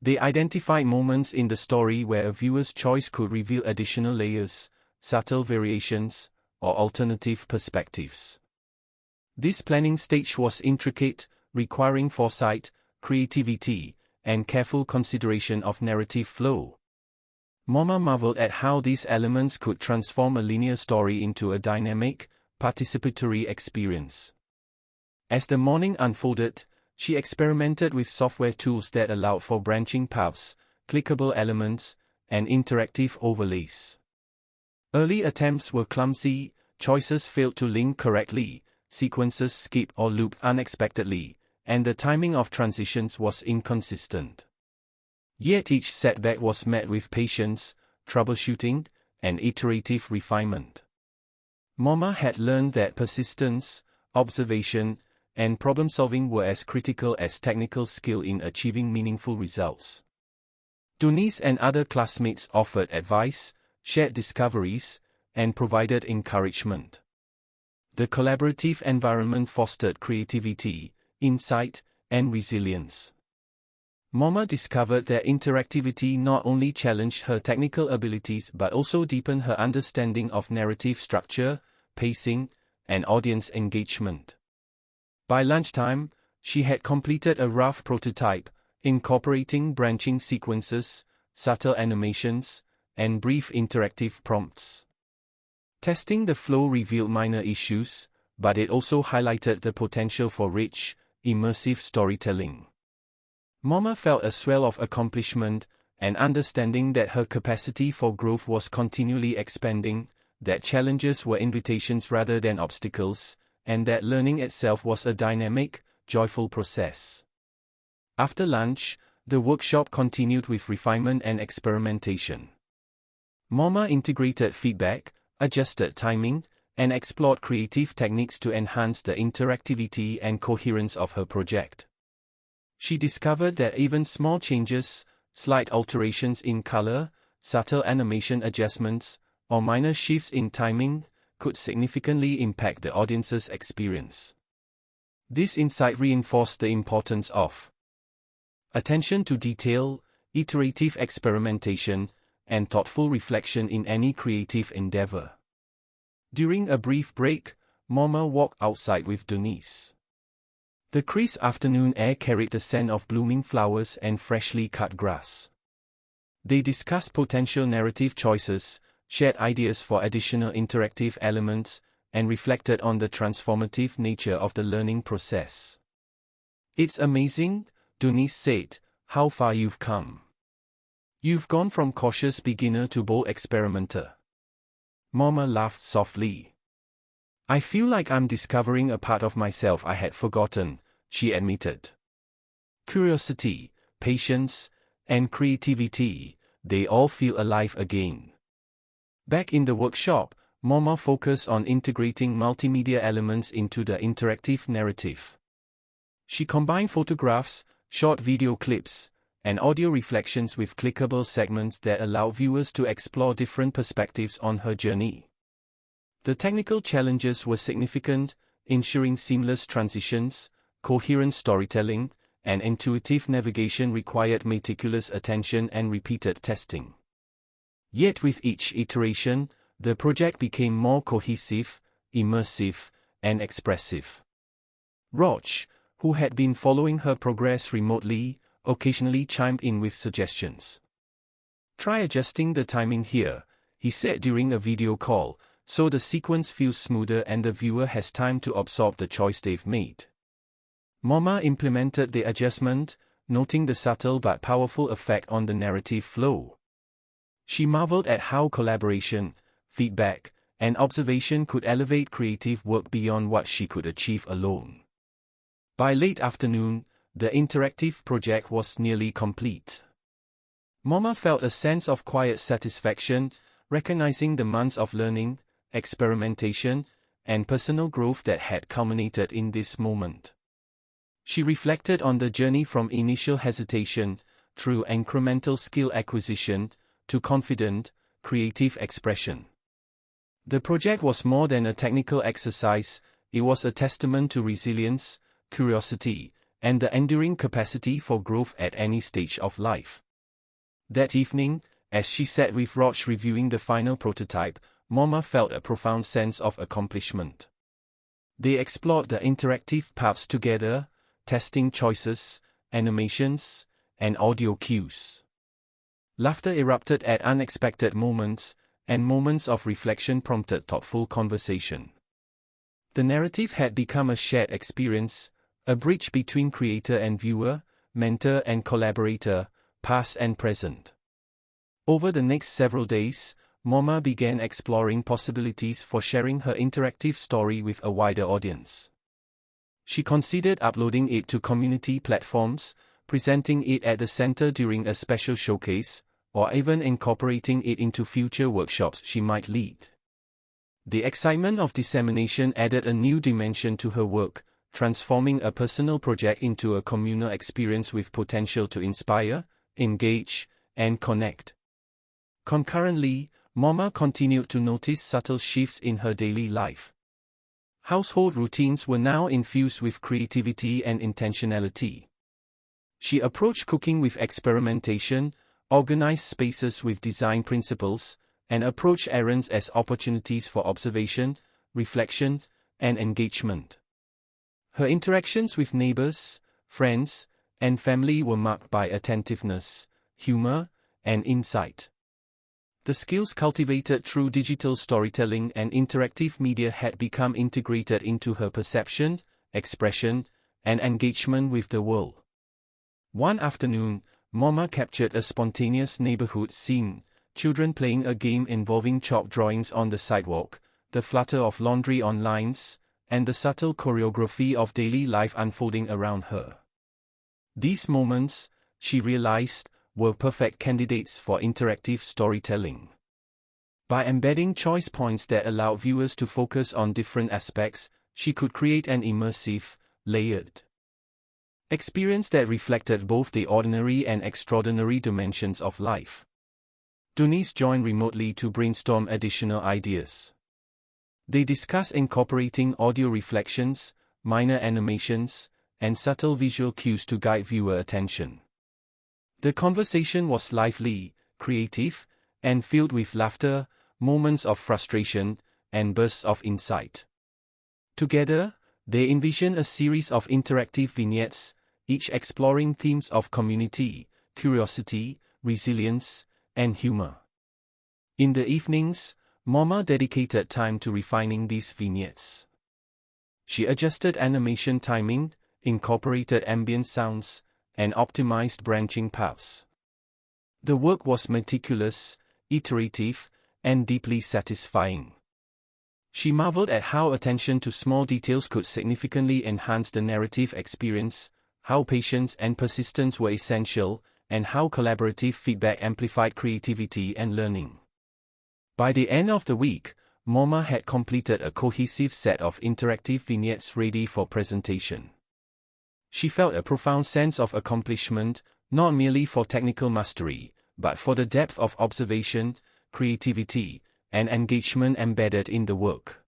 They identified moments in the story where a viewer's choice could reveal additional layers, subtle variations, or alternative perspectives. This planning stage was intricate, requiring foresight, creativity, and careful consideration of narrative flow. Mama marveled at how these elements could transform a linear story into a dynamic, participatory experience. As the morning unfolded, she experimented with software tools that allowed for branching paths, clickable elements, and interactive overlays. Early attempts were clumsy, choices failed to link correctly, sequences skipped or looped unexpectedly, and the timing of transitions was inconsistent. Yet each setback was met with patience, troubleshooting, and iterative refinement. Mama had learned that persistence, observation, and problem-solving were as critical as technical skill in achieving meaningful results. Dunice and other classmates offered advice, shared discoveries, and provided encouragement. The collaborative environment fostered creativity, insight, and resilience. Mama discovered that interactivity not only challenged her technical abilities but also deepened her understanding of narrative structure, pacing, and audience engagement. By lunchtime, she had completed a rough prototype, incorporating branching sequences, subtle animations, and brief interactive prompts. Testing the flow revealed minor issues, but it also highlighted the potential for rich, immersive storytelling. Mama felt a swell of accomplishment, and understanding that her capacity for growth was continually expanding, that challenges were invitations rather than obstacles, and that learning itself was a dynamic, joyful process. After lunch, the workshop continued with refinement and experimentation. Moma integrated feedback, adjusted timing, and explored creative techniques to enhance the interactivity and coherence of her project. She discovered that even small changes, slight alterations in color, subtle animation adjustments, or minor shifts in timing, could significantly impact the audience's experience. This insight reinforced the importance of attention to detail, iterative experimentation, and thoughtful reflection in any creative endeavor. During a brief break, Moma walked outside with Denise. The crisp afternoon air carried the scent of blooming flowers and freshly cut grass. They discussed potential narrative choices, shared ideas for additional interactive elements, and reflected on the transformative nature of the learning process. "It's amazing," Denise said, "how far you've come. You've gone from cautious beginner to bold experimenter." Moma laughed softly. "I feel like I'm discovering a part of myself I had forgotten," she admitted. Curiosity, patience, and creativity, they all feel alive again. Back in the workshop, Moma focused on integrating multimedia elements into the interactive narrative. She combined photographs, short video clips, and audio reflections with clickable segments that allow viewers to explore different perspectives on her journey. The technical challenges were significant, ensuring seamless transitions, coherent storytelling, and intuitive navigation required meticulous attention and repeated testing. Yet with each iteration, the project became more cohesive, immersive, and expressive. Roch, who had been following her progress remotely, occasionally chimed in with suggestions. "Try adjusting the timing here," he said during a video call, "so the sequence feels smoother and the viewer has time to absorb the choice they've made." Moma implemented the adjustment, noting the subtle but powerful effect on the narrative flow. She marveled at how collaboration, feedback, and observation could elevate creative work beyond what she could achieve alone. By late afternoon, the interactive project was nearly complete. Moma felt a sense of quiet satisfaction, recognizing the months of learning, experimentation, and personal growth that had culminated in this moment. She reflected on the journey from initial hesitation, through incremental skill acquisition, to confident, creative expression. The project was more than a technical exercise, it was a testament to resilience, curiosity, and the enduring capacity for growth at any stage of life. That evening, as she sat with Roch reviewing the final prototype, Moma felt a profound sense of accomplishment. They explored the interactive paths together, testing choices, animations, and audio cues. Laughter erupted at unexpected moments, and moments of reflection prompted thoughtful conversation. The narrative had become a shared experience, a bridge between creator and viewer, mentor and collaborator, past and present. Over the next several days, Moma began exploring possibilities for sharing her interactive story with a wider audience. She considered uploading it to community platforms, presenting it at the center during a special showcase, or even incorporating it into future workshops she might lead. The excitement of dissemination added a new dimension to her work, transforming a personal project into a communal experience with potential to inspire, engage, and connect. Concurrently, Moma continued to notice subtle shifts in her daily life. Household routines were now infused with creativity and intentionality. She approached cooking with experimentation, organized spaces with design principles, and approached errands as opportunities for observation, reflection, and engagement. Her interactions with neighbors, friends, and family were marked by attentiveness, humor, and insight. The skills cultivated through digital storytelling and interactive media had become integrated into her perception, expression, and engagement with the world. One afternoon, Moma captured a spontaneous neighborhood scene, children playing a game involving chalk drawings on the sidewalk, the flutter of laundry on lines, and the subtle choreography of daily life unfolding around her. These moments, she realized, were perfect candidates for interactive storytelling. By embedding choice points that allowed viewers to focus on different aspects, she could create an immersive, layered experience that reflected both the ordinary and extraordinary dimensions of life. Donice joined remotely to brainstorm additional ideas. They discussed incorporating audio reflections, minor animations, and subtle visual cues to guide viewer attention. The conversation was lively, creative, and filled with laughter, moments of frustration, and bursts of insight. Together, they envisioned a series of interactive vignettes, each exploring themes of community, curiosity, resilience, and humor. In the evenings, Moma dedicated time to refining these vignettes. She adjusted animation timing, incorporated ambient sounds, and optimized branching paths. The work was meticulous, iterative, and deeply satisfying. She marveled at how attention to small details could significantly enhance the narrative experience, how patience and persistence were essential, and how collaborative feedback amplified creativity and learning. By the end of the week, Moma had completed a cohesive set of interactive vignettes ready for presentation. She felt a profound sense of accomplishment, not merely for technical mastery, but for the depth of observation, creativity, and engagement embedded in the work.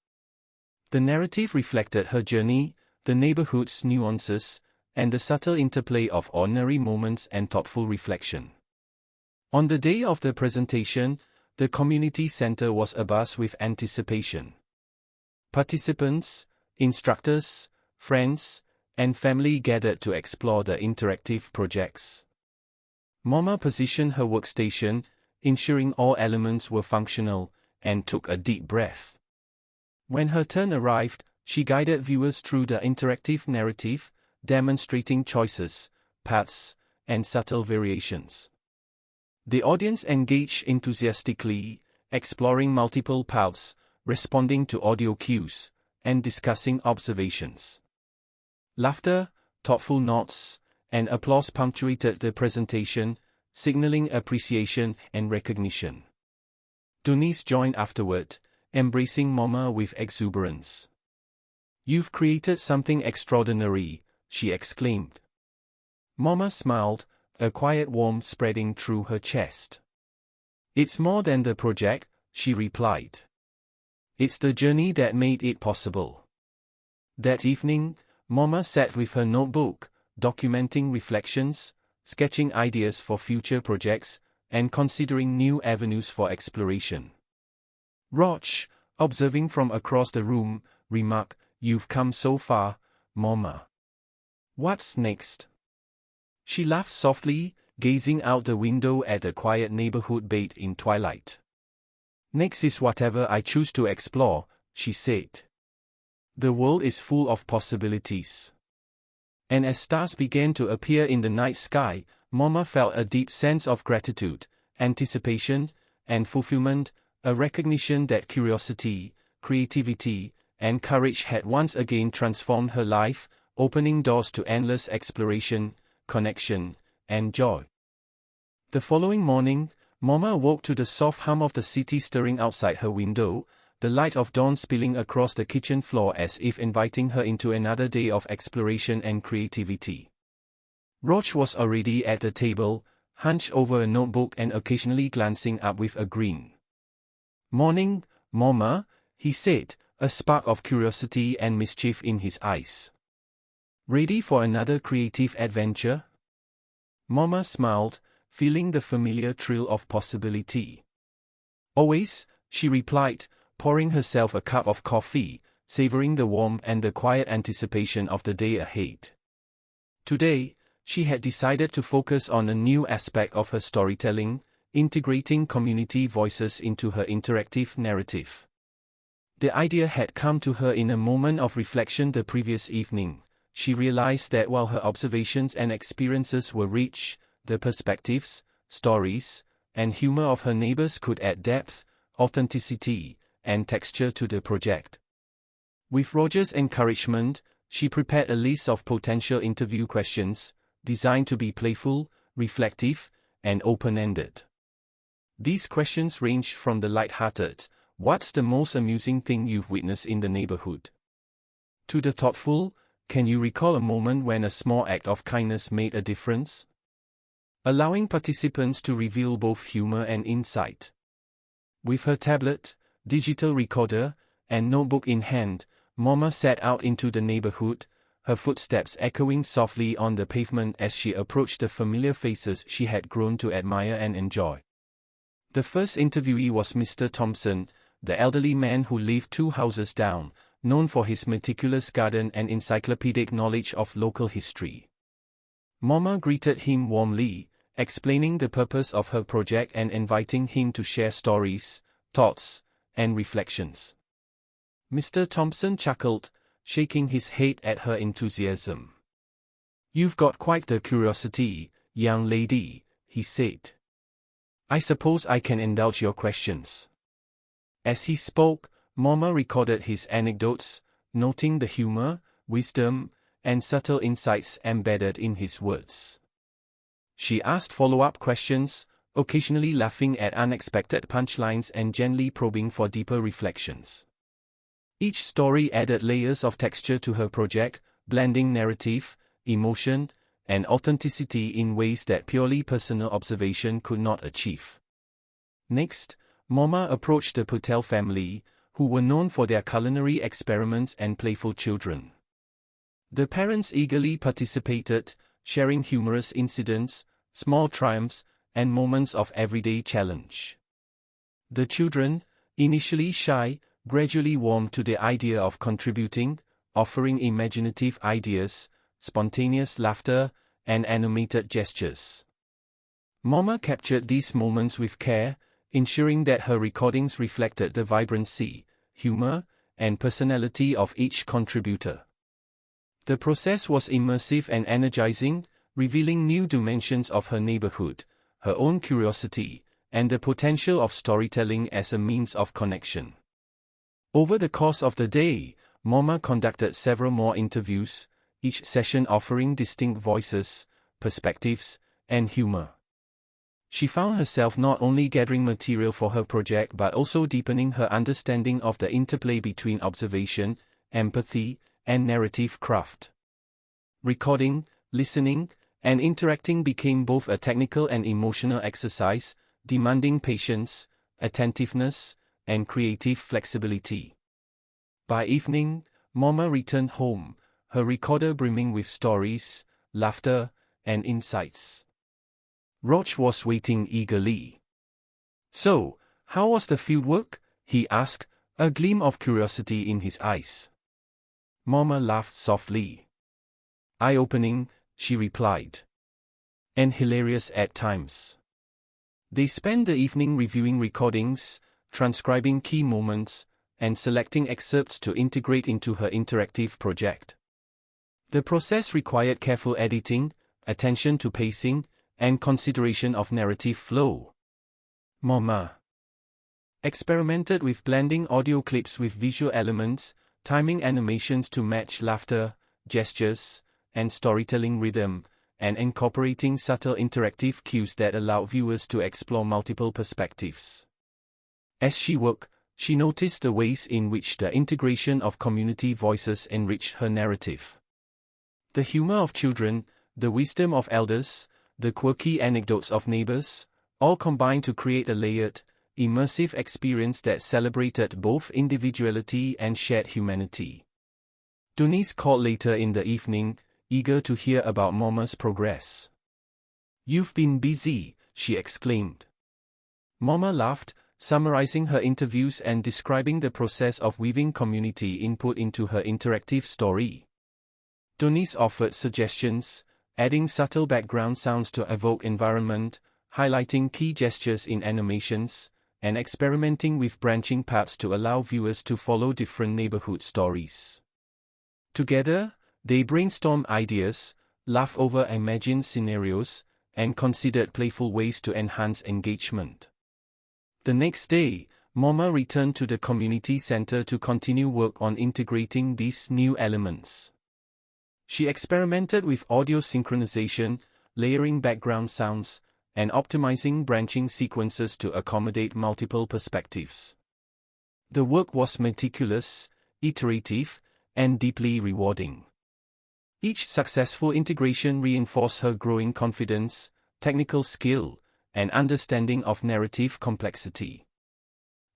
The narrative reflected her journey, the neighborhood's nuances, and the subtle interplay of ordinary moments and thoughtful reflection. On the day of the presentation, the community center was abuzz with anticipation. Participants, instructors, friends, and family gathered to explore the interactive projects. Moma positioned her workstation, ensuring all elements were functional, and took a deep breath. When her turn arrived, she guided viewers through the interactive narrative, demonstrating choices, paths, and subtle variations. The audience engaged enthusiastically, exploring multiple paths, responding to audio cues, and discussing observations. Laughter, thoughtful nods, and applause punctuated the presentation, signaling appreciation and recognition. Donice joined afterward, embracing Moma with exuberance. "You've created something extraordinary," she exclaimed. Moma smiled, a quiet warmth spreading through her chest. "It's more than the project," she replied. "It's the journey that made it possible." That evening, Moma sat with her notebook, documenting reflections, sketching ideas for future projects, and considering new avenues for exploration. Roch, observing from across the room, remarked, "You've come so far, Moma. What's next?" She laughed softly, gazing out the window at the quiet neighborhood bathed in twilight. "Next is whatever I choose to explore," she said. "The world is full of possibilities." And as stars began to appear in the night sky, Moma felt a deep sense of gratitude, anticipation, and fulfillment, a recognition that curiosity, creativity, and courage had once again transformed her life, opening doors to endless exploration, connection, and joy. The following morning, Moma awoke to the soft hum of the city stirring outside her window, the light of dawn spilling across the kitchen floor as if inviting her into another day of exploration and creativity. Roch was already at the table, hunched over a notebook and occasionally glancing up with a grin. "Morning, Moma," he said, a spark of curiosity and mischief in his eyes. "Ready for another creative adventure?" Moma smiled, feeling the familiar thrill of possibility. "Always," she replied, pouring herself a cup of coffee, savoring the warmth and the quiet anticipation of the day ahead. Today, she had decided to focus on a new aspect of her storytelling, integrating community voices into her interactive narrative. The idea had come to her in a moment of reflection the previous evening. She realized that while her observations and experiences were rich, the perspectives, stories, and humor of her neighbors could add depth, authenticity, and texture to the project. With Roger's encouragement, she prepared a list of potential interview questions, designed to be playful, reflective, and open-ended. These questions ranged from the light-hearted, "What's the most amusing thing you've witnessed in the neighborhood?" to the thoughtful, "Can you recall a moment when a small act of kindness made a difference?" allowing participants to reveal both humor and insight. With her tablet, digital recorder, and notebook in hand, Mama set out into the neighborhood, her footsteps echoing softly on the pavement as she approached the familiar faces she had grown to admire and enjoy. The first interviewee was Mr. Thompson, the elderly man who lived 2 houses down, known for his meticulous garden and encyclopedic knowledge of local history. Mama greeted him warmly, explaining the purpose of her project and inviting him to share stories, thoughts, and reflections. Mr. Thompson chuckled, shaking his head at her enthusiasm. "You've got quite the curiosity, young lady," he said. "I suppose I can indulge your questions." As he spoke, Mama recorded his anecdotes, noting the humor, wisdom, and subtle insights embedded in his words. She asked follow-up questions, occasionally laughing at unexpected punchlines and gently probing for deeper reflections. Each story added layers of texture to her project, blending narrative, emotion, and authenticity in ways that purely personal observation could not achieve. Next, Mama approached the Patel family, who were known for their culinary experiments and playful children. The parents eagerly participated, sharing humorous incidents, small triumphs, and moments of everyday challenge. The children, initially shy, gradually warmed to the idea of contributing, offering imaginative ideas, spontaneous laughter, and animated gestures. Mama captured these moments with care, ensuring that her recordings reflected the vibrancy, humor, and personality of each contributor. The process was immersive and energizing, revealing new dimensions of her neighborhood, her own curiosity, and the potential of storytelling as a means of connection. Over the course of the day, Mama conducted several more interviews, each session offering distinct voices, perspectives, and humor. She found herself not only gathering material for her project but also deepening her understanding of the interplay between observation, empathy, and narrative craft. Recording, listening, and interacting became both a technical and emotional exercise, demanding patience, attentiveness, and creative flexibility. By evening, Mama returned home, her recorder brimming with stories, laughter, and insights. Roch was waiting eagerly. "So, how was the fieldwork?" he asked, a gleam of curiosity in his eyes. Mama laughed softly. "Eye-opening," she replied. "And hilarious at times." They spent the evening reviewing recordings, transcribing key moments, and selecting excerpts to integrate into her interactive project. The process required careful editing, attention to pacing, and consideration of narrative flow. Mama experimented with blending audio clips with visual elements, timing animations to match laughter, gestures, and storytelling rhythm, and incorporating subtle interactive cues that allowed viewers to explore multiple perspectives. As she worked, she noticed the ways in which the integration of community voices enriched her narrative. The humor of children, the wisdom of elders, the quirky anecdotes of neighbors, all combined to create a layered, immersive experience that celebrated both individuality and shared humanity. Donice called later in the evening, eager to hear about Mama's progress. "You've been busy," she exclaimed. Mama laughed, summarizing her interviews and describing the process of weaving community input into her interactive story. Donice offered suggestions, adding subtle background sounds to evoke environment, highlighting key gestures in animations, and experimenting with branching paths to allow viewers to follow different neighborhood stories. Together, they brainstorm ideas, laugh over imagined scenarios, and considered playful ways to enhance engagement. The next day, Moma returned to the community center to continue work on integrating these new elements. She experimented with audio synchronization, layering background sounds, and optimizing branching sequences to accommodate multiple perspectives. The work was meticulous, iterative, and deeply rewarding. Each successful integration reinforced her growing confidence, technical skill, and understanding of narrative complexity.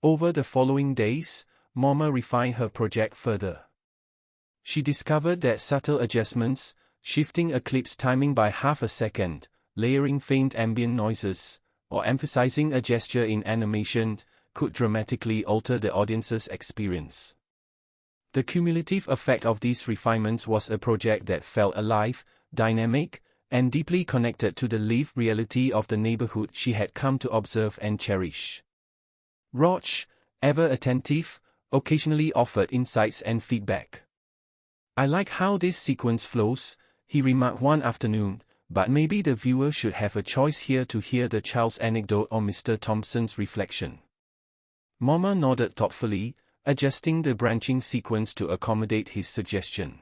Over the following days, Moma refined her project further. She discovered that subtle adjustments, shifting a clip's timing by half a second, layering faint ambient noises, or emphasizing a gesture in animation, could dramatically alter the audience's experience. The cumulative effect of these refinements was a project that felt alive, dynamic, and deeply connected to the lived reality of the neighborhood she had come to observe and cherish. Roch, ever attentive, occasionally offered insights and feedback. "I like how this sequence flows," he remarked one afternoon, "but maybe the viewer should have a choice here to hear the child's anecdote or Mr. Thompson's reflection." Moma nodded thoughtfully, adjusting the branching sequence to accommodate his suggestion.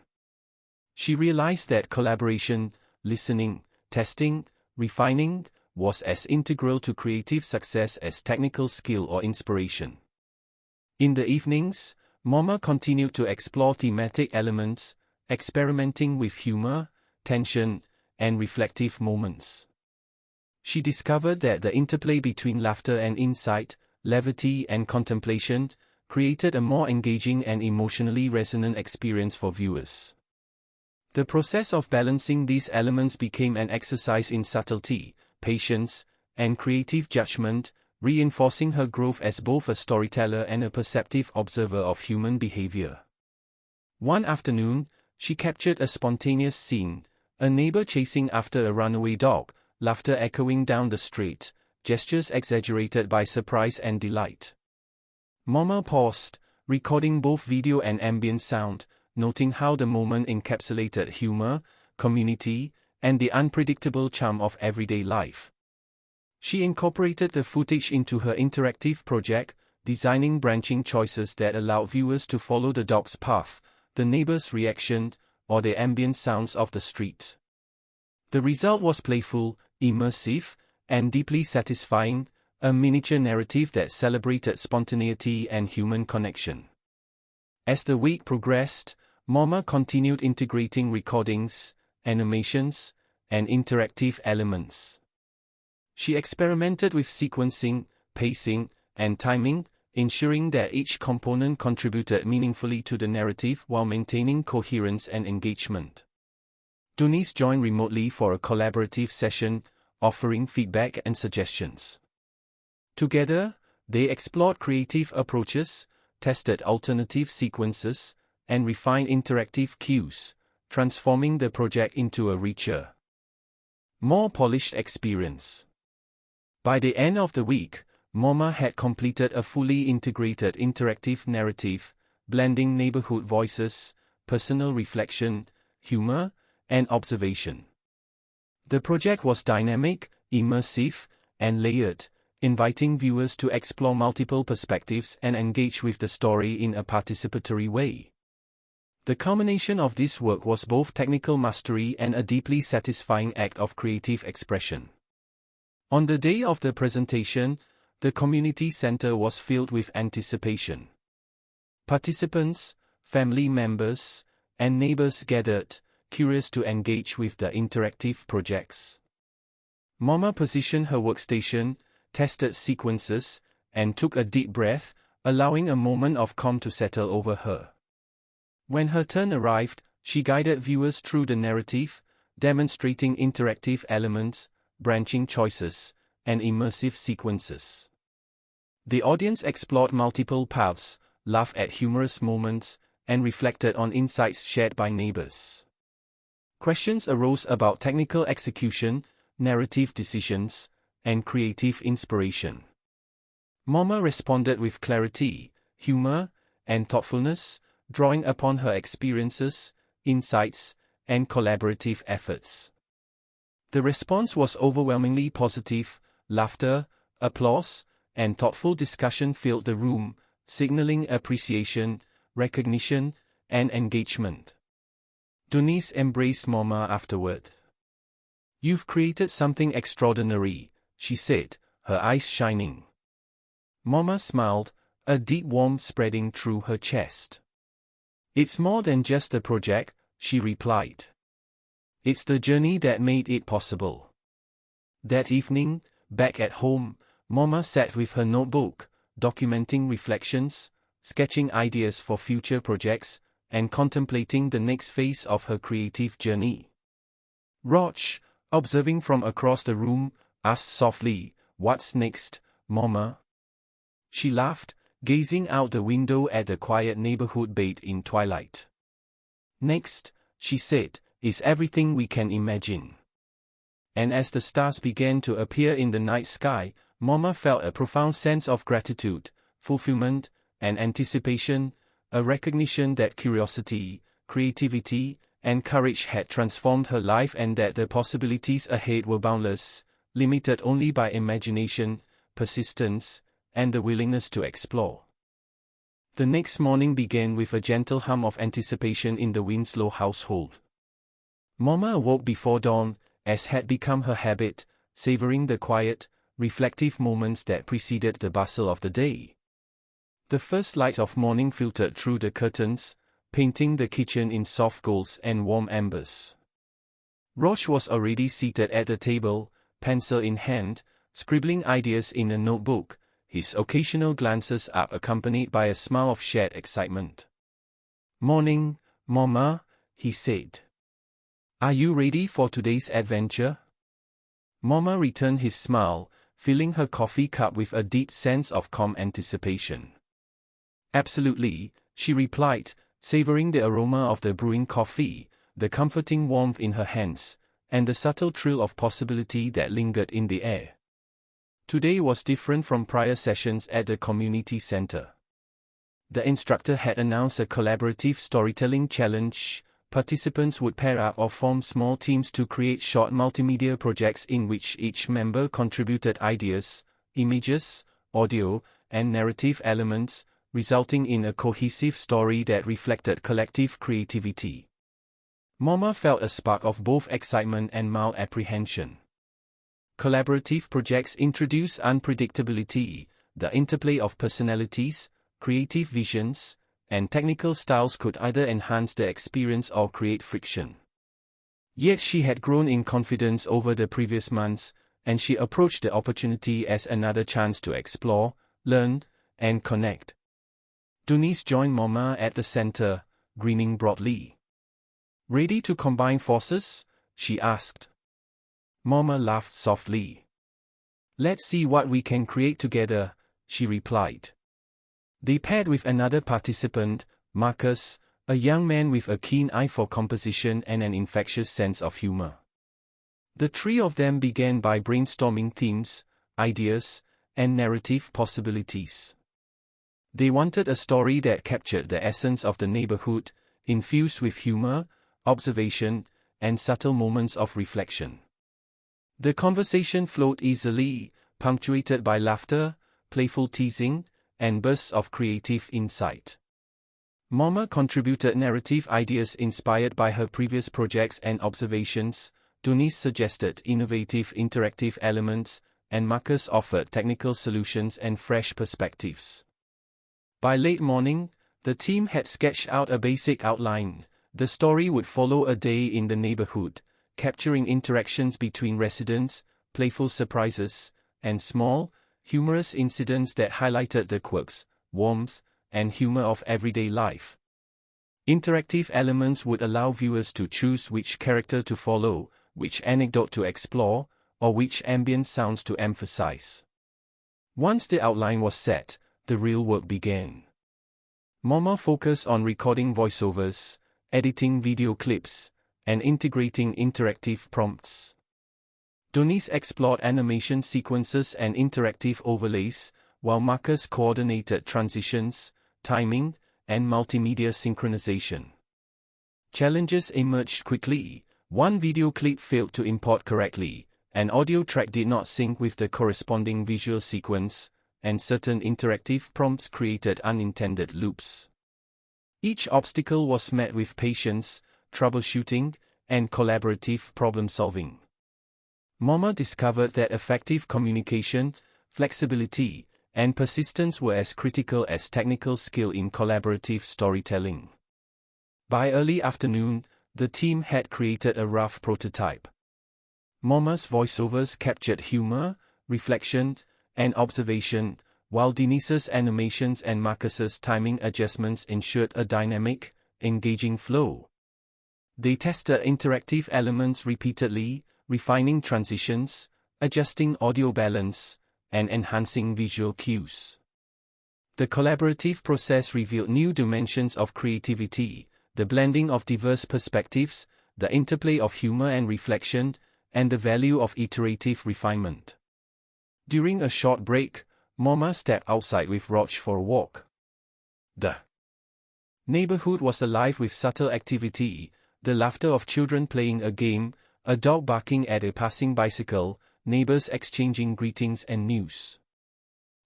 She realized that collaboration, listening, testing, refining, was as integral to creative success as technical skill or inspiration. In the evenings, Moma continued to explore thematic elements, experimenting with humor, tension, and reflective moments. She discovered that the interplay between laughter and insight, levity and contemplation, created a more engaging and emotionally resonant experience for viewers. The process of balancing these elements became an exercise in subtlety, patience, and creative judgment, reinforcing her growth as both a storyteller and a perceptive observer of human behavior. One afternoon, she captured a spontaneous scene, a neighbor chasing after a runaway dog, laughter echoing down the street, gestures exaggerated by surprise and delight. Moma paused, recording both video and ambient sound, noting how the moment encapsulated humor, community, and the unpredictable charm of everyday life. She incorporated the footage into her interactive project, designing branching choices that allowed viewers to follow the dog's path, the neighbor's reaction, or the ambient sounds of the street. The result was playful, immersive, and deeply satisfying, a miniature narrative that celebrated spontaneity and human connection. As the week progressed, Moma continued integrating recordings, animations, and interactive elements. She experimented with sequencing, pacing, and timing, ensuring that each component contributed meaningfully to the narrative while maintaining coherence and engagement. Dunice joined remotely for a collaborative session, offering feedback and suggestions. Together, they explored creative approaches, tested alternative sequences, and refined interactive cues, transforming the project into a richer, more polished experience. By the end of the week, Moma had completed a fully integrated interactive narrative, blending neighborhood voices, personal reflection, humor, and observation. The project was dynamic, immersive, and layered, inviting viewers to explore multiple perspectives and engage with the story in a participatory way. The culmination of this work was both technical mastery and a deeply satisfying act of creative expression. On the day of the presentation, the community center was filled with anticipation. Participants, family members, and neighbors gathered, curious to engage with the interactive projects. Moma positioned her workstation, tested sequences, and took a deep breath, allowing a moment of calm to settle over her. When her turn arrived, she guided viewers through the narrative, demonstrating interactive elements, branching choices, and immersive sequences. The audience explored multiple paths, laughed at humorous moments, and reflected on insights shared by neighbors. Questions arose about technical execution, narrative decisions, and creative inspiration. Moma responded with clarity, humor, and thoughtfulness, drawing upon her experiences, insights, and collaborative efforts. The response was overwhelmingly positive. Laughter, applause, and thoughtful discussion filled the room, signaling appreciation, recognition, and engagement. Donice embraced Mama afterward. "You've created something extraordinary," she said, her eyes shining. Mama smiled, a deep warmth spreading through her chest. "It's more than just a project," she replied. "It's the journey that made it possible." That evening, back at home, Mama sat with her notebook, documenting reflections, sketching ideas for future projects, and contemplating the next phase of her creative journey. Rog, observing from across the room, asked softly, "What's next, Mama?" She laughed, gazing out the window at the quiet neighborhood bathed in twilight. "Next," she said, "is everything we can imagine." And as the stars began to appear in the night sky, Mama felt a profound sense of gratitude, fulfillment, and anticipation, a recognition that curiosity, creativity, and courage had transformed her life and that the possibilities ahead were boundless, limited only by imagination, persistence, and the willingness to explore. The next morning began with a gentle hum of anticipation in the Winslow household. Mama awoke before dawn, as had become her habit, savoring the quiet, reflective moments that preceded the bustle of the day. The first light of morning filtered through the curtains, painting the kitchen in soft golds and warm embers. Rog was already seated at the table, pencil in hand, scribbling ideas in a notebook, his occasional glances up accompanied by a smile of shared excitement. "Morning, Mama," he said. "Are you ready for today's adventure?" Mama returned his smile, filling her coffee cup with a deep sense of calm anticipation. "Absolutely," she replied, savoring the aroma of the brewing coffee, the comforting warmth in her hands, and the subtle thrill of possibility that lingered in the air. Today was different from prior sessions at the community center. The instructor had announced a collaborative storytelling challenge. Participants would pair up or form small teams to create short multimedia projects in which each member contributed ideas, images, audio, and narrative elements, resulting in a cohesive story that reflected collective creativity. Mama felt a spark of both excitement and mild apprehension. Collaborative projects introduce unpredictability. The interplay of personalities, creative visions, and technical styles could either enhance the experience or create friction. Yet she had grown in confidence over the previous months, and she approached the opportunity as another chance to explore, learn, and connect. Donice joined Mama at the center, grinning broadly. "Ready to combine forces?" she asked. Mama laughed softly. "Let's see what we can create together," she replied. They paired with another participant, Marcus, a young man with a keen eye for composition and an infectious sense of humor. The three of them began by brainstorming themes, ideas, and narrative possibilities. They wanted a story that captured the essence of the neighborhood, infused with humor, observation, and subtle moments of reflection. The conversation flowed easily, punctuated by laughter, playful teasing, and bursts of creative insight. Mama contributed narrative ideas inspired by her previous projects and observations, Donice suggested innovative interactive elements, and Marcus offered technical solutions and fresh perspectives. By late morning, the team had sketched out a basic outline. The story would follow a day in the neighborhood, capturing interactions between residents, playful surprises, and small, humorous incidents that highlighted the quirks, warmth, and humor of everyday life. Interactive elements would allow viewers to choose which character to follow, which anecdote to explore, or which ambient sounds to emphasize. Once the outline was set, the real work began. Mama focused on recording voiceovers, editing video clips, and integrating interactive prompts. Donice explored animation sequences and interactive overlays, while Marcus coordinated transitions, timing, and multimedia synchronization. Challenges emerged quickly. One video clip failed to import correctly, an audio track did not sync with the corresponding visual sequence, and certain interactive prompts created unintended loops. Each obstacle was met with patience, troubleshooting, and collaborative problem-solving. Momma discovered that effective communication, flexibility, and persistence were as critical as technical skill in collaborative storytelling. By early afternoon, the team had created a rough prototype. Momma's voiceovers captured humor, reflection, and observation, while Denise's animations and Marcus's timing adjustments ensured a dynamic, engaging flow. They tested interactive elements repeatedly, refining transitions, adjusting audio balance, and enhancing visual cues. The collaborative process revealed new dimensions of creativity, the blending of diverse perspectives, the interplay of humor and reflection, and the value of iterative refinement. During a short break, Momma stepped outside with Roch for a walk. The neighborhood was alive with subtle activity, the laughter of children playing a game, a dog barking at a passing bicycle, neighbors exchanging greetings and news.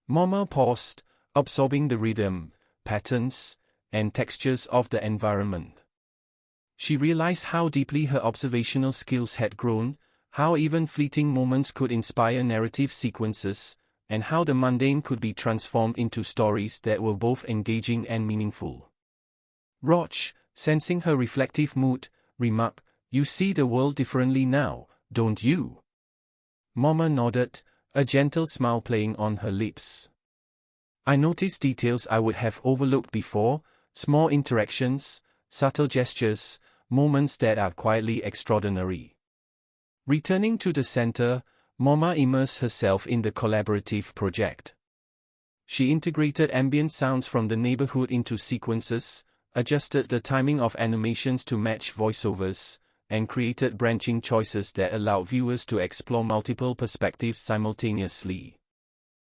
Momma paused, absorbing the rhythm, patterns, and textures of the environment. She realized how deeply her observational skills had grown, how even fleeting moments could inspire narrative sequences, and how the mundane could be transformed into stories that were both engaging and meaningful. Roch, sensing her reflective mood, remarked, "You see the world differently now, don't you?" Momma nodded, a gentle smile playing on her lips. "I noticed details I would have overlooked before, small interactions, subtle gestures, moments that are quietly extraordinary." Returning to the center, Momma immersed herself in the collaborative project. She integrated ambient sounds from the neighborhood into sequences, adjusted the timing of animations to match voiceovers, and created branching choices that allowed viewers to explore multiple perspectives simultaneously.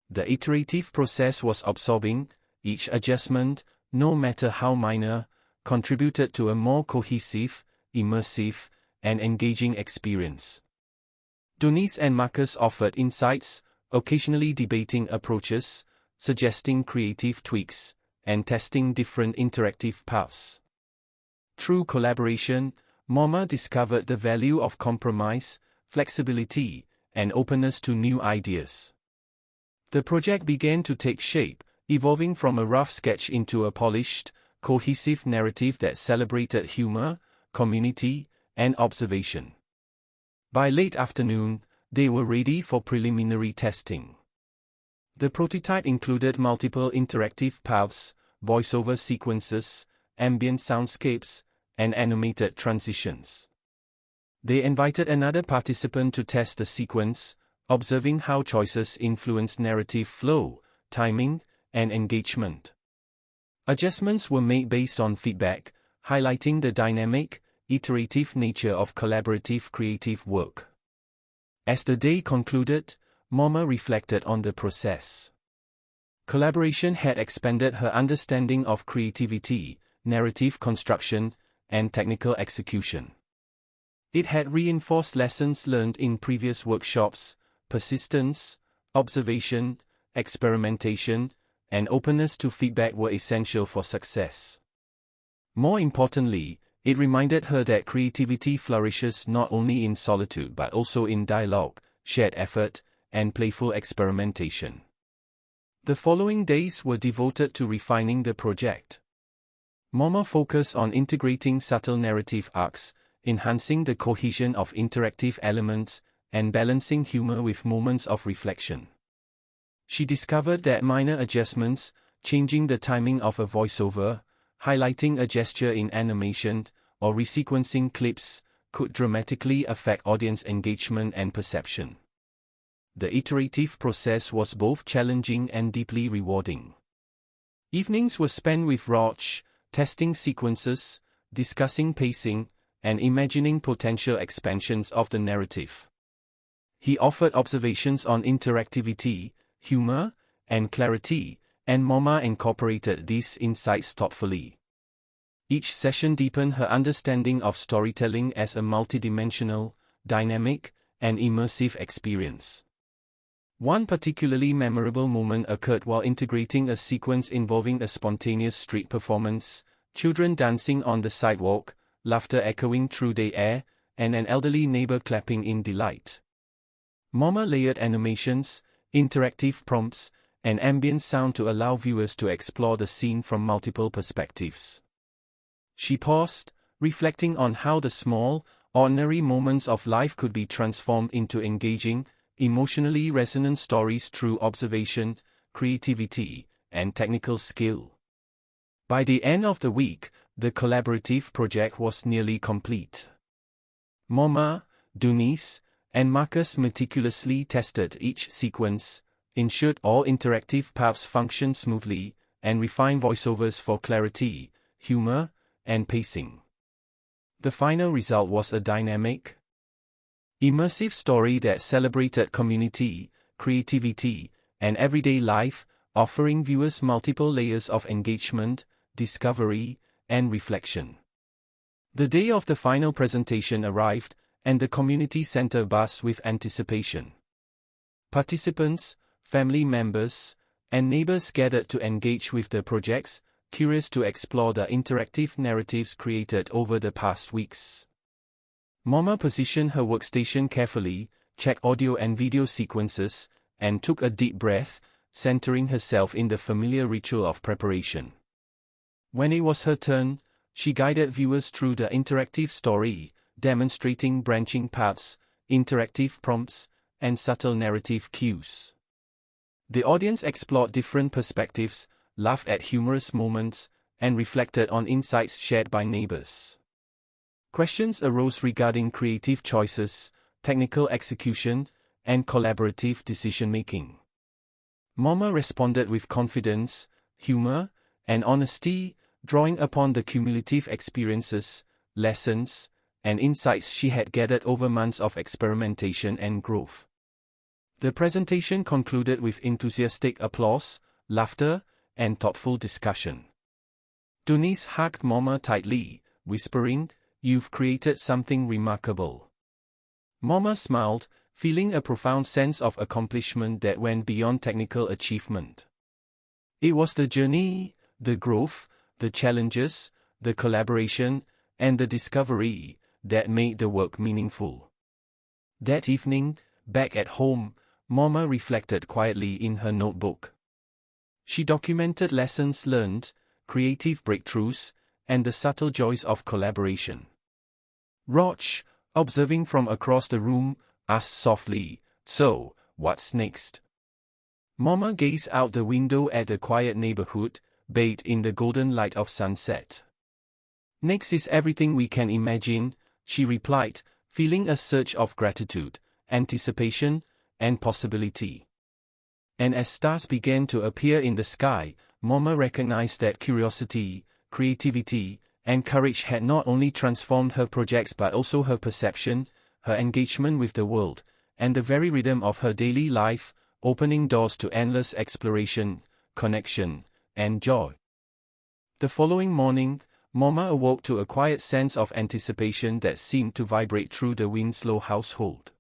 The iterative process was absorbing, each adjustment, no matter how minor, contributed to a more cohesive, immersive, and engaging experience. Denise and Marcus offered insights, occasionally debating approaches, suggesting creative tweaks, and testing different interactive paths. Through collaboration, Momma discovered the value of compromise, flexibility, and openness to new ideas. The project began to take shape, evolving from a rough sketch into a polished, cohesive narrative that celebrated humor, community, and observation. By late afternoon, they were ready for preliminary testing. The prototype included multiple interactive paths, voiceover sequences, ambient soundscapes, and animated transitions. They invited another participant to test the sequence, observing how choices influence narrative flow, timing, and engagement. Adjustments were made based on feedback, highlighting the dynamic, iterative nature of collaborative creative work. As the day concluded, Momma reflected on the process. Collaboration had expanded her understanding of creativity, narrative construction, and technical execution. It had reinforced lessons learned in previous workshops: persistence, observation, experimentation, and openness to feedback were essential for success. More importantly, it reminded her that creativity flourishes not only in solitude but also in dialogue, shared effort, and playful experimentation. The following days were devoted to refining the project. Momma focused on integrating subtle narrative arcs, enhancing the cohesion of interactive elements, and balancing humor with moments of reflection. She discovered that minor adjustments, changing the timing of a voiceover, highlighting a gesture in animation, or resequencing clips, could dramatically affect audience engagement and perception. The iterative process was both challenging and deeply rewarding. Evenings were spent with Roch, testing sequences, discussing pacing, and imagining potential expansions of the narrative. He offered observations on interactivity, humor, and clarity, and Momma incorporated these insights thoughtfully. Each session deepened her understanding of storytelling as a multidimensional, dynamic, and immersive experience. One particularly memorable moment occurred while integrating a sequence involving a spontaneous street performance, children dancing on the sidewalk, laughter echoing through the air, and an elderly neighbor clapping in delight. Mama layered animations, interactive prompts, and ambient sound to allow viewers to explore the scene from multiple perspectives. She paused, reflecting on how the small, ordinary moments of life could be transformed into engaging, emotionally resonant stories through observation, creativity, and technical skill. By the end of the week, the collaborative project was nearly complete. Mama, Dunice, and Marcus meticulously tested each sequence, ensured all interactive paths functioned smoothly, and refined voiceovers for clarity, humor, and pacing. The final result was a dynamic, immersive story that celebrated community, creativity, and everyday life, offering viewers multiple layers of engagement, discovery, and reflection. The day of the final presentation arrived, and the community center buzzed with anticipation. Participants, family members, and neighbors gathered to engage with the projects, curious to explore the interactive narratives created over the past weeks. Mama positioned her workstation carefully, checked audio and video sequences, and took a deep breath, centering herself in the familiar ritual of preparation. When it was her turn, she guided viewers through the interactive story, demonstrating branching paths, interactive prompts, and subtle narrative cues. The audience explored different perspectives, laughed at humorous moments, and reflected on insights shared by neighbors. Questions arose regarding creative choices, technical execution, and collaborative decision-making. Mama responded with confidence, humor, and honesty, drawing upon the cumulative experiences, lessons, and insights she had gathered over months of experimentation and growth. The presentation concluded with enthusiastic applause, laughter, and thoughtful discussion. Dunice hugged Mama tightly, whispering, "You've created something remarkable." Mama smiled, feeling a profound sense of accomplishment that went beyond technical achievement. It was the journey, the growth, the challenges, the collaboration, and the discovery that made the work meaningful. That evening, back at home, Mama reflected quietly in her notebook. She documented lessons learned, creative breakthroughs, and the subtle joys of collaboration. Roch, observing from across the room, asked softly, "So, what's next?" Mama gazed out the window at the quiet neighborhood, bathed in the golden light of sunset. "Next is everything we can imagine," she replied, feeling a surge of gratitude, anticipation, and possibility. And as stars began to appear in the sky, Mama recognized that curiosity, creativity, and courage had not only transformed her projects but also her perception, her engagement with the world, and the very rhythm of her daily life, opening doors to endless exploration, connection, and joy. The following morning, Mama awoke to a quiet sense of anticipation that seemed to vibrate through the Winslow household.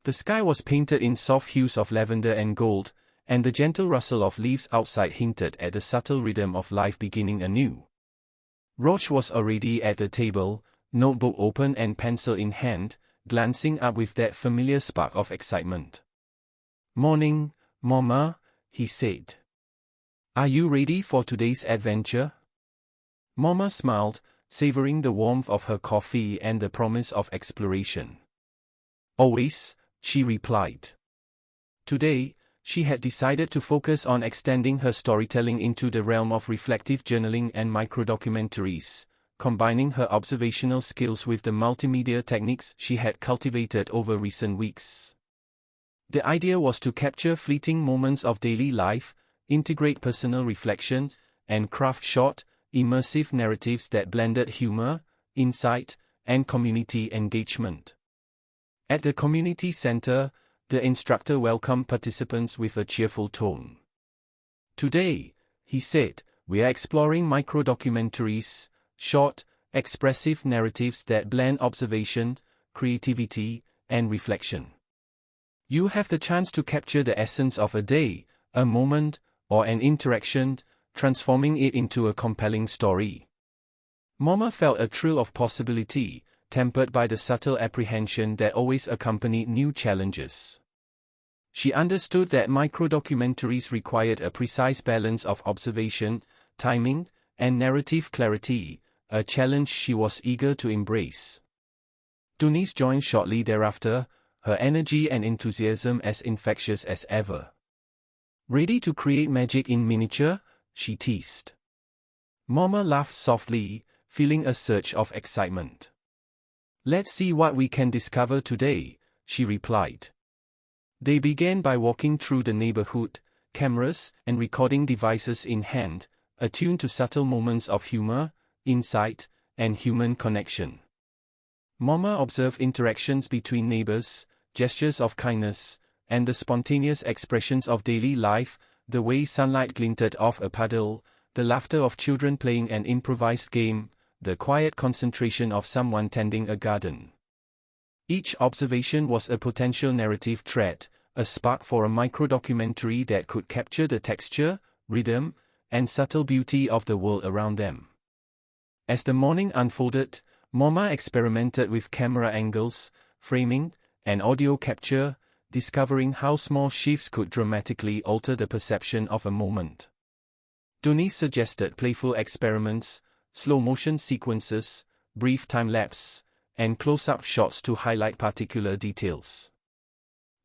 The sky was painted in soft hues of lavender and gold, and the gentle rustle of leaves outside hinted at the subtle rhythm of life beginning anew. Roch was already at the table, notebook open and pencil in hand, glancing up with that familiar spark of excitement. "Morning, Mama," he said. "Are you ready for today's adventure?" Mama smiled, savoring the warmth of her coffee and the promise of exploration. "Always," she replied. Today, she had decided to focus on extending her storytelling into the realm of reflective journaling and microdocumentaries, combining her observational skills with the multimedia techniques she had cultivated over recent weeks. The idea was to capture fleeting moments of daily life, integrate personal reflection, and craft short, immersive narratives that blended humor, insight, and community engagement. At the community center, the instructor welcomed participants with a cheerful tone. "Today," he said, "we are exploring microdocumentaries, short, expressive narratives that blend observation, creativity, and reflection. You have the chance to capture the essence of a day, a moment, or an interaction, transforming it into a compelling story. Moma felt a thrill of possibility, tempered by the subtle apprehension that always accompanied new challenges. She understood that microdocumentaries required a precise balance of observation, timing, and narrative clarity, a challenge she was eager to embrace. Donice joined shortly thereafter, her energy and enthusiasm as infectious as ever. Ready to create magic in miniature? She teased. Moma laughed softly, feeling a surge of excitement. Let's see what we can discover today, she replied. They began by walking through the neighborhood, cameras and recording devices in hand, attuned to subtle moments of humor, insight, and human connection. Moma observed interactions between neighbors, gestures of kindness, and the spontaneous expressions of daily life, the way sunlight glinted off a puddle, the laughter of children playing an improvised game, the quiet concentration of someone tending a garden. Each observation was a potential narrative thread, a spark for a microdocumentary that could capture the texture, rhythm, and subtle beauty of the world around them. As the morning unfolded, Moma experimented with camera angles, framing, and audio capture, discovering how small shifts could dramatically alter the perception of a moment. Donice suggested playful experiments, slow-motion sequences, brief time-lapse, and close-up shots to highlight particular details.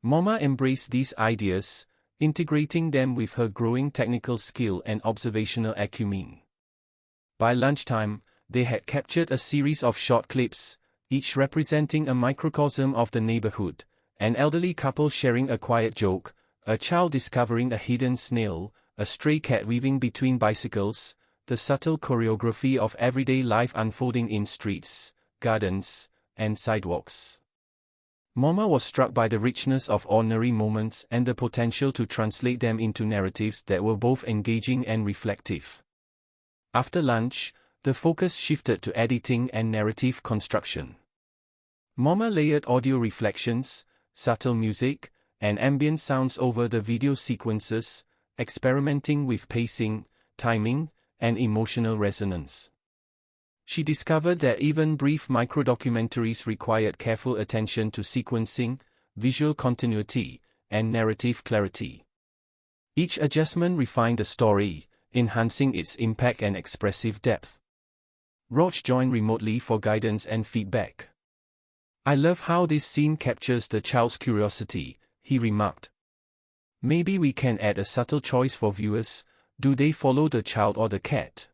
Moma embraced these ideas, integrating them with her growing technical skill and observational acumen. By lunchtime, they had captured a series of short clips, each representing a microcosm of the neighborhood, an elderly couple sharing a quiet joke, a child discovering a hidden snail, a stray cat weaving between bicycles, the subtle choreography of everyday life unfolding in streets, gardens, and sidewalks. Moma was struck by the richness of ordinary moments and the potential to translate them into narratives that were both engaging and reflective. After lunch, the focus shifted to editing and narrative construction. Moma layered audio reflections, subtle music, and ambient sounds over the video sequences, experimenting with pacing, timing, and emotional resonance. She discovered that even brief microdocumentaries required careful attention to sequencing, visual continuity, and narrative clarity. Each adjustment refined the story, enhancing its impact and expressive depth. Roach joined remotely for guidance and feedback. I love how this scene captures the child's curiosity, he remarked. Maybe we can add a subtle choice for viewers. Do they follow the child or the cat?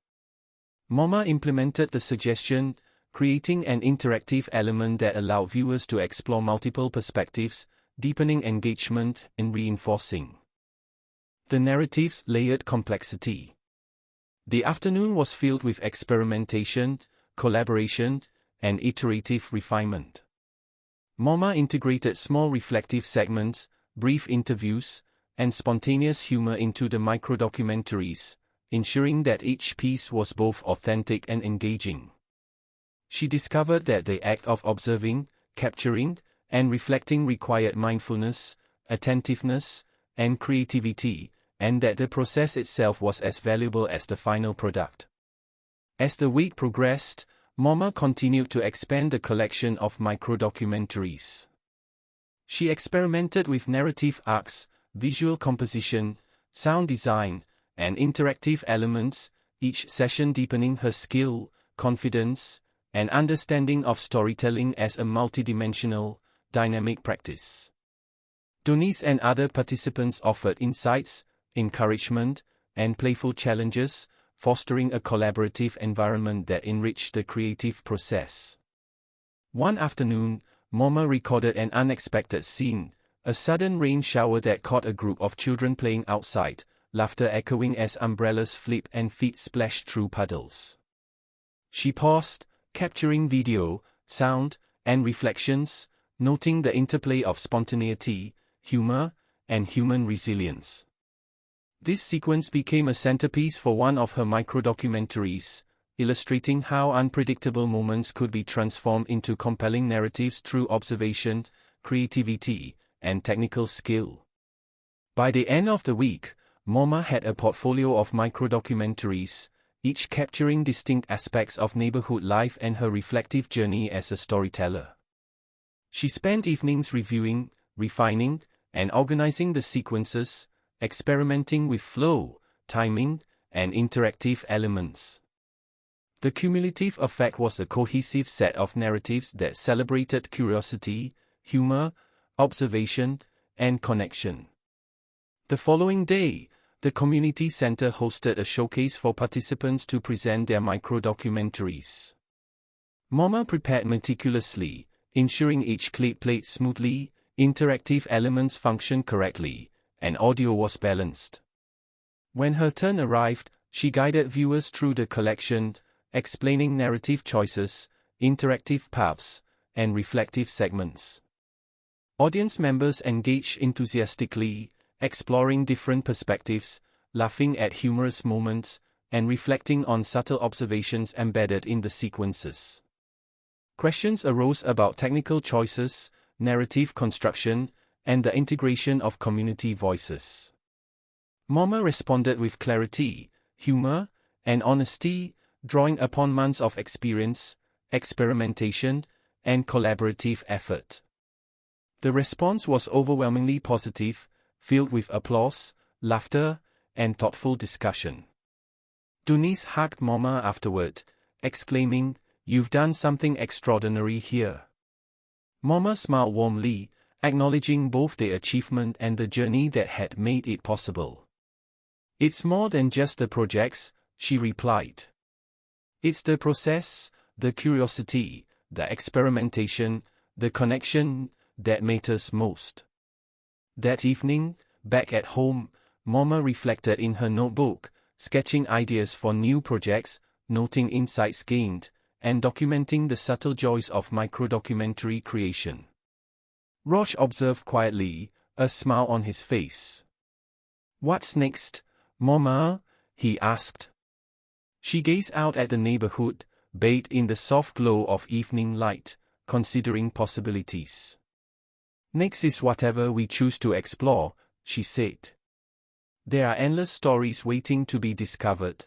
Moma implemented the suggestion, creating an interactive element that allowed viewers to explore multiple perspectives, deepening engagement and reinforcing the narrative's layered complexity. The afternoon was filled with experimentation, collaboration, and iterative refinement. Moma integrated small reflective segments, brief interviews, and spontaneous humor into the microdocumentaries, ensuring that each piece was both authentic and engaging. She discovered that the act of observing, capturing, and reflecting required mindfulness, attentiveness, and creativity, and that the process itself was as valuable as the final product. As the week progressed, Moma continued to expand the collection of microdocumentaries. She experimented with narrative arcs, visual composition, sound design, and interactive elements, each session deepening her skill, confidence, and understanding of storytelling as a multidimensional, dynamic practice. Donice and other participants offered insights, encouragement, and playful challenges, fostering a collaborative environment that enriched the creative process. One afternoon, Moma recorded an unexpected scene, a sudden rain shower that caught a group of children playing outside, laughter echoing as umbrellas flipped and feet splashed through puddles. She paused, capturing video, sound, and reflections, noting the interplay of spontaneity, humor, and human resilience. This sequence became a centerpiece for one of her microdocumentaries, illustrating how unpredictable moments could be transformed into compelling narratives through observation, creativity, and technical skill. By the end of the week, MoMA had a portfolio of micro-documentaries, each capturing distinct aspects of neighborhood life and her reflective journey as a storyteller. She spent evenings reviewing, refining, and organizing the sequences, experimenting with flow, timing, and interactive elements. The cumulative effect was a cohesive set of narratives that celebrated curiosity, humor, observation, and connection. The following day, the community center hosted a showcase for participants to present their micro-documentaries. MoMA prepared meticulously, ensuring each clip played smoothly, interactive elements functioned correctly, and audio was balanced. When her turn arrived, she guided viewers through the collection, explaining narrative choices, interactive paths, and reflective segments. Audience members engaged enthusiastically, exploring different perspectives, laughing at humorous moments, and reflecting on subtle observations embedded in the sequences. Questions arose about technical choices, narrative construction, and the integration of community voices. MoMA responded with clarity, humor, and honesty, drawing upon months of experience, experimentation, and collaborative effort. The response was overwhelmingly positive, filled with applause, laughter, and thoughtful discussion. Dunice hugged MoMA afterward, exclaiming, "You've done something extraordinary here." MoMA smiled warmly, acknowledging both the achievement and the journey that had made it possible. "It's more than just the projects," she replied. "It's the process, the curiosity, the experimentation, the connection that matters most." That evening, back at home, MoMA reflected in her notebook, sketching ideas for new projects, noting insights gained, and documenting the subtle joys of micro-documentary creation. Roch observed quietly, a smile on his face. "What's next, MoMA?" he asked. She gazed out at the neighborhood, bathed in the soft glow of evening light, considering possibilities. "Next is whatever we choose to explore," she said. "There are endless stories waiting to be discovered."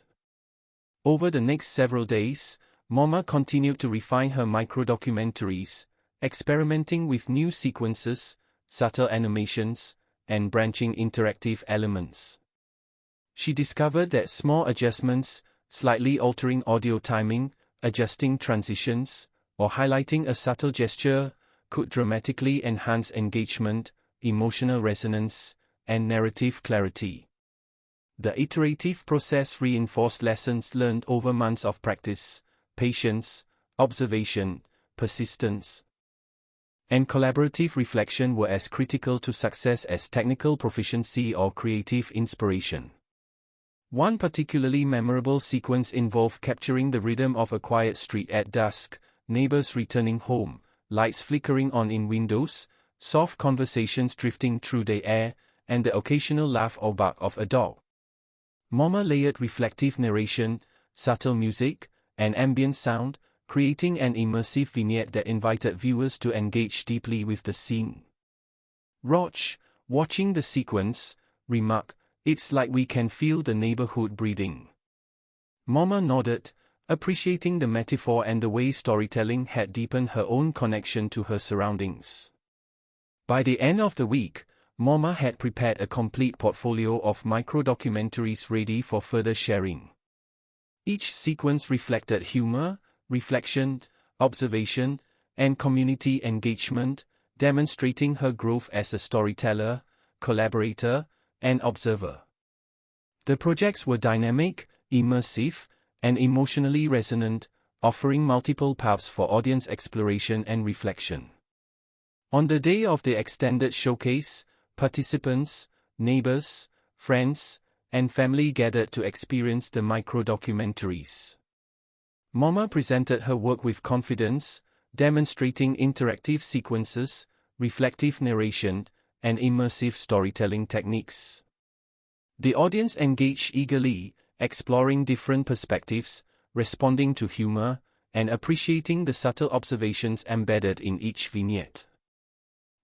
Over the next several days, MoMA continued to refine her micro-documentaries, experimenting with new sequences, subtle animations, and branching interactive elements. She discovered that small adjustments, slightly altering audio timing, adjusting transitions, or highlighting a subtle gesture, could dramatically enhance engagement, emotional resonance, and narrative clarity. The iterative process reinforced lessons learned over months of practice, patience, observation, persistence, and collaborative reflection were as critical to success as technical proficiency or creative inspiration. One particularly memorable sequence involved capturing the rhythm of a quiet street at dusk, neighbors returning home, lights flickering on in windows, soft conversations drifting through the air, and the occasional laugh or bark of a dog. MoMA layered reflective narration, subtle music, and ambient sound, creating an immersive vignette that invited viewers to engage deeply with the scene. Roch, watching the sequence, remarked, "It's like we can feel the neighborhood breathing." MoMA nodded, appreciating the metaphor and the way storytelling had deepened her own connection to her surroundings. By the end of the week, MoMA had prepared a complete portfolio of micro-documentaries ready for further sharing. Each sequence reflected humor, reflection, observation, and community engagement, demonstrating her growth as a storyteller, collaborator, and observer. The projects were dynamic, immersive, and emotionally resonant, offering multiple paths for audience exploration and reflection. On the day of the extended showcase, participants, neighbors, friends, and family gathered to experience the micro-documentaries. MoMA presented her work with confidence, demonstrating interactive sequences, reflective narration, and immersive storytelling techniques. The audience engaged eagerly, exploring different perspectives, responding to humor, and appreciating the subtle observations embedded in each vignette.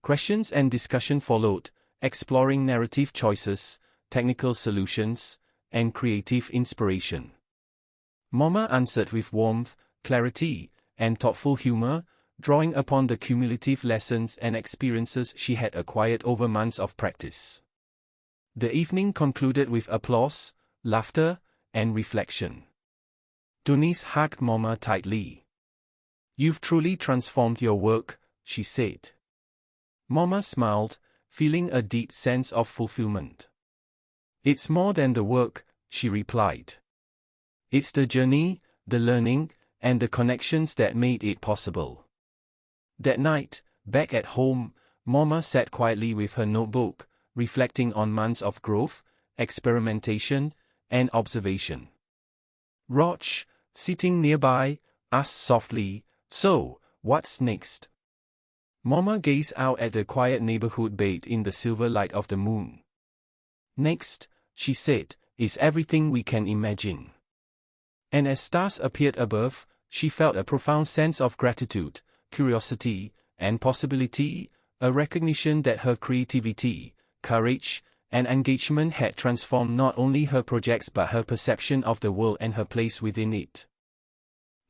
Questions and discussion followed, exploring narrative choices, technical solutions, and creative inspiration. Mama answered with warmth, clarity, and thoughtful humor, drawing upon the cumulative lessons and experiences she had acquired over months of practice. The evening concluded with applause, laughter, and reflection. Donice hugged Mama tightly. "You've truly transformed your work," she said. Mama smiled, feeling a deep sense of fulfillment. "It's more than the work," she replied. "It's the journey, the learning, and the connections that made it possible." That night, back at home, Mama sat quietly with her notebook, reflecting on months of growth, experimentation, and observation. Rog, sitting nearby, asked softly, "So, what's next?" Mama gazed out at the quiet neighborhood bathed in the silver light of the moon. "Next," she said, "is everything we can imagine." And as stars appeared above, she felt a profound sense of gratitude, curiosity, and possibility, a recognition that her creativity, courage, and engagement had transformed not only her projects but her perception of the world and her place within it.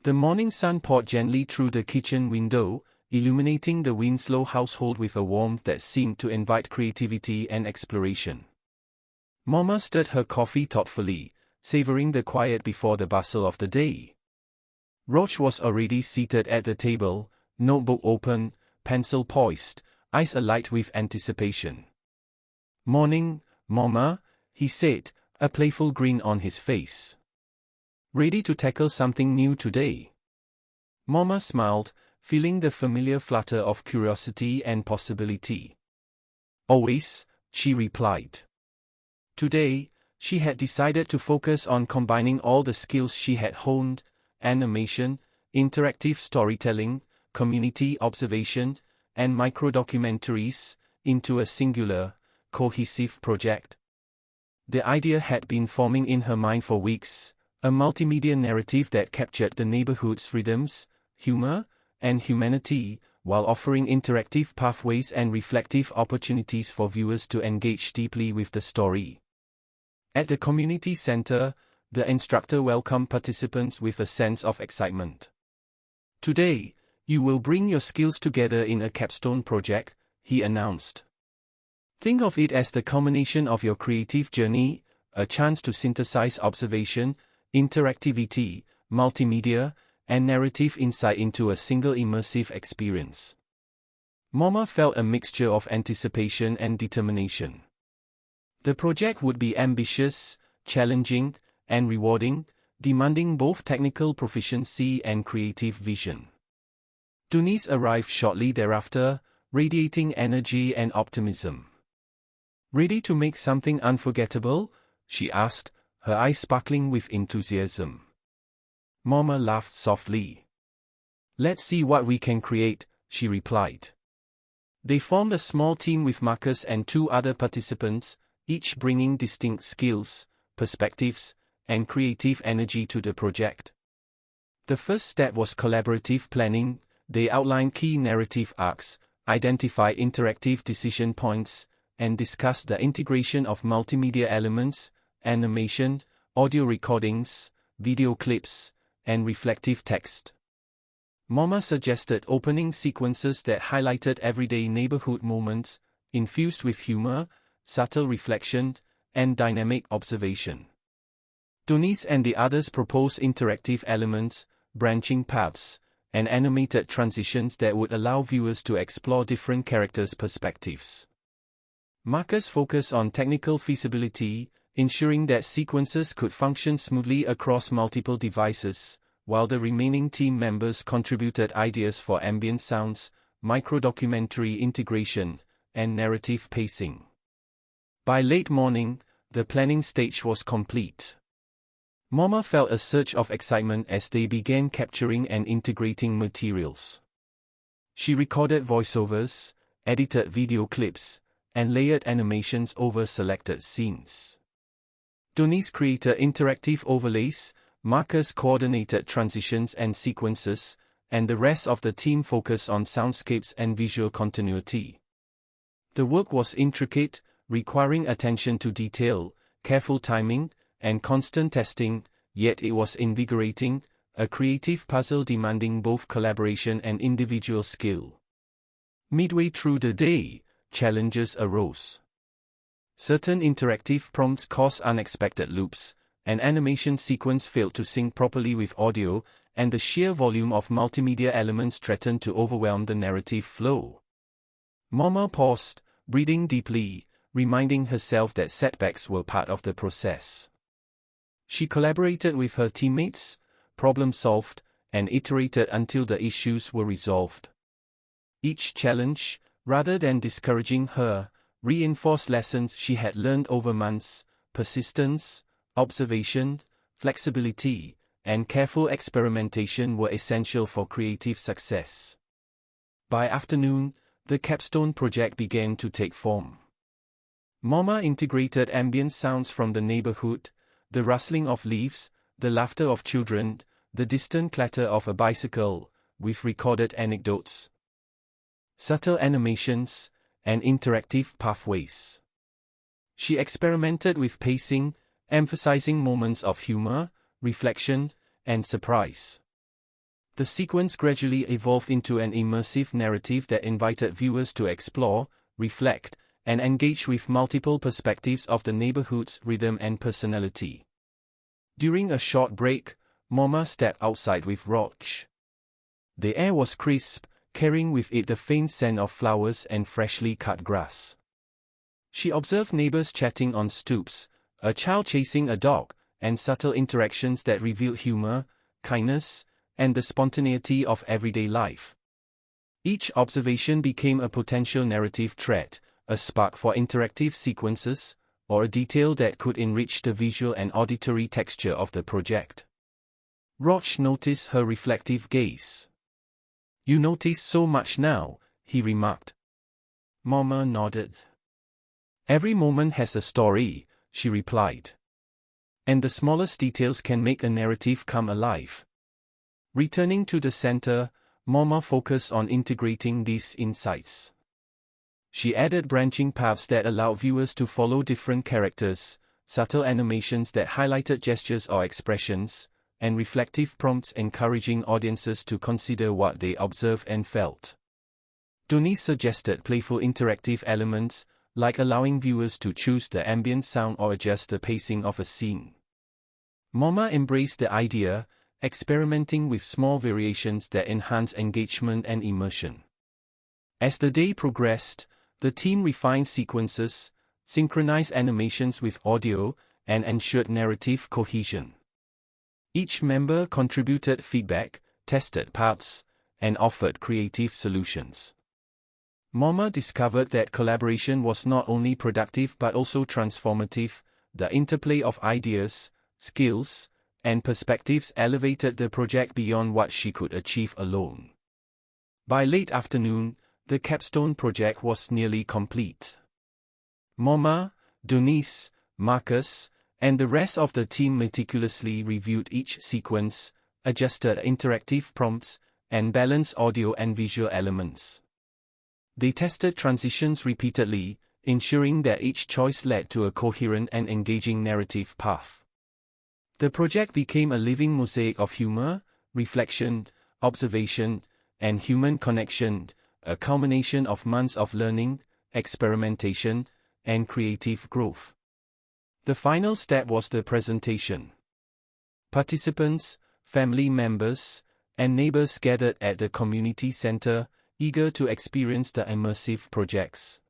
The morning sun poured gently through the kitchen window, illuminating the Winslow household with a warmth that seemed to invite creativity and exploration. Mama stirred her coffee thoughtfully, savoring the quiet before the bustle of the day. Rog was already seated at the table, notebook open, pencil poised, eyes alight with anticipation. "Morning, Mama," he said, a playful grin on his face. "Ready to tackle something new today?" Mama smiled, feeling the familiar flutter of curiosity and possibility. "Always," she replied. Today, she had decided to focus on combining all the skills she had honed: animation, interactive storytelling, community observation, and microdocumentaries, into a singular, cohesive project. The idea had been forming in her mind for weeks, a multimedia narrative that captured the neighborhood's rhythms, humor, and humanity, while offering interactive pathways and reflective opportunities for viewers to engage deeply with the story. At the community center, the instructor welcomed participants with a sense of excitement. "Today, you will bring your skills together in a capstone project," he announced. "Think of it as the culmination of your creative journey, a chance to synthesize observation, interactivity, multimedia, and narrative insight into a single immersive experience." Mama felt a mixture of anticipation and determination. The project would be ambitious, challenging, and rewarding, demanding both technical proficiency and creative vision. Donice arrived shortly thereafter, radiating energy and optimism. "Ready to make something unforgettable?" she asked, her eyes sparkling with enthusiasm. Mama laughed softly. "Let's see what we can create," she replied. They formed a small team with Marcus and 2 other participants, each bringing distinct skills, perspectives, and creative energy to the project. The first step was collaborative planning. They outlined key narrative arcs, identified interactive decision points, and discussed the integration of multimedia elements, animation, audio recordings, video clips, and reflective text. Mama suggested opening sequences that highlighted everyday neighborhood moments, infused with humor, subtle reflection, and dynamic observation. Donice and the others proposed interactive elements, branching paths, and animated transitions that would allow viewers to explore different characters' perspectives. Marcus focused on technical feasibility, ensuring that sequences could function smoothly across multiple devices, while the remaining team members contributed ideas for ambient sounds, microdocumentary integration, and narrative pacing. By late morning, the planning stage was complete. Mama felt a surge of excitement as they began capturing and integrating materials. She recorded voiceovers, edited video clips, and layered animations over selected scenes. Donice created interactive overlays, Marcus coordinated transitions and sequences, and the rest of the team focused on soundscapes and visual continuity. The work was intricate, requiring attention to detail, careful timing, and constant testing, yet it was invigorating, a creative puzzle demanding both collaboration and individual skill. Midway through the day, challenges arose. Certain interactive prompts caused unexpected loops, an animation sequence failed to sync properly with audio, and the sheer volume of multimedia elements threatened to overwhelm the narrative flow. Mama paused, breathing deeply, reminding herself that setbacks were part of the process. She collaborated with her teammates, problem-solved, and iterated until the issues were resolved. Each challenge, rather than discouraging her, reinforced lessons she had learned over months: persistence, observation, flexibility, and careful experimentation were essential for creative success. By afternoon, the capstone project began to take form. Mama integrated ambient sounds from the neighborhood, the rustling of leaves, the laughter of children, the distant clatter of a bicycle, with recorded anecdotes, subtle animations, and interactive pathways. She experimented with pacing, emphasizing moments of humor, reflection, and surprise. The sequence gradually evolved into an immersive narrative that invited viewers to explore, reflect, and engage with multiple perspectives of the neighborhood's rhythm and personality. During a short break, Mama stepped outside with Roach. The air was crisp, carrying with it the faint scent of flowers and freshly cut grass. She observed neighbors chatting on stoops, a child chasing a dog, and subtle interactions that revealed humor, kindness, and the spontaneity of everyday life. Each observation became a potential narrative thread, a spark for interactive sequences, or a detail that could enrich the visual and auditory texture of the project. Roach noticed her reflective gaze. "You notice so much now," he remarked. Mama nodded. "Every moment has a story," she replied. "And the smallest details can make a narrative come alive." Returning to the center, Mama focused on integrating these insights. She added branching paths that allowed viewers to follow different characters, subtle animations that highlighted gestures or expressions, and reflective prompts encouraging audiences to consider what they observed and felt. Donice suggested playful interactive elements, like allowing viewers to choose the ambient sound or adjust the pacing of a scene. Mama embraced the idea, experimenting with small variations that enhance engagement and immersion. As the day progressed, the team refined sequences, synchronized animations with audio, and ensured narrative cohesion. Each member contributed feedback, tested paths, and offered creative solutions. Mama discovered that collaboration was not only productive but also transformative. The interplay of ideas, skills, and perspectives elevated the project beyond what she could achieve alone. By late afternoon, the capstone project was nearly complete. Mama, Donice, Marcus, and the rest of the team meticulously reviewed each sequence, adjusted interactive prompts, and balanced audio and visual elements. They tested transitions repeatedly, ensuring that each choice led to a coherent and engaging narrative path. The project became a living mosaic of humor, reflection, observation, and human connection, a culmination of months of learning, experimentation, and creative growth. The final step was the presentation. Participants, family members, and neighbors gathered at the community center, eager to experience the immersive projects.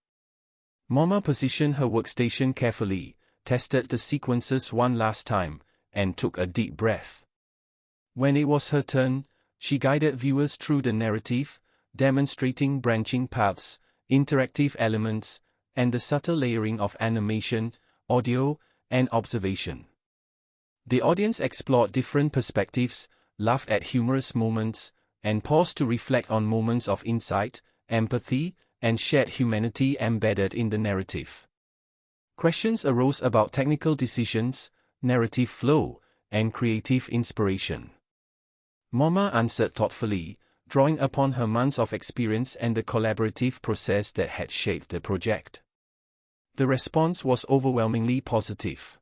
Mama positioned her workstation carefully, tested the sequences one last time, and took a deep breath. When it was her turn, she guided viewers through the narrative, demonstrating branching paths, interactive elements, and the subtle layering of animation, audio, and observation. The audience explored different perspectives, laughed at humorous moments, and paused to reflect on moments of insight, empathy, and shared humanity embedded in the narrative. Questions arose about technical decisions, narrative flow, and creative inspiration. Mama answered thoughtfully, drawing upon her months of experience and the collaborative process that had shaped the project. The response was overwhelmingly positive.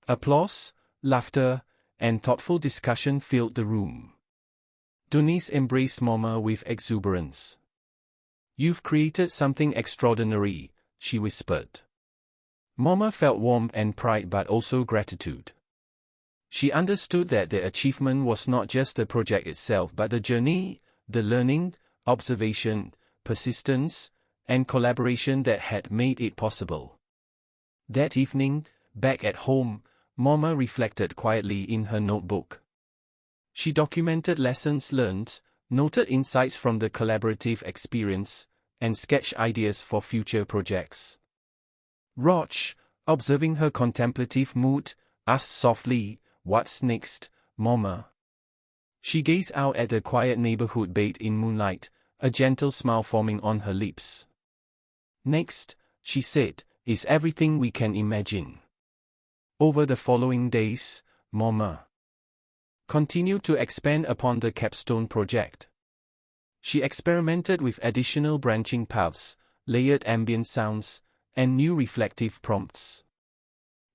Applause, laughter, and thoughtful discussion filled the room. Donice embraced Mama with exuberance. "You've created something extraordinary," she whispered. Mama felt warmth and pride but also gratitude. She understood that the achievement was not just the project itself but the journey, the learning, observation, persistence, and collaboration that had made it possible. That evening, back at home, Mama reflected quietly in her notebook. She documented lessons learned, noted insights from the collaborative experience, and sketched ideas for future projects. Rog, observing her contemplative mood, asked softly, "What's next, Mama?" She gazed out at the quiet neighborhood bathed in moonlight, a gentle smile forming on her lips. "Next," she said, "is everything we can imagine." Over the following days, Mama continued to expand upon the capstone project. She experimented with additional branching paths, layered ambient sounds, and new reflective prompts.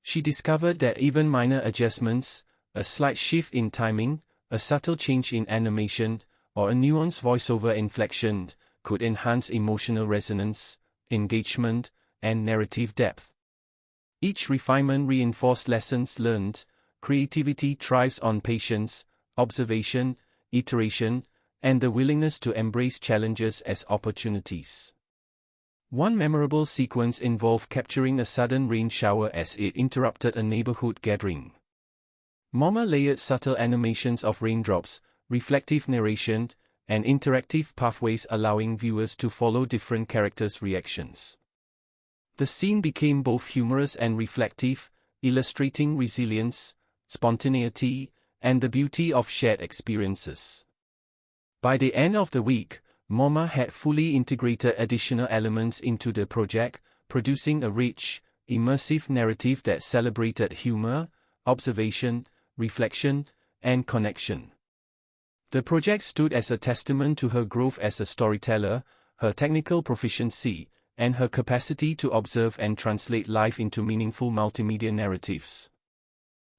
She discovered that even minor adjustments, a slight shift in timing, a subtle change in animation, or a nuanced voiceover inflection, could enhance emotional resonance, engagement, and narrative depth. Each refinement reinforced lessons learned. Creativity thrives on patience, observation, iteration, and the willingness to embrace challenges as opportunities. One memorable sequence involved capturing a sudden rain shower as it interrupted a neighborhood gathering. Mama layered subtle animations of raindrops, reflective narration, and interactive pathways allowing viewers to follow different characters' reactions. The scene became both humorous and reflective, illustrating resilience, spontaneity, and the beauty of shared experiences. By the end of the week, Mama had fully integrated additional elements into the project, producing a rich, immersive narrative that celebrated humor, observation, reflection, and connection. The project stood as a testament to her growth as a storyteller, her technical proficiency, and her capacity to observe and translate life into meaningful multimedia narratives.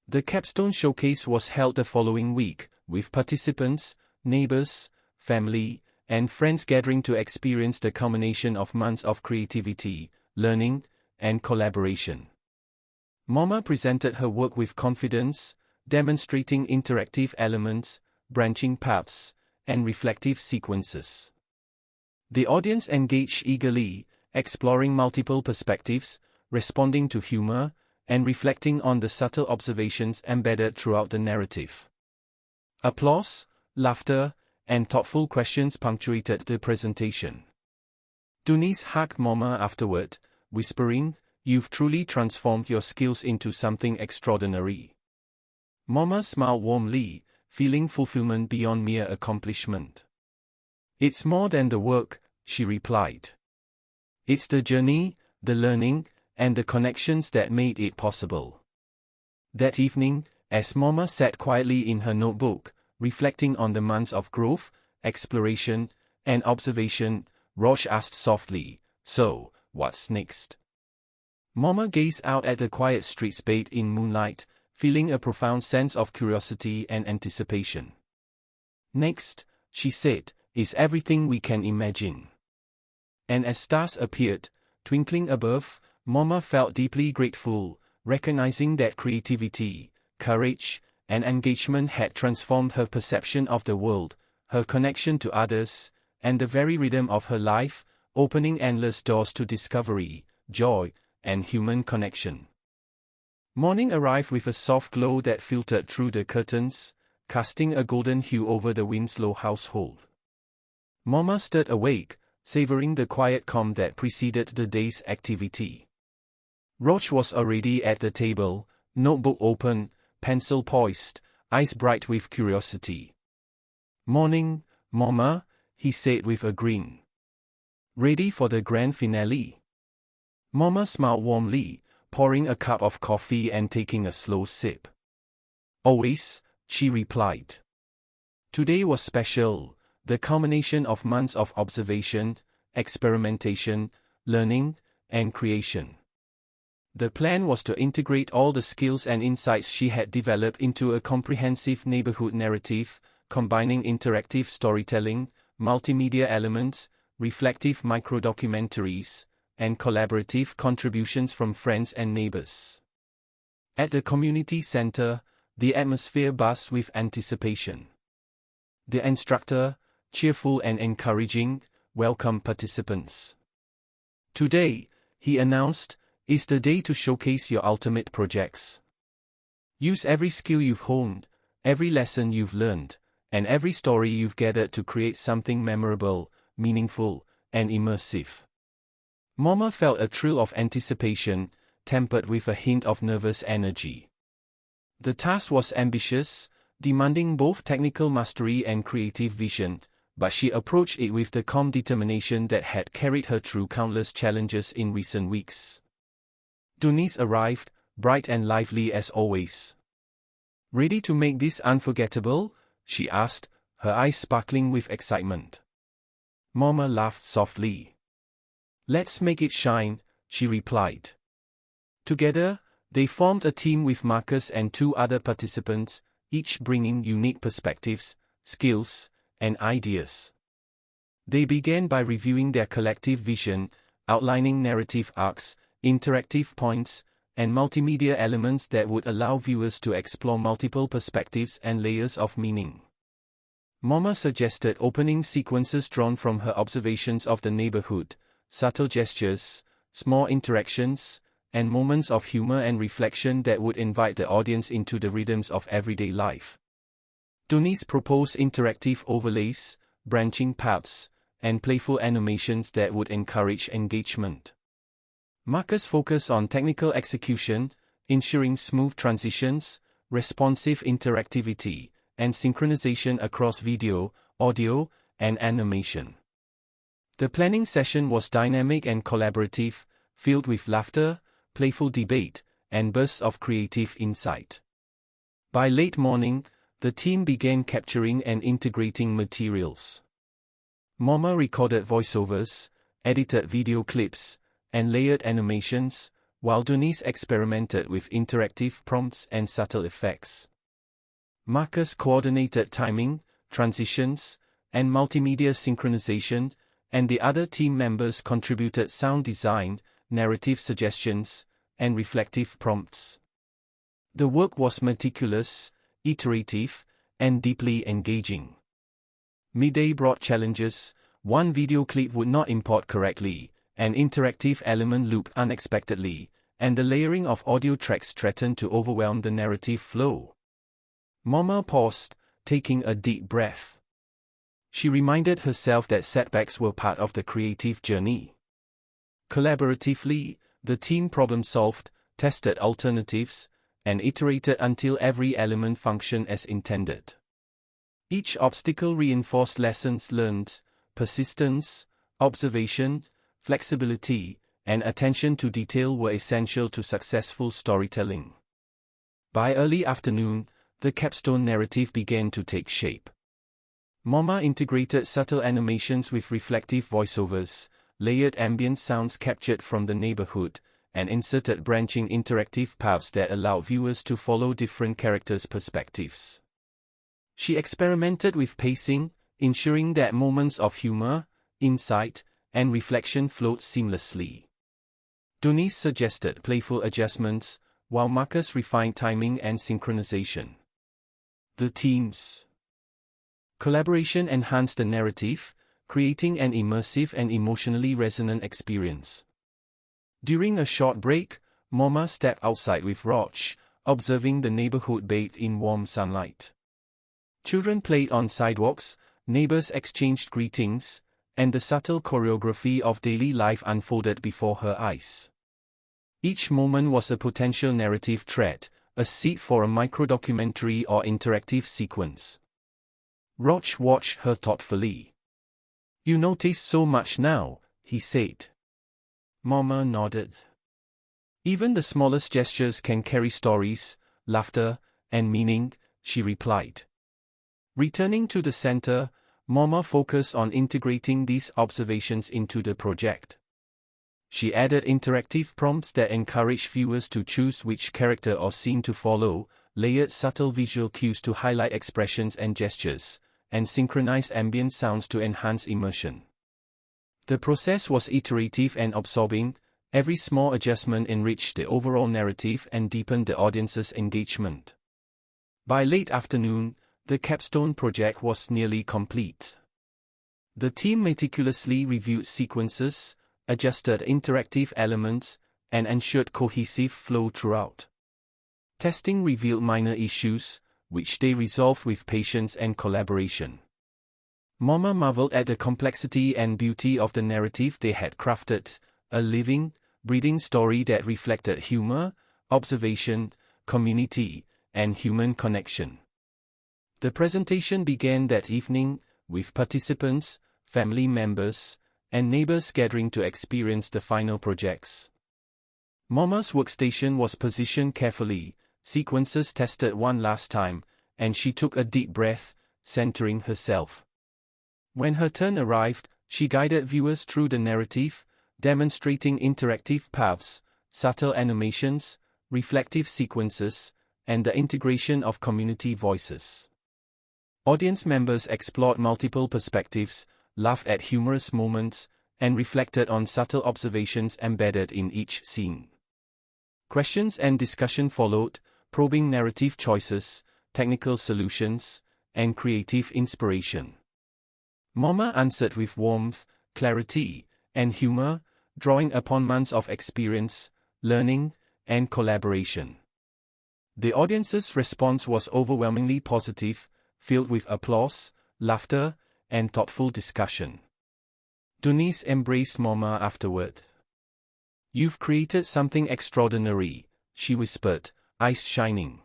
The capstone showcase was held the following week, with participants, neighbors, family, and friends gathering to experience the culmination of months of creativity, learning, and collaboration. Mama presented her work with confidence, demonstrating interactive elements, branching paths, and reflective sequences. The audience engaged eagerly, exploring multiple perspectives, responding to humor, and reflecting on the subtle observations embedded throughout the narrative. Applause, laughter, and thoughtful questions punctuated the presentation. Donice hugged Mama afterward, whispering, "You've truly transformed your skills into something extraordinary." Mama smiled warmly, feeling fulfillment beyond mere accomplishment. "It's more than the work," she replied. "It's the journey, the learning, and the connections that made it possible." That evening, as Mama sat quietly in her notebook, reflecting on the months of growth, exploration, and observation, Rog asked softly, "So, what's next?" Mama gazed out at the quiet streets bathed in moonlight, feeling a profound sense of curiosity and anticipation. "Next," she said, "is everything we can imagine." And as stars appeared, twinkling above, Mama felt deeply grateful, recognizing that creativity, courage, and engagement had transformed her perception of the world, her connection to others, and the very rhythm of her life, opening endless doors to discovery, joy, and human connection. Morning arrived with a soft glow that filtered through the curtains, casting a golden hue over the Winslow household. Mama stirred awake, savoring the quiet calm that preceded the day's activity. Rog was already at the table, notebook open, pencil poised, eyes bright with curiosity. "Morning, Mama," he said with a grin. "Ready for the grand finale?" Mama smiled warmly, pouring a cup of coffee and taking a slow sip. Always, she replied. Today was special, the culmination of months of observation, experimentation, learning, and creation. The plan was to integrate all the skills and insights she had developed into a comprehensive neighborhood narrative, combining interactive storytelling, multimedia elements, reflective microdocumentaries, and collaborative contributions from friends and neighbors. At the community center, the atmosphere buzzed with anticipation. The instructor, cheerful and encouraging, welcomed participants. Today, he announced, is the day to showcase your ultimate projects. Use every skill you've honed, every lesson you've learned, and every story you've gathered to create something memorable, meaningful, and immersive. Mama felt a thrill of anticipation, tempered with a hint of nervous energy. The task was ambitious, demanding both technical mastery and creative vision, but she approached it with the calm determination that had carried her through countless challenges in recent weeks. Donice arrived, bright and lively as always. Ready to make this unforgettable? She asked, her eyes sparkling with excitement. Mama laughed softly. Let's make it shine, she replied. Together, they formed a team with Marcus and 2 other participants, each bringing unique perspectives, skills, and ideas. They began by reviewing their collective vision, outlining narrative arcs, interactive points, and multimedia elements that would allow viewers to explore multiple perspectives and layers of meaning. Mama suggested opening sequences drawn from her observations of the neighborhood, subtle gestures, small interactions, and moments of humor and reflection that would invite the audience into the rhythms of everyday life. Donice proposed interactive overlays, branching paths, and playful animations that would encourage engagement. Marcus focused on technical execution, ensuring smooth transitions, responsive interactivity, and synchronization across video, audio, and animation. The planning session was dynamic and collaborative, filled with laughter, playful debate, and bursts of creative insight. By late morning, the team began capturing and integrating materials. Mama recorded voiceovers, edited video clips, and layered animations, while Donice experimented with interactive prompts and subtle effects. Marcus coordinated timing, transitions, and multimedia synchronization, and the other team members contributed sound design, narrative suggestions, and reflective prompts. The work was meticulous, iterative, and deeply engaging. Midday brought challenges. One video clip would not import correctly, an interactive element looped unexpectedly, and the layering of audio tracks threatened to overwhelm the narrative flow. Mama paused, taking a deep breath. She reminded herself that setbacks were part of the creative journey. Collaboratively, the team problem-solved, tested alternatives, and iterated until every element functioned as intended. Each obstacle reinforced lessons learned: persistence, observation, flexibility, and attention to detail were essential to successful storytelling. By early afternoon, the capstone narrative began to take shape. Mama integrated subtle animations with reflective voiceovers, layered ambient sounds captured from the neighborhood, and inserted branching interactive paths that allowed viewers to follow different characters' perspectives. She experimented with pacing, ensuring that moments of humor, insight, and reflection flowed seamlessly. Donice suggested playful adjustments, while Marcus refined timing and synchronization. The team's collaboration enhanced the narrative, creating an immersive and emotionally resonant experience. During a short break, Mama stepped outside with Roch, observing the neighborhood bathed in warm sunlight. Children played on sidewalks, neighbors exchanged greetings, and the subtle choreography of daily life unfolded before her eyes. Each moment was a potential narrative thread, a seed for a microdocumentary or interactive sequence. Roch watched her thoughtfully. "You notice so much now," he said. Mama nodded. Even the smallest gestures can carry stories, laughter, and meaning, she replied. Returning to the center, Mama focused on integrating these observations into the project. She added interactive prompts that encourage viewers to choose which character or scene to follow, layered subtle visual cues to highlight expressions and gestures, and synchronized ambient sounds to enhance immersion. The process was iterative and absorbing. Every small adjustment enriched the overall narrative and deepened the audience's engagement. By late afternoon, the capstone project was nearly complete. The team meticulously reviewed sequences, adjusted interactive elements, and ensured cohesive flow throughout. Testing revealed minor issues, which they resolved with patience and collaboration. Mama marveled at the complexity and beauty of the narrative they had crafted, a living, breathing story that reflected humor, observation, community, and human connection. The presentation began that evening, with participants, family members, and neighbors gathering to experience the final projects. Mama's workstation was positioned carefully, sequences tested one last time, and she took a deep breath, centering herself. When her turn arrived, she guided viewers through the narrative, demonstrating interactive paths, subtle animations, reflective sequences, and the integration of community voices. Audience members explored multiple perspectives, laughed at humorous moments, and reflected on subtle observations embedded in each scene. Questions and discussion followed, probing narrative choices, technical solutions, and creative inspiration. Mama answered with warmth, clarity, and humor, drawing upon months of experience, learning, and collaboration. The audience's response was overwhelmingly positive, filled with applause, laughter, and thoughtful discussion. Denise embraced Mama afterward. "You've created something extraordinary," she whispered, eyes shining.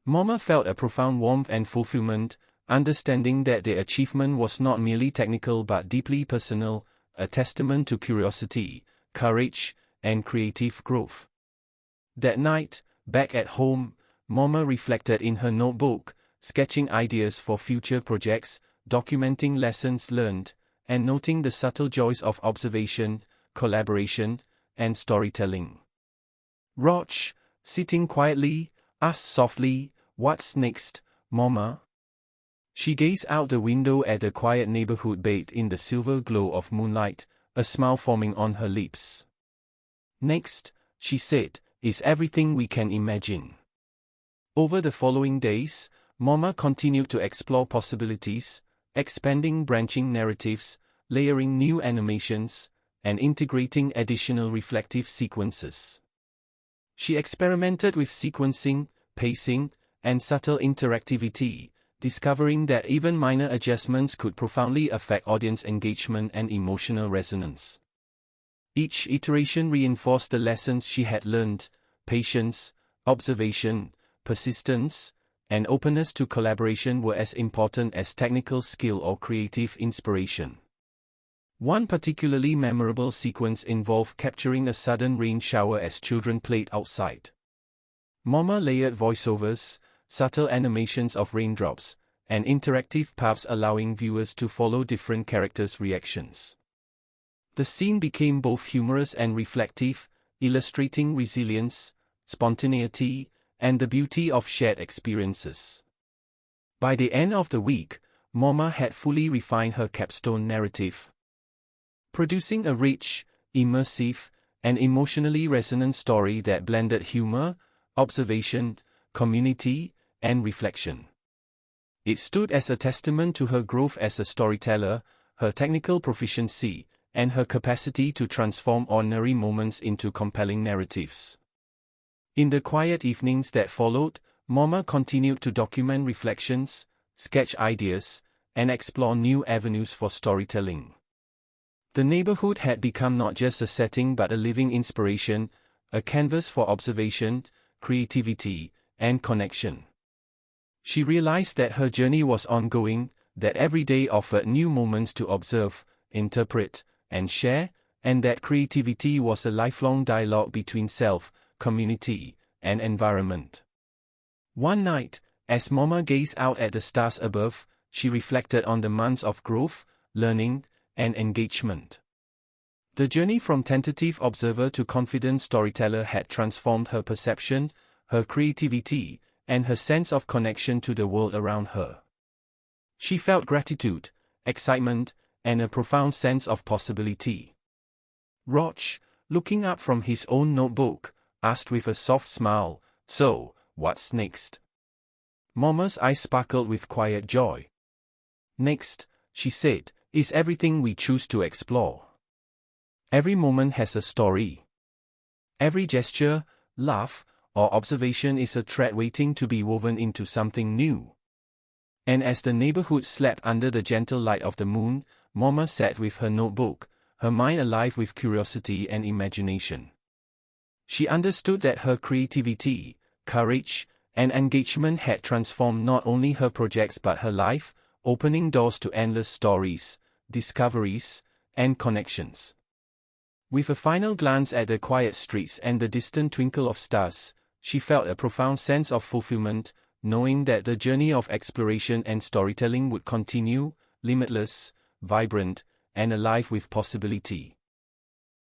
Mama felt a profound warmth and fulfillment, understanding that the achievement was not merely technical but deeply personal, a testament to curiosity, courage, and creative growth. That night, back at home, Mama reflected in her notebook, sketching ideas for future projects, documenting lessons learned, and noting the subtle joys of observation, collaboration, and storytelling. Roch, sitting quietly, asked softly, "What's next, Mama?" She gazed out the window at the quiet neighborhood bathed in the silver glow of moonlight, a smile forming on her lips. "Next," she said, "is everything we can imagine." Over the following days, Mama continued to explore possibilities, expanding branching narratives, layering new animations, and integrating additional reflective sequences. She experimented with sequencing, pacing, and subtle interactivity, discovering that even minor adjustments could profoundly affect audience engagement and emotional resonance. Each iteration reinforced the lessons she had learned: patience, observation, persistence, and openness to collaboration were as important as technical skill or creative inspiration. One particularly memorable sequence involved capturing a sudden rain shower as children played outside. Mama layered voiceovers, subtle animations of raindrops, and interactive paths allowing viewers to follow different characters' reactions. The scene became both humorous and reflective, illustrating resilience, spontaneity, and the beauty of shared experiences. By the end of the week, Mama had fully refined her capstone narrative, producing a rich, immersive, and emotionally resonant story that blended humor, observation, community, and reflection. It stood as a testament to her growth as a storyteller, her technical proficiency, and her capacity to transform ordinary moments into compelling narratives. In the quiet evenings that followed, Mama continued to document reflections, sketch ideas, and explore new avenues for storytelling. The neighborhood had become not just a setting but a living inspiration, a canvas for observation, creativity, and connection. She realized that her journey was ongoing, that every day offered new moments to observe, interpret, and share, and that creativity was a lifelong dialogue between self, community, and environment. One night, as Mama gazed out at the stars above, she reflected on the months of growth, learning, and engagement. The journey from tentative observer to confident storyteller had transformed her perception, her creativity, and her sense of connection to the world around her. She felt gratitude, excitement, and a profound sense of possibility. Roch, looking up from his own notebook, asked with a soft smile, "So, what's next?" Mama's eyes sparkled with quiet joy. "Next," she said, "is everything we choose to explore. Every moment has a story. Every gesture, laugh, or observation is a thread waiting to be woven into something new." And as the neighborhood slept under the gentle light of the moon, Mama sat with her notebook, her mind alive with curiosity and imagination. She understood that her creativity, courage, and engagement had transformed not only her projects but her life, opening doors to endless stories, discoveries, and connections. With a final glance at the quiet streets and the distant twinkle of stars, she felt a profound sense of fulfillment, knowing that the journey of exploration and storytelling would continue, limitless, vibrant, and alive with possibility.